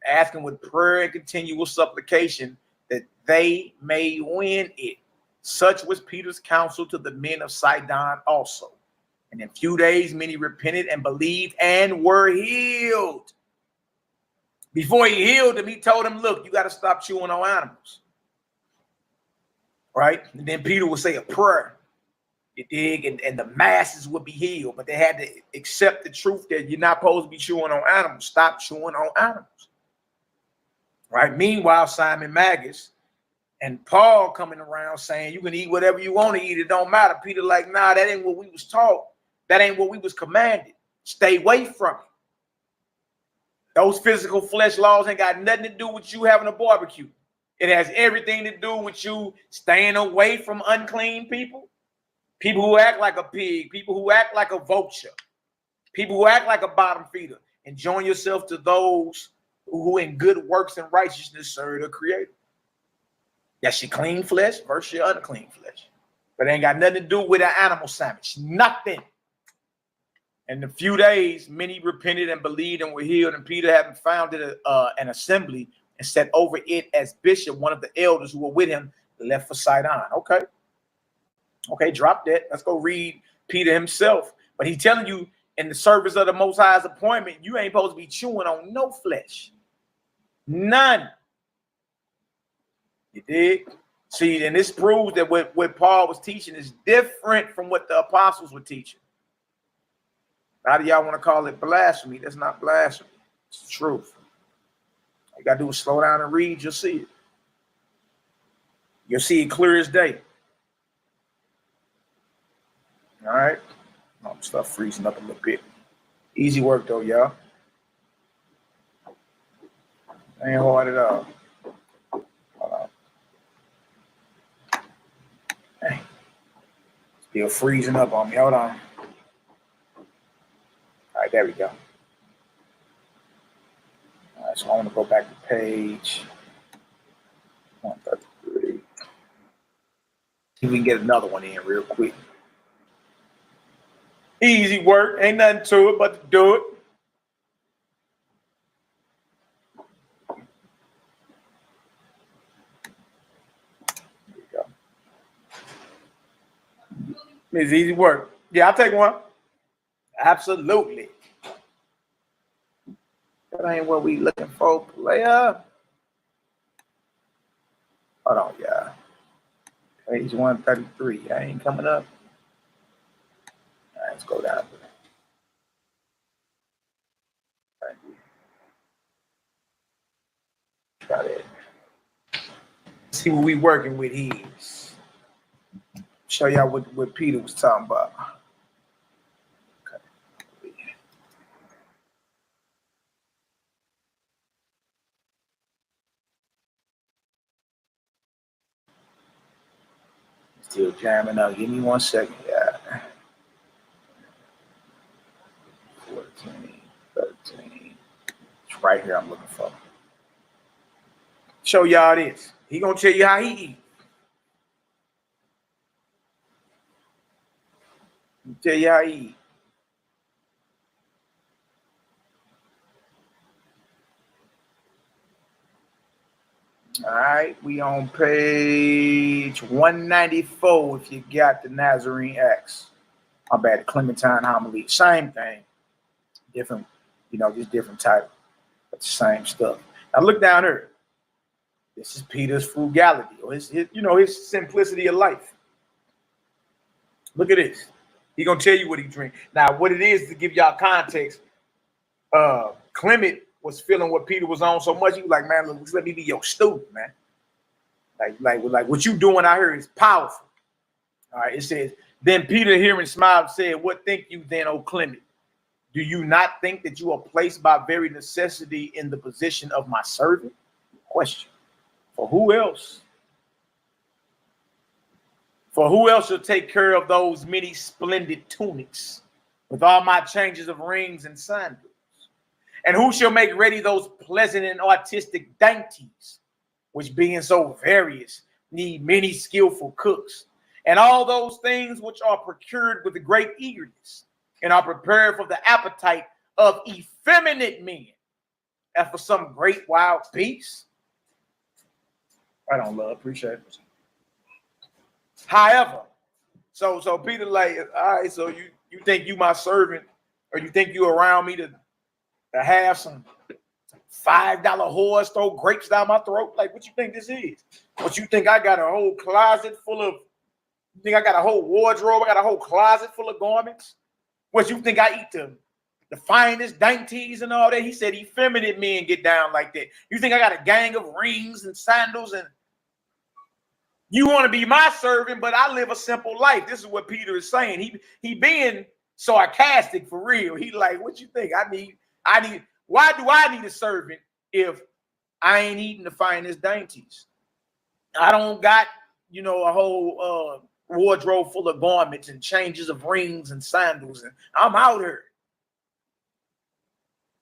asking with prayer and continual supplication that they may win it. Such was Peter's counsel to the men of Sidon also. And in few days, many repented and believed and were healed. Before he healed him, he told him, look, you got to stop chewing on animals. Right? And then Peter would say a prayer. You dig? And the masses would be healed. But they had to accept the truth that you're not supposed to be chewing on animals. Stop chewing on animals. Right? Meanwhile, Simon Magus and Paul coming around saying you can eat whatever you want to eat. It don't matter. Peter like, nah, that ain't what we was taught. That ain't what we was commanded. Stay away from it. Those physical flesh laws ain't got nothing to do with you having a barbecue. It has everything to do with you staying away from unclean people. People who act like a pig, people who act like a vulture, people who act like a bottom feeder, and join yourself to those who in good works and righteousness serve the Creator. That's your clean flesh versus your unclean flesh. But it ain't got nothing to do with an animal sandwich. Nothing. In a few days, many repented and believed and were healed, and Peter, having founded an assembly and set over it as bishop, one of the elders who were with him, left for Sidon. Okay, drop that. Let's go read Peter himself. But he's telling you in the service of the Most High's appointment, you ain't supposed to be chewing on no flesh. None. You dig? See, and this proves that what Paul was teaching is different from what the apostles were teaching. How do y'all want to call it blasphemy? That's not blasphemy. It's the truth. All you got to do is slow down and read. You'll see it. You'll see it clear as day. All right. Stuff freezing up a little bit. Easy work, though, y'all. Ain't hard at all. Hold on. Hey. Still freezing up on me. Hold on. All right, there we go. All right, so I want to go back to page 133. See if we can get another one in real quick. Easy work. Ain't nothing to it but to do it. There you go. It's easy work. Yeah, I'll take one. Absolutely. That ain't what we looking for, player. Hold on, y'all. Page 133. I ain't coming up. All right, let's go down. All right. Try that. See what we working with here. Show y'all what Peter was talking about. Still jamming up. Give me 1 second, yeah. 14, 13. It's right here I'm looking for. Show y'all this. He gonna tell you how he eat. Tell you how he eat. All right, we on page 194 if you got the Nazarene Acts. My bad, Clementine homily. Same thing. Different, just different title. But the same stuff. Now look down here. This is Peter's frugality, or his simplicity of life. Look at this. He gonna tell you what he drink. Now, what it is, to give y'all context, Clement was feeling what Peter was on so much, he was like, man, look, let me be your student, man. Like what you doing out here is powerful. All right, it says, then Peter, hearing, smiled, said, what think you then, O Clement? Do you not think that you are placed by very necessity in the position of my servant? Question. For who else? For who else shall take care of those many splendid tunics with all my changes of rings and sandals? And who shall make ready those pleasant and artistic dainties, which being so various, need many skillful cooks, and all those things which are procured with great eagerness, and are prepared for the appetite of effeminate men, and for some great wild beast? I don't love, appreciate it. However, so Peter like, all right, so you think you my servant, or you think you around me to have some $5 horse, throw grapes down my throat. Like, what you think this is? What you think I got a whole closet full of, you think I got a whole wardrobe? I got a whole closet full of garments? What you think I eat the finest dainties and all that? He said effeminate men get down like that. You think I got a gang of rings and sandals and you want to be my servant, but I live a simple life. This is what Peter is saying. He being sarcastic for real. He like, what you think? I need, why do I need a servant if I ain't eating the finest dainties? I don't got, a whole wardrobe full of garments and changes of rings and sandals, and I'm out here.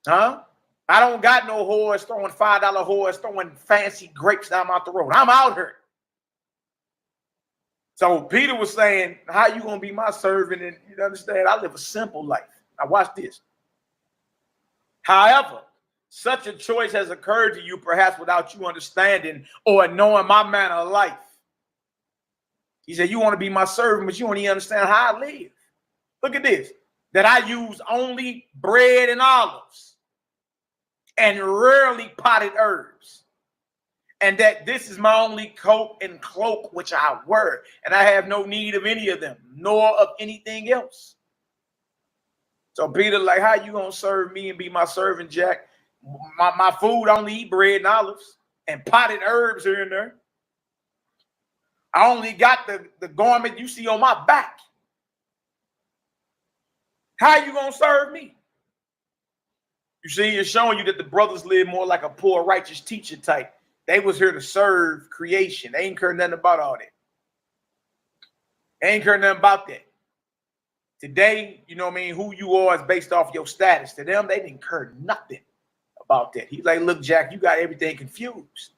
Huh? I don't got no horse throwing $5 horse, throwing fancy grapes down my throat. I'm out here. So Peter was saying, how you going to be my servant? And you understand, I live a simple life. Now watch this. However, such a choice has occurred to you perhaps without you understanding or knowing my manner of life. He said, you want to be my servant, but you don't even understand how I live. Look at this, that I use only bread and olives and rarely potted herbs. And that this is my only coat and cloak which I wear, and I have no need of any of them, nor of anything else. So Peter, like, how you gonna serve me and be my servant, Jack? My food only eat bread and olives and potted herbs here and there. I only got the garment you see on my back. How you gonna serve me? You see, it's showing you that the brothers live more like a poor righteous teacher type. They was here to serve creation. They ain't care nothing about all that. They ain't care nothing about that. Today, who you are is based off your status. To them, they didn't care nothing about that. He's like, look, Jack, you got everything confused.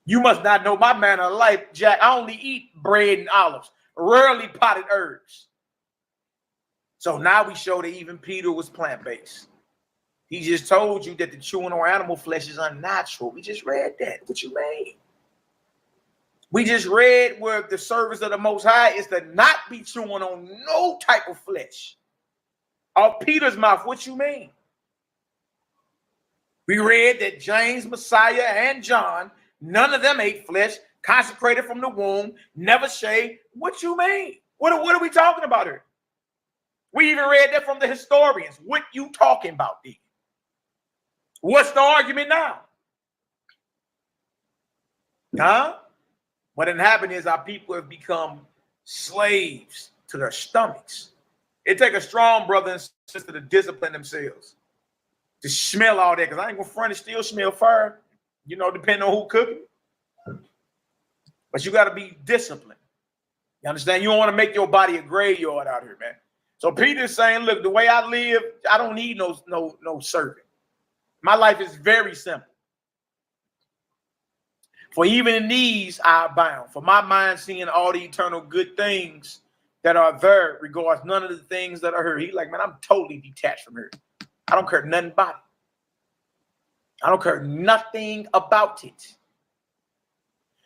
You must not know my manner of life, Jack. I only eat bread and olives, rarely potted herbs. So now we show that even Peter was plant-based. He just told you that the chewing on animal flesh is unnatural. We just read that. What you mean? We just read where the service of the Most High is to not be chewing on no type of flesh. Out Peter's mouth, what you mean? We read that James, Messiah, and John, none of them ate flesh, consecrated from the womb, never shaved. What you mean? What are we talking about here? We even read that from the historians. What you talking about, D? What's the argument now? Huh? What had happened is our people have become slaves to their stomachs. It takes a strong brother and sister to discipline themselves, to smell all that, because I ain't gonna front and still smell fire, depending on who cooking. But you got to be disciplined. You understand? You don't want to make your body a graveyard out here, man. So Peter's saying, look, the way I live, I don't need no servant. My life is very simple. For even in these I abound. For my mind seeing all the eternal good things that are there regards none of the things that are here. He's like, man, I'm totally detached from here. I don't care nothing about it. I don't care nothing about it.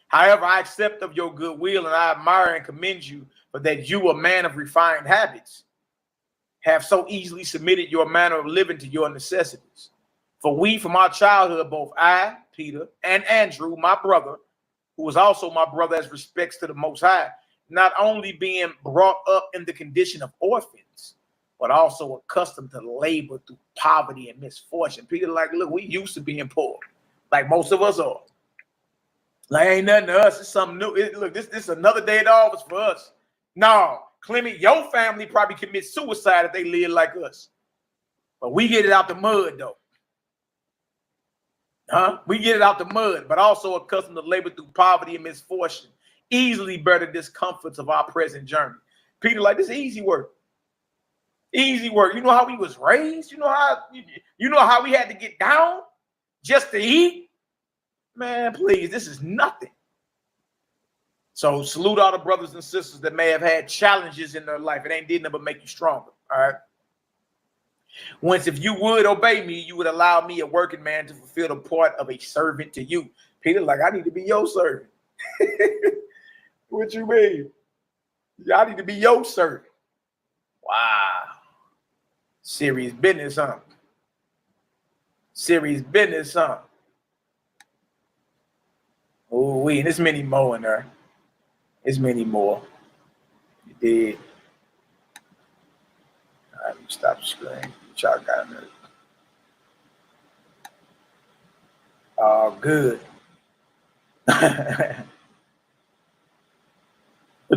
However, I accept of your goodwill and I admire and commend you for that you, a man of refined habits, have so easily submitted your manner of living to your necessities. For we from our childhood, both I, Peter, and Andrew, my brother, who was also my brother as respects to the Most High, not only being brought up in the condition of orphans, but also accustomed to labor through poverty and misfortune. Peter, like, look, we used to being poor, like most of us are. Like, ain't nothing to us. It's something new. Look, this is another day at the office for us. No, Clement, your family probably commit suicide if they live like us. But we get it out the mud, though. Huh? We get it out the mud, but also accustomed to labor through poverty and misfortune, easily bear the discomforts of our present journey. Peter, like, this is easy work. Easy work. You know how we was raised? You know how we had to get down just to eat? Man, please, this is nothing. So salute all the brothers and sisters that may have had challenges in their life. It ain't did nothing but make you stronger. All right. Once, if you would obey me, you would allow me, a working man, to fulfill the part of a servant to you. Peter, like, I need to be your servant. What you mean? I need to be your servant. Wow. Serious business, huh? Serious business, huh? Oh, and there's many more in there. There's many more. You did. All right, let me stop the screen. What y'all got in there? Oh, good. But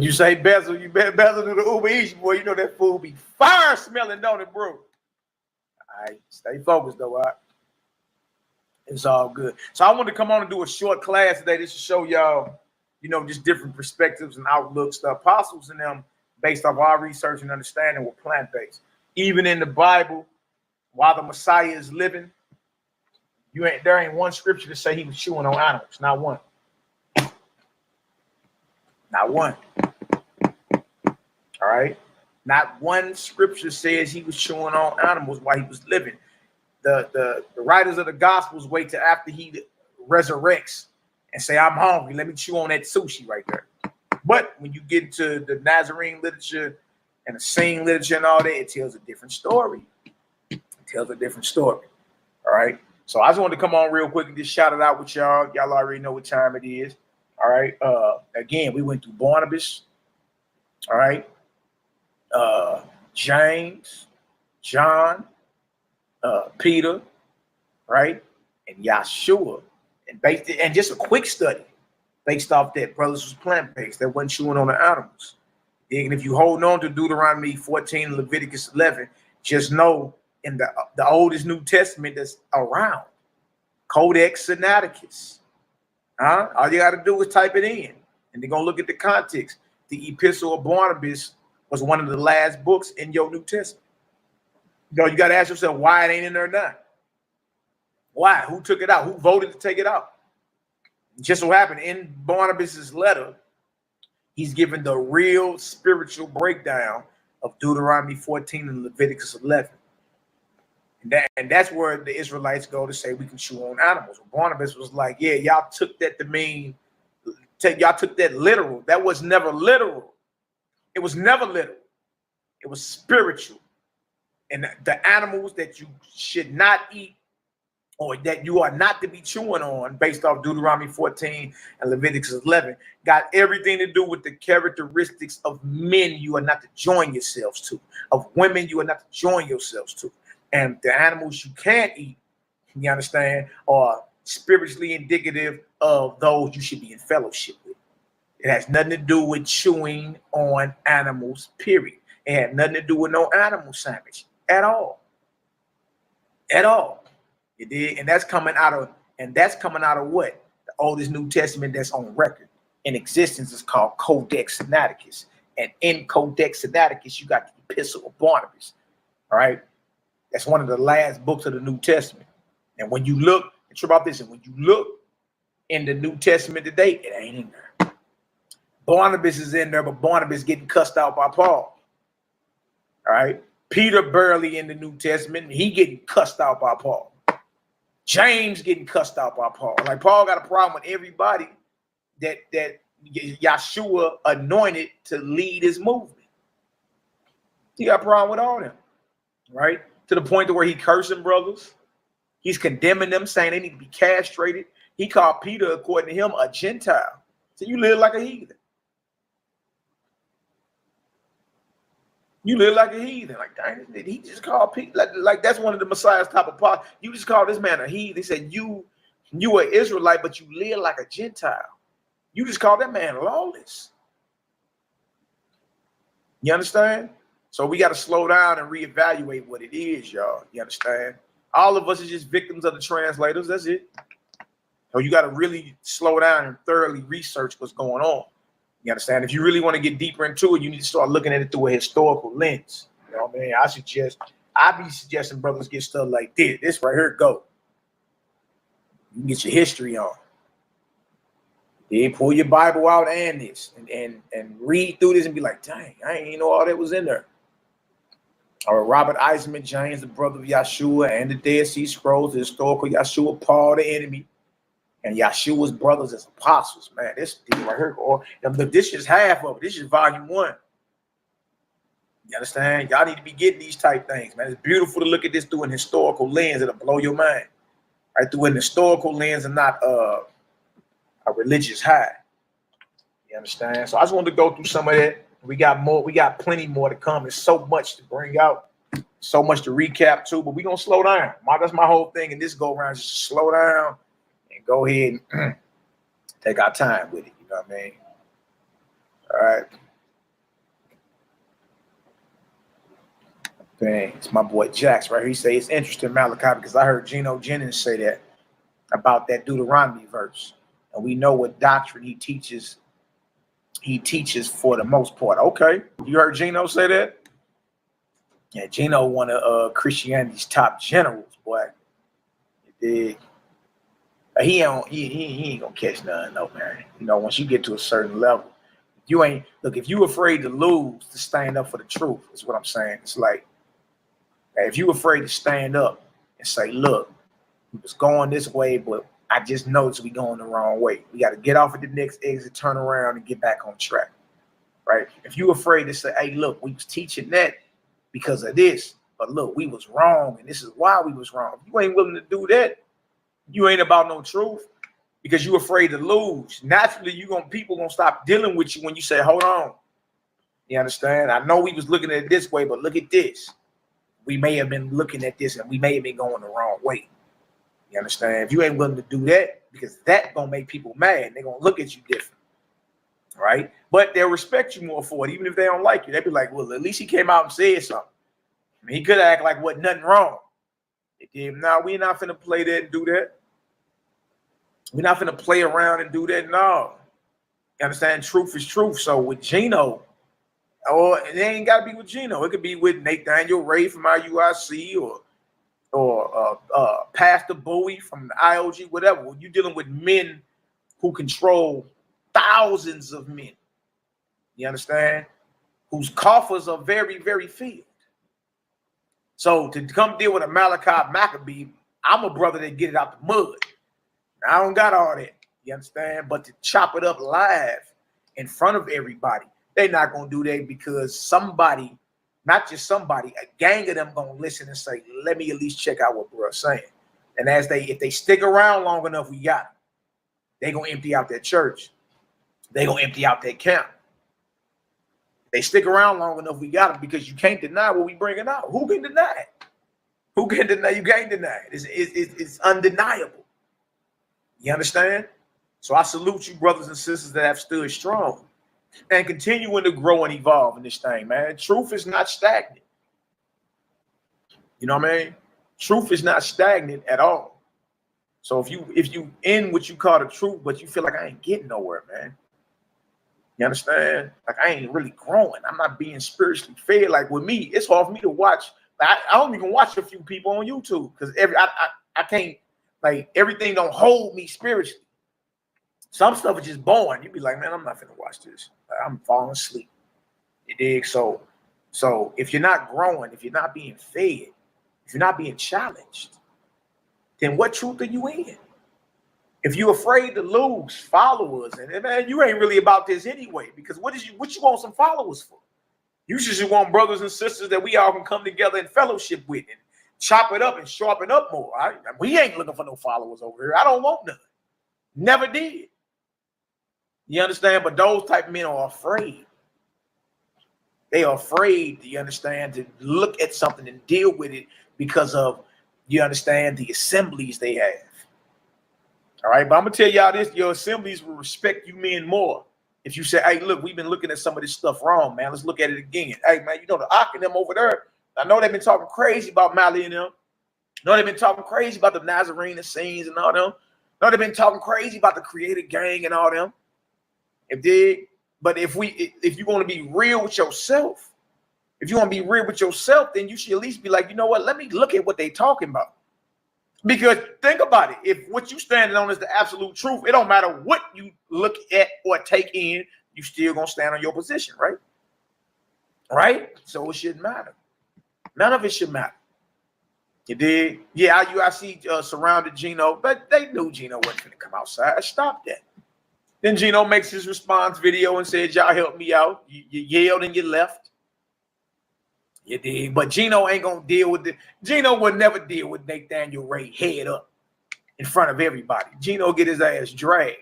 you say Bezel, you bet Bezel to the Uber Eats, boy. You know that food be fire smelling, don't it, bro? All right, stay focused though, all right? It's all good. So I wanted to come on and do a short class today just to show y'all, you know, just different perspectives and outlooks. The apostles and them, based off our research and understanding, were plant-based. Even in the Bible, while the Messiah is living, there ain't one scripture to say he was chewing on animals. Not one. Not one. All right. Not one scripture says he was chewing on animals while he was living. The writers of the Gospels wait till after he resurrects and say, I'm hungry. Let me chew on that sushi right there. But when you get into the Nazarene literature and the Essene literature and all that, it tells a different story. It tells a different story. All right. So I just wanted to come on real quick and just shout it out with y'all. Y'all already know what time it is. All right. Again, we went through Barnabas. All right. James, John, Peter, right, and Yahshua, and just a quick study based off that brothers was plant-based, that wasn't chewing on the animals. And if you hold on to Deuteronomy 14 and Leviticus 11, just know in the oldest New Testament that's around, Codex Sinaiticus, all you got to do is type it in, and they're gonna look at the context. The Epistle of Barnabas was one of the last books in your New Testament. You know, you got to ask yourself why it ain't in there now. Why? Who took it out? Who voted to take it out? Just so happened in Barnabas's letter, he's given the real spiritual breakdown of Deuteronomy 14 and Leviticus 11. And that's where the Israelites go to say we can chew on animals. Barnabas was like, yeah, y'all took that to mean, y'all took that literal. That was never literal. It was never literal. It was spiritual. And the animals that you should not eat or that you are not to be chewing on based off Deuteronomy 14 and Leviticus 11 got everything to do with the characteristics of men you are not to join yourselves to, of women you are not to join yourselves to. And the animals you can't eat, you understand, are spiritually indicative of those you should be in fellowship with. It has nothing to do with chewing on animals, period. It had nothing to do with no animal sandwich. At all. At all. You did, and that's coming out of what? The oldest New Testament that's on record in existence is called Codex Sinaiticus. And in Codex Sinaiticus, you got the Epistle of Barnabas. All right. That's one of the last books of the New Testament. And when you look, and true about this, and when you look in the New Testament today, it ain't in there. Barnabas is in there, but Barnabas getting cussed out by Paul. All right. Peter barely in the New Testament. He getting cussed out by Paul. James getting cussed out by Paul. Like Paul got a problem with everybody that Yahshua anointed to lead his movement. He got a problem with all them, right? To the point to where he cursing brothers. He's condemning them, saying they need to be castrated. He called Peter, according to him, a Gentile. So you live like a heathen. You live like a heathen. Like, dang, he just called people like that's one of the Messiah's type of parts. You just call this man a heathen. He said, you are Israelite, but you live like a Gentile. You just call that man lawless. You understand? So we got to slow down and reevaluate what it is, y'all. You understand? All of us are just victims of the translators. That's it. So you got to really slow down and thoroughly research what's going on. You understand? If you really want to get deeper into it, you need to start looking at it through a historical lens. You know what I mean? I be suggesting brothers get stuff like this. This right here, go. You can get your history on. Then pull your Bible out and this and read through this and be like, dang, I ain't even know all that was in there. Or Robert Eisman, James, the brother of Yahshua, and the Dead Sea Scrolls, the historical Yahshua, Paul, the enemy. And Yahshua's brothers as apostles, man. This deal right here, or look, this is half of it. This is volume 1. You understand? Y'all need to be getting these type things, man. It's beautiful to look at this through an historical lens. It'll blow your mind. right? Through an historical lens and not a religious high. You understand? So I just wanted to go through some of that. We got more. We got plenty more to come. There's so much to bring out, so much to recap too. But we're gonna slow down. That's my whole thing in this go around. Just slow down and go ahead and take our time with it. You know what I mean? All right. Dang, it's my boy Jax right here. He say it's interesting, Malachi, because I heard Geno Jennings say that about that Deuteronomy verse, and we know what doctrine he teaches. He teaches for the most part. Okay, you heard Geno say that? Yeah, Geno one of Christianity's top generals, boy. He ain't gonna catch none, no, man. You know, once you get to a certain level, you ain't look. If you afraid to lose, to stand up for the truth, is what I'm saying. It's like if you afraid to stand up and say, "Look, we was going this way, but I just noticed we going the wrong way. We got to get off at the next exit, turn around, and get back on track." Right? If you afraid to say, "Hey, look, we was teaching that because of this, but look, we was wrong, and this is why we was wrong." If you ain't willing to do that, you ain't about no truth because you afraid to lose. Naturally, people gonna stop dealing with you when you say, "Hold on." You understand? I know we was looking at it this way, but look at this. We may have been looking at this, and we may have been going the wrong way. You understand? If you ain't willing to do that, because that gonna make people mad, they're gonna look at you different, right? But they'll respect you more for it, even if they don't like you. They'll be like, "Well, at least he came out and said something. I mean, he could act like what nothing wrong." Now we're not finna play that and do that. We're not finna play around and do that. No, you understand? Truth is truth. So with Geno, or it ain't gotta be with Geno. It could be with Nathaniel Ray from IUIC or Pastor Bowie from the IOG, whatever. When you're dealing with men who control thousands of men, you understand, whose coffers are very, very filled. So to come deal with a Malachi Maccabee, I'm a brother that get it out the mud. I don't got all that, you understand? But to chop it up live in front of everybody, they're not gonna do that because somebody, not just somebody, a gang of them gonna listen and say, "Let me at least check out what bro's saying." And if they stick around long enough, we got them. They gonna empty out their church. They gonna empty out their camp. They stick around long enough, we got them, because you can't deny what we bringing out. Who can deny it? Who can deny? You can't deny it. It's undeniable. You understand? So I salute you, brothers and sisters that have stood strong and continuing to grow and evolve in this thing, man. Truth is not stagnant. You know what I mean? Truth is not stagnant at all. So if you in what you call the truth, but you feel like I ain't getting nowhere, man. You understand? Like I ain't really growing. I'm not being spiritually fed. Like with me, it's hard for me to watch. Like, I don't even watch a few people on YouTube because I can't, like, everything don't hold me spiritually. Some stuff is just boring. You'd be like, "Man, I'm not finna watch this. I'm falling asleep." You dig? So if you're not growing, if you're not being fed, if you're not being challenged, then what truth are you in? If you're afraid to lose followers, and man, you ain't really about this anyway, because what you want some followers for? You just want brothers and sisters that we all can come together in fellowship with and chop it up and sharpen up more. We ain't looking for no followers over here. I don't want none. Never did. You understand? But those type of men are afraid. They are afraid, you understand, to look at something and deal with it because of, you understand, the assemblies they have. All right, but I'm gonna tell y'all this: your assemblies will respect you men more if you say, "Hey, look, we've been looking at some of this stuff wrong, man. Let's look at it again." Hey, man, you know the Ak and them over there. I know they've been talking crazy about Mally and them. I know they've been talking crazy about the Nazarene scenes and all them. I know they've been talking crazy about the Creator Gang and all them. But if you want to be real with yourself, then you should at least be like, "You know what? Let me look at what they talking about." Because think about it. If what you standing on is the absolute truth, it don't matter what you look at or take in, you still gonna stand on your position, right? Right? So it shouldn't matter. None of it should matter. You did? Yeah, IUIC surrounded Geno, but they knew Geno wasn't gonna come outside. Stop that. Then Geno makes his response video and said, "Y'all help me out." You yelled and you left. You did, but Geno ain't gonna deal with it. Geno would never deal with Nathaniel Ray head up. in front of everybody. Gino get his ass dragged.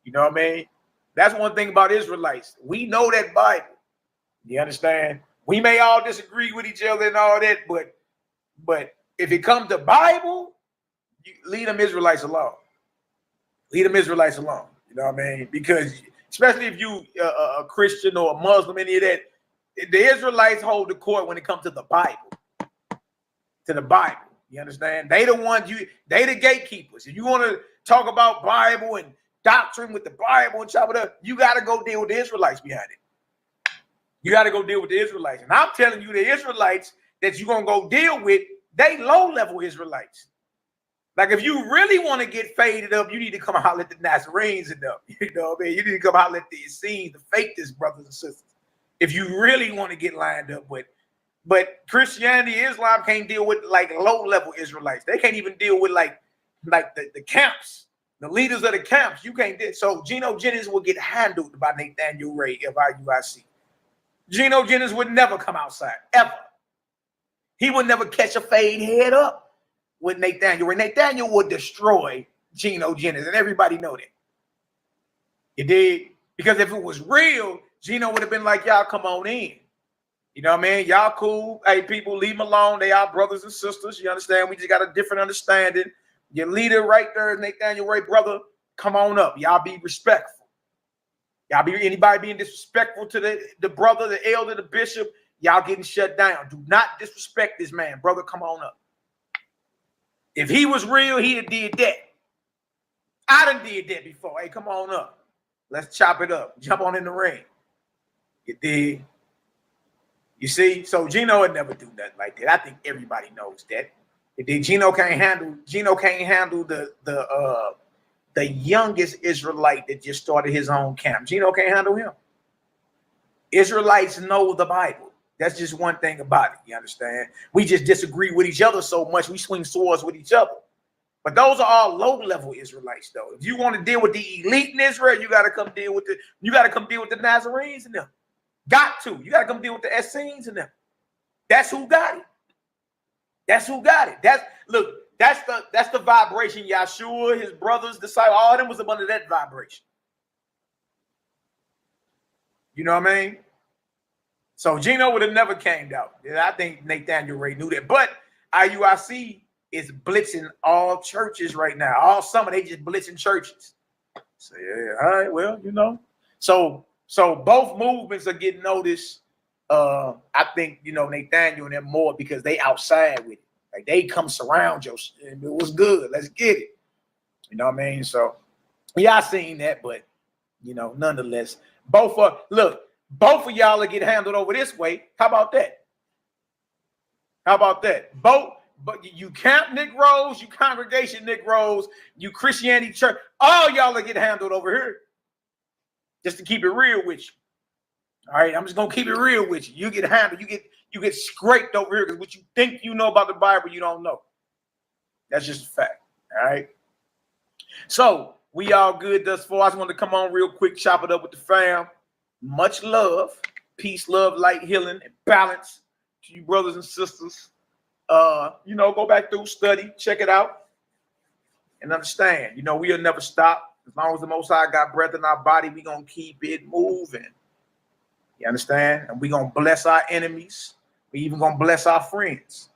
You know what I mean? That's one thing about Israelites. We know that Bible. You understand? We may all disagree with each other and all that, but if it comes to Bible, you leave them Israelites alone. Leave them Israelites alone. You know what I mean? Because especially if you a Christian or a Muslim, any of that, the Israelites hold the court when it comes to the Bible. To the Bible. You understand? They the ones they the gatekeepers. If you want to talk about Bible and doctrine with the Bible and chop it up, you got to go deal with the Israelites behind it. You got to go deal with the Israelites. And I'm telling you, the Israelites that you're going to go deal with, they low-level Israelites. Like, if you really want to get faded up, you need to come holler at the Nazarenes and them. You know what I mean? You need to come holler at the Essenes, the Fakest brothers and sisters. If you really want to get lined up with. But Christianity, Islam can't deal with like low-level Israelites. They can't even deal with like the camps, the leaders of the camps. You can't do. So Geno Jennings will get handled by Nathaniel Ray of IUIC. Geno Jennings would never come outside, ever. He would never catch a fade head up with Nathaniel Ray. Nathaniel would destroy Geno Jennings, and everybody know that. It did. Because if it was real, Geno would have been like, y'all come on in. You know what I mean? Y'all cool. Hey, people, leave them alone. They are brothers and sisters. You understand? We just got a different understanding. Your leader right there is Nathaniel Ray, brother. Come on up. Y'all be respectful. Y'all be anybody being disrespectful to the brother, the elder, the bishop, y'all getting shut down. Do not disrespect this man. Brother, come on up. If he was real, he'd have did that. I done did that before. Hey, come on up. Let's chop it up. Jump on in the ring. You did. You see, so Geno would never do nothing like that. I think everybody knows that. Geno can't handle the youngest Israelite that just started his own camp. Geno can't handle him. Israelites know the Bible. That's just one thing about it. You understand? We just disagree with each other so much. We swing swords with each other. But those are all low-level Israelites, though. If you want to deal with the elite in Israel, you got to come deal with the Nazarenes and them. Got to. You got to come deal with the Essenes and them. That's who got it. That's who got it. That's the vibration. Yahshua, his brothers, disciples, all of them was up under that vibration. You know what I mean? So Geno would have never came out. I think Nathaniel Ray knew that. But IUIC is blitzing all churches right now. All summer, they just blitzing churches. So yeah, all right, well, you know. So both movements are getting noticed. I think, you know, Nathaniel and them more because they outside with it. Like, they come surround you. It was good. Let's get it. You know what I mean? So, yeah, I seen that, but, you know, nonetheless, both of y'all will get handled over this way. How about that? How about that? Both, but you camp Negroes, you congregation Negroes, you Christianity church, all y'all will get handled over here. Just to keep it real with you. All right, I'm just gonna keep it real with you. You get handled, you get scraped over here because what you think you know about the Bible, you don't know. That's just a fact. All right. So we all good thus far. I just want to come on real quick, chop it up with the fam. Much love, peace, love, light, healing, and balance to you brothers and sisters. You know, go back through, study, check it out, and understand. You know, we'll never stop. As long as the Most High got breath in our body, we're going to keep it moving. You understand? And we're going to bless our enemies. We're even going to bless our friends.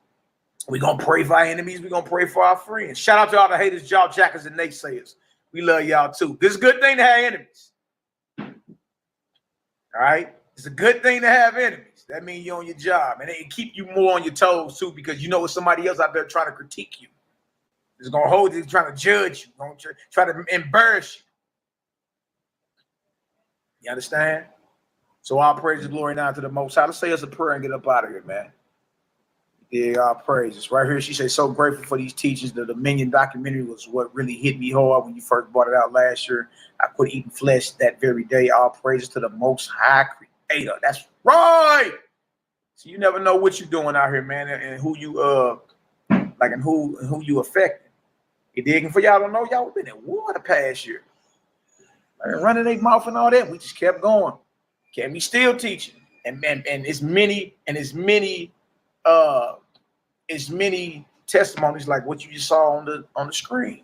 We're going to pray for our enemies. We're going to pray for our friends. Shout out to all the haters, jaw jackers, and naysayers. We love y'all too. This is a good thing to have enemies. All right? It's a good thing to have enemies. That means you're on your job. And it keep you more on your toes too, because you know it's somebody else out there trying to critique you. It's going to hold you, trying to judge you, going to try to embarrass you. You understand? So all praise and glory now to the Most High. Let's say us a prayer and get up out of here, man. Yeah, all praises. Right here, she said, so grateful for these teachings. The Dominion documentary was what really hit me hard when you first brought it out last year. I quit eating flesh that very day. All praises to the Most High Creator. That's right. So you never know what you're doing out here, man, and who you and who you affecting. You digging? For y'all don't know, y'all been at war the past year. Like, running their mouth and all that. We just kept going. Kept me still teaching. And it's many testimonies like what you just saw on the screen.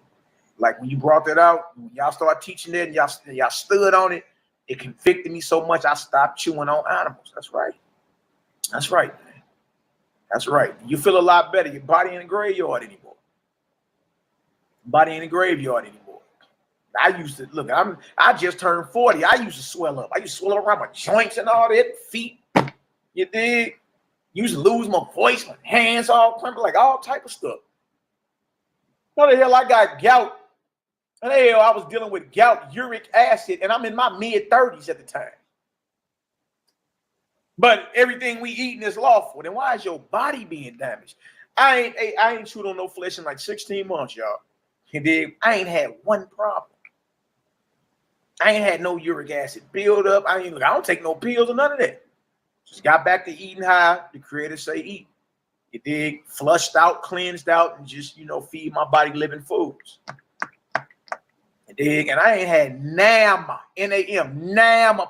Like when you brought that out, when y'all started teaching it and y'all stood on it, it convicted me so much I stopped chewing on animals. That's right. That's right, man. That's right. You feel a lot better. Your body ain't in the graveyard anymore. Body ain't in the graveyard anymore. I used to look. I just turned 40. I used to swell up. I used to swell up around my joints and all that, feet. You dig? Used to lose my voice, my hands all cramped, like all type of stuff. What the hell? I got gout. And hell, I was dealing with gout, uric acid, and I'm in my mid-30s at the time. But everything we eating is lawful. Then why is your body being damaged? I ain't chewed on no flesh in like 16 months, y'all. You dig? I ain't had one problem. I ain't had no uric acid build up. I don't take no pills or none of that. Just got back to eating how the Creator say eat. You dig? Flushed out, cleansed out, and just, feed my body living foods. You dig? And I ain't had NAMA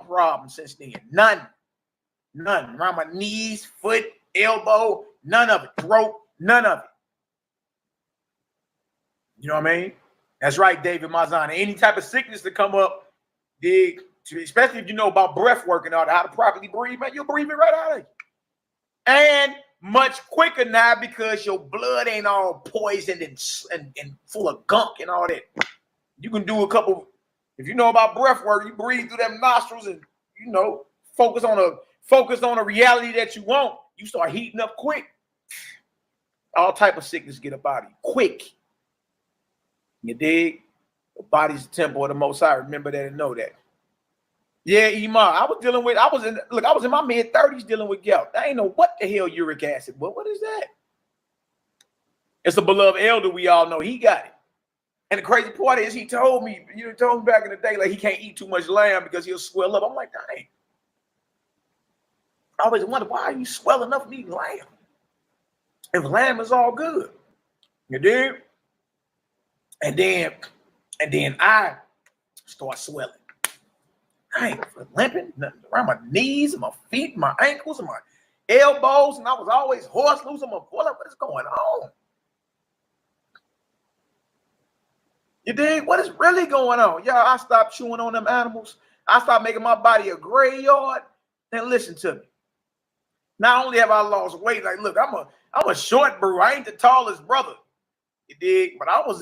problem since then. None. Around my knees, foot, elbow, none of it. Throat, none of it. You know what I mean? That's right, David Mazana. Any type of sickness to come up, dig, especially if you know about breath work and all that, how to properly breathe, man, you'll breathe it right out of you. And much quicker now because your blood ain't all poisoned and full of gunk and all that. You can do a couple, if you know about breath work, you breathe through them nostrils and, focus on a reality that you want. You start heating up quick. All type of sickness get up out of you quick. You dig? The body's the temple of the Most High. Remember that and know that. Yeah, Iman. I was in my mid-30s dealing with gout. I ain't know what the hell uric acid. What is that? It's a beloved elder we all know. He got it. And the crazy part is he told me back in the day, like he can't eat too much lamb because he'll swell up. I'm like, dang. I always wonder, why are you swelling up from eating lamb? If lamb is all good. You dig? And then I start swelling. I ain't limping around my knees and my feet, and my ankles and my elbows, and I was always hoarse, losing my voice. What is going on? You dig? What is really going on? Y'all, I stopped chewing on them animals. I stopped making my body a graveyard. Then listen to me. Not only have I lost weight, like, look, I'm a short brew. I ain't the tallest brother. You dig? But I was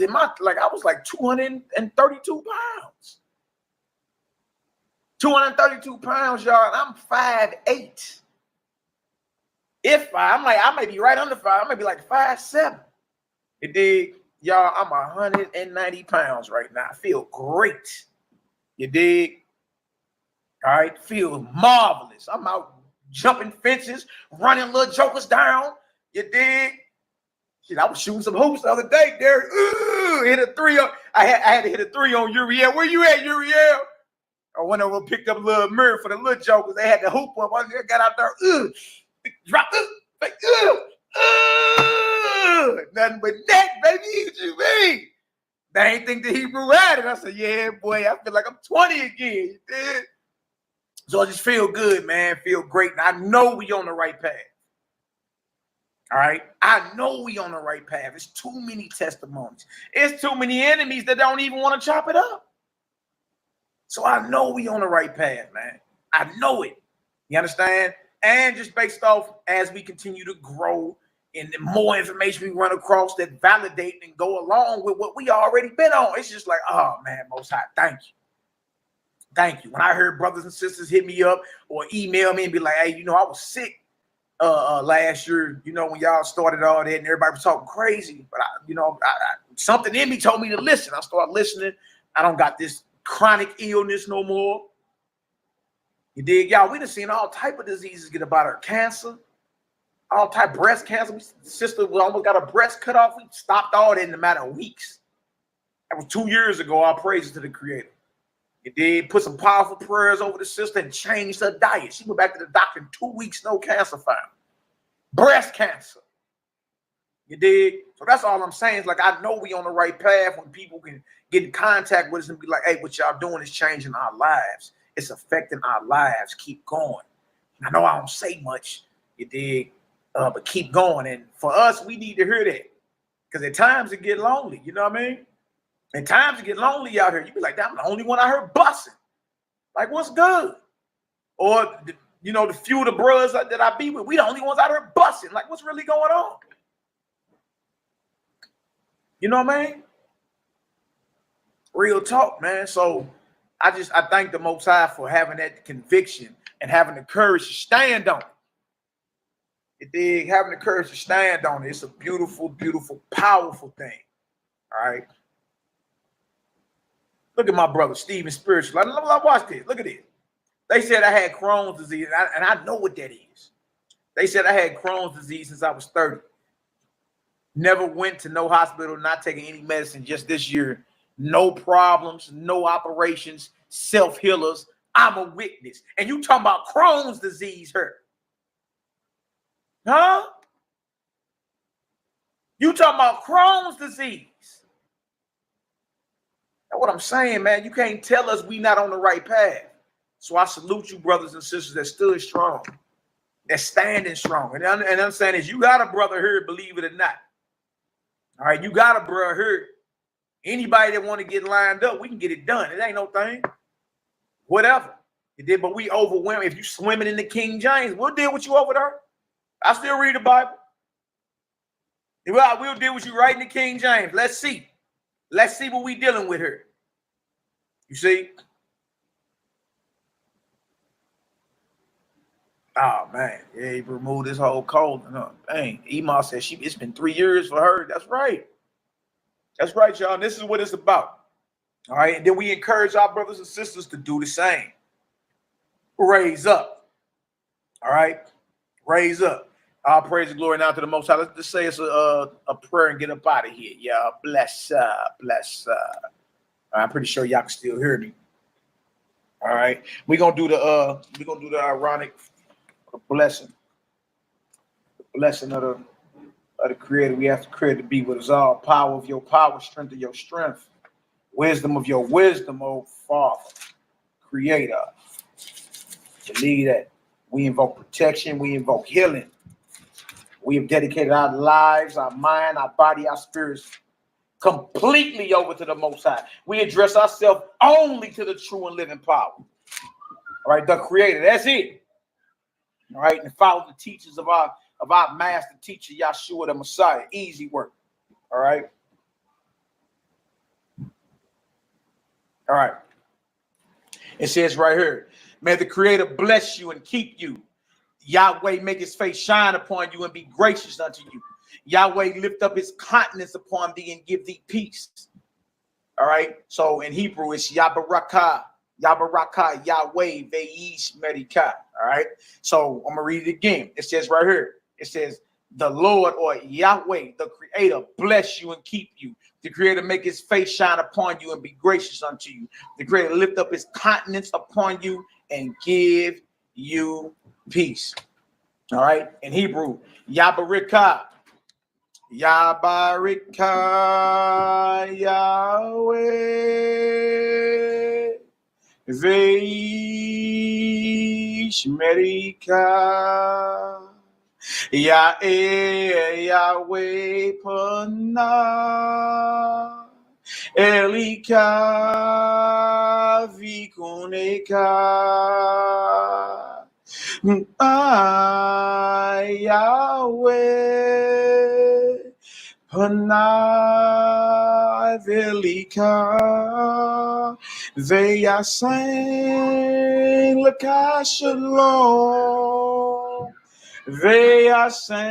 like 232 pounds. 232 pounds, y'all. And I'm 5'8". I may be right under 5. I may be like 5'7". You dig? Y'all, I'm 190 pounds right now. I feel great. You dig? All right, feel marvelous. I'm out jumping fences, running little jokers down. You dig? Shit, I was shooting some hoops the other day, Derek. Hit a 3 on. I had to hit a 3 on Uriel. Where you at, Uriel? I went over and picked up a little mirror for the little jokers. They had the hoop up. I got out there. Dropped like nothing but net, baby. What you mean? They ain't think the Hebrew had it. I said, yeah, boy, I feel like I'm 20 again. You did? So I just feel good, man. Feel great. And I know we on the right path. All right. I know we on the right path. It's too many testimonies. It's too many enemies that don't even want to chop it up. So I know we on the right path, man. I know it. You understand? And just based off as we continue to grow and the more information we run across that validate and go along with what we already been on, it's just like, oh, man, Most High, thank you. Thank you. When I heard brothers and sisters hit me up or email me and be like, hey, I was sick last year, when y'all started all that and everybody was talking crazy, but something in me told me to listen. I started listening. I don't got this chronic illness no more. You dig? Y'all, we done seen all type of diseases get about her. Cancer, all type breast cancer. Sister almost got her breast cut off. We stopped all that in a matter of weeks. That was 2 years ago. All praises to the Creator. You did put some powerful prayers over the sister and changed her diet. She went back to the doctor in 2 weeks, no cancer found. Breast cancer. You dig? So that's all I'm saying. Is like, I know we on the right path when people can get in contact with us and be like, hey, what y'all doing is changing our lives. It's affecting our lives. Keep going. And I know I don't say much, you dig? But keep going. And for us, we need to hear that. Because at times it get lonely. You know what I mean? And times you get lonely out here. You be like, I'm the only one I heard busting. Like, what's good? Or, the few of the brothers that I be with, we the only ones out here busting. Like, what's really going on? You know what I mean? Real talk, man. So I thank the Most High for having that conviction and having the courage to stand on it. You dig? Having the courage to stand on it. It's a beautiful, beautiful, powerful thing. All right. Look at my brother, Stephen Spiritual. Watch this. Look at this. They said I had Crohn's disease, and I know what that is. They said I had Crohn's disease since I was 30. Never went to no hospital, not taking any medicine just this year. No problems, no operations, self-healers. I'm a witness. And you talking about Crohn's disease hurt. Huh? You talking about Crohn's disease. That's what I'm saying, man. You can't tell us we not on the right path. So I salute you, brothers and sisters that stood strong, that's standing strong. And I'm saying is, you got a brother here, believe it or not. All right, you got a brother here. Anybody that want to get lined up, we can get it done. It ain't no thing. Whatever. It did, but we overwhelmed. If you swimming in the King James, we'll deal with you over there. I still read the Bible. We'll deal with you right in the King James. Let's see. Let's see what we dealing with here. You see? Oh, man. Yeah, he removed this whole cold. Dang. Ema said it's been 3 years for her. That's right. That's right, y'all. And this is what it's about. All right. And then we encourage our brothers and sisters to do the same. Raise up. All right. Raise up. All praise and glory now to the Most High. Let's just say it's a prayer and get up out of here. Y'all bless. I'm pretty sure y'all can still hear me. All right. We're gonna do the ironic blessing. The blessing of the Creator. We have to create to be with us all. Power of your power, strength of your strength, wisdom of your wisdom, oh Father, Creator. Believe that. We invoke protection, we invoke healing. We have dedicated our lives, our mind, our body, our spirits completely over to the Most High. We address ourselves only to the true and living power. All right, the Creator. That's it. All right, and follow the teachings of our master teacher, Yahshua the Messiah. Easy work. All right. All right. It says right here, may the Creator bless you and keep you. Yahweh make his face shine upon you and be gracious unto you. Yahweh lift up his countenance upon thee and give thee peace. All right. So in Hebrew, it's Yabarakah, Yahweh, Veish Merikah. All right. So I'm going to read it again. It says right here, it says, the Lord or Yahweh, the Creator, bless you and keep you. The Creator make his face shine upon you and be gracious unto you. The Creator lift up his countenance upon you and give you peace. All right. In Hebrew, Yabarikah. Yabarikah Yahweh Veish Merikah Yahweh Panah Elika Vikuneka Yahweh Panah Velika Veyasain Laka Shalom Veyasain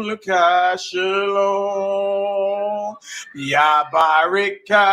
Laka Shalom Yabarika